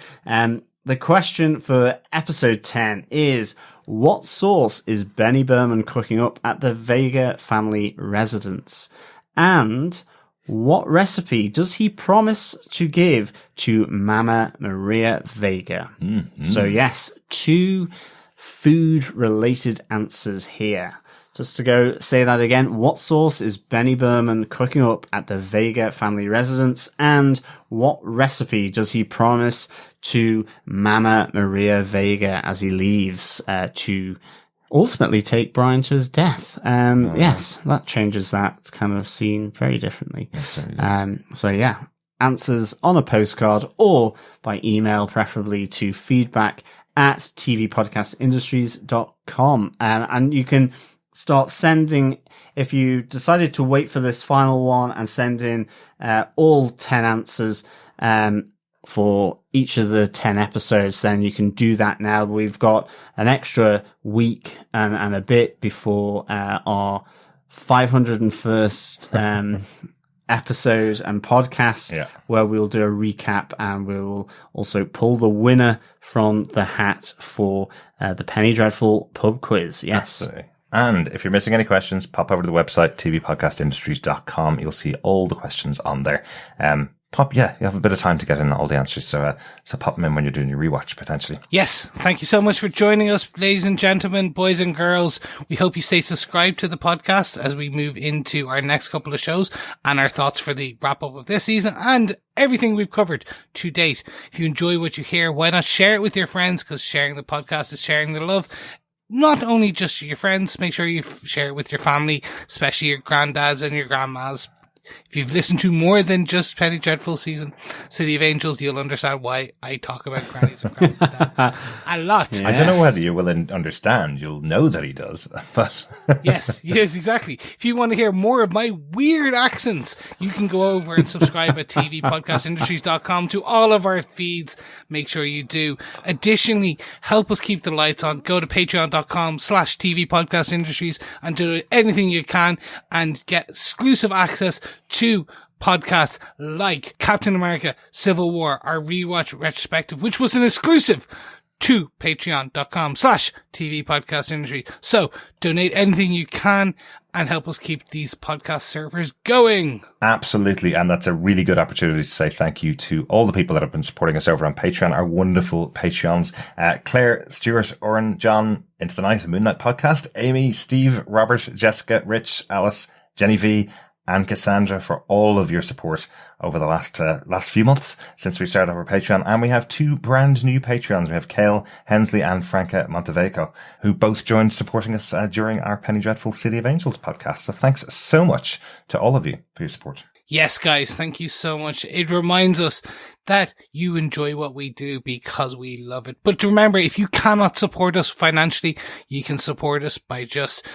S5: The question for episode 10 is, what sauce is Benny Berman cooking up at the Vega family residence? And what recipe does he promise to give to Mama Maria Vega? So yes, 2 food-related answers here. Just to go say that again, what sauce is Benny Berman cooking up at the Vega family residence? And what recipe does he promise to Mama Maria Vega as he leaves to ultimately take Brian to his death? Yes, that changes that kind of scene very differently. So yeah, answers on a postcard or by email, preferably to feedback@tvpodcastindustries.com. And you can start sending, if you decided to wait for this final one and send in all 10 answers for each of the 10 episodes, then you can do that now. We've got an extra week and a bit before our 501st episode and podcast, where we'll do a recap, and we will also pull the winner from the hat for the Penny Dreadful pub quiz. Yes.
S1: Absolutely. And if you're missing any questions, pop over to the website, tvpodcastindustries.com. You'll see all the questions on there. You have a bit of time to get in all the answers. So pop them in when you're doing your rewatch, potentially.
S4: Yes. Thank you so much for joining us, ladies and gentlemen, boys and girls. We hope you stay subscribed to the podcast as we move into our next couple of shows and our thoughts for the wrap up of this season and everything we've covered to date. If you enjoy what you hear, why not share it with your friends? Because sharing the podcast is sharing the love. Not only just your friends, make sure you share it with your family, especially your granddads and your grandmas. if you've listened to more than just Penny Dreadful season City of Angels, you'll understand why I talk about grannies and granddads a lot.
S1: Yes. I don't know whether you will understand. You'll know that he does, but
S4: yes, exactly. If you want to hear more of my weird accents, you can go over and subscribe at tvpodcastindustries.com to all of our feeds. Make sure you do. Additionally, help us keep the lights on. Go to patreon.com/tvpodcastindustries and do anything you can and get exclusive access to podcasts like Captain America Civil War, our rewatch retrospective, which was an exclusive to patreon.com/tvpodcastindustry. So donate anything you can and help us keep these podcast servers going.
S1: Absolutely. And that's a really good opportunity to say thank you to all the people that have been supporting us over on Patreon, our wonderful Patreons. Claire, Stuart, Oren, John, Into the Night, a Moon Knight podcast, Amy, Steve, Robert, Jessica, Rich, Alice, Jenny V, and Cassandra for all of your support over the last few months since we started our Patreon. And we have 2 brand new Patreons. We have Cale Hensley and Franca Monteveco, who both joined supporting us during our Penny Dreadful City of Angels podcast. So thanks so much to all of you for your support.
S4: Yes, guys, thank you so much. It reminds us that you enjoy what we do because we love it. But remember, if you cannot support us financially, you can support us by just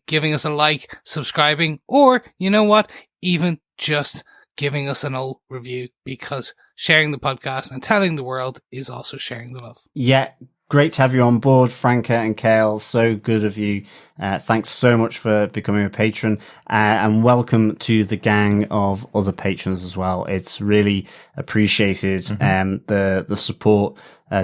S4: giving us a like, subscribing, or you know what, even just giving us an old review, because sharing the podcast and telling the world is also sharing the love.
S5: Yeah. Great to have you on board, Franca and Cale. So good of you. Thanks so much for becoming a patron, and welcome to the gang of other patrons as well. It's really appreciated, the support,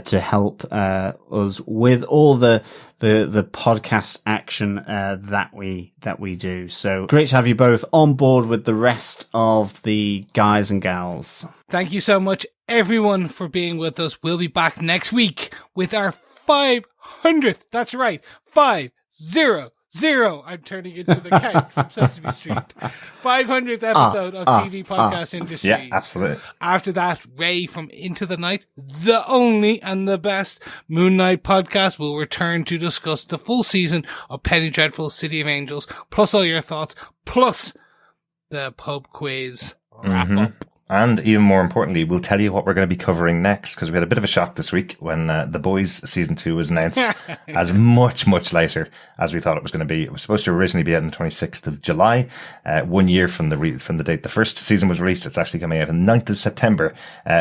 S5: to help, us with all the podcast action, that we do. So great to have you both on board with the rest of the guys and gals.
S4: Thank you so much, everyone, for being with us. We'll be back next week with our 500th. That's right, 500. I'm turning into the count from Sesame Street. 500th episode of TV Podcast Industries.
S1: Yeah, absolutely.
S4: After that, Ray from Into the Night, the only and the best Moon Knight podcast, will return to discuss the full season of Penny Dreadful City of Angels, plus all your thoughts, plus the pub quiz wrap-up.
S1: And even more importantly, we'll tell you what we're going to be covering next, because we had a bit of a shock this week when The Boys Season 2 was announced as much later as we thought it was going to be. It was supposed to originally be out on the 26th of July, 1 year from the date the first season was released. It's actually coming out on the 9th of September.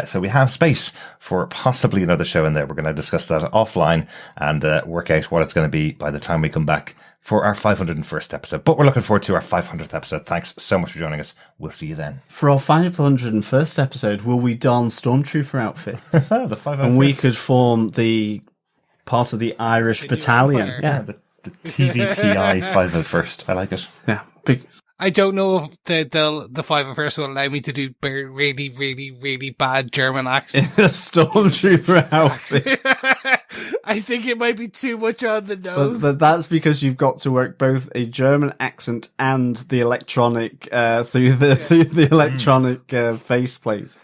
S1: So we have space for possibly another show in there. We're going to discuss that offline and work out what it's going to be by the time we come back for our 501st episode. But we're looking forward to our 500th episode. Thanks so much for joining us. We'll see you then.
S5: For our 501st episode, will we don Stormtrooper outfits?
S1: The 501st.
S5: And we could form the part of the Irish battalion.
S1: Yeah, the TVPI 501st. I like it.
S5: Yeah, big.
S4: I don't know if the 501st will allow me to do really, really, really bad German accents.
S5: It's a Stormtrooper outfit.
S4: I think it might be too much on the nose.
S5: But that's because you've got to work both a German accent and the electronic through the electronic faceplate.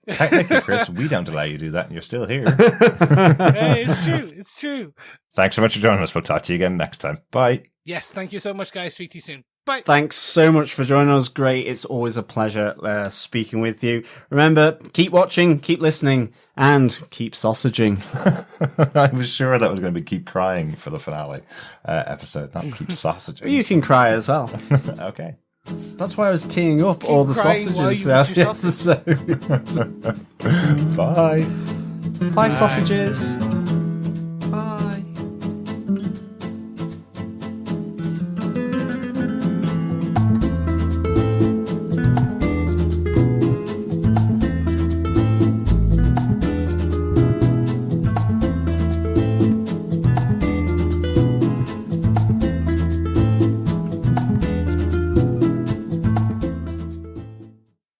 S1: Technically, Chris, we don't allow you to do that, and you're still here.
S4: Hey, it's true. It's true.
S1: Thanks so much for joining us. We'll talk to you again next time. Bye.
S4: Yes, thank you so much, guys. Speak to you soon. Bye.
S5: Thanks so much for joining us. Great. It's always a pleasure speaking with you. Remember, keep watching, keep listening, and keep sausaging.
S1: I was sure that was going to be keep crying for the finale episode, not keep sausaging.
S5: You can cry as well.
S1: Okay.
S5: That's why I was teeing up all the sausages throughout the episode.
S1: Bye.
S5: Bye, sausages.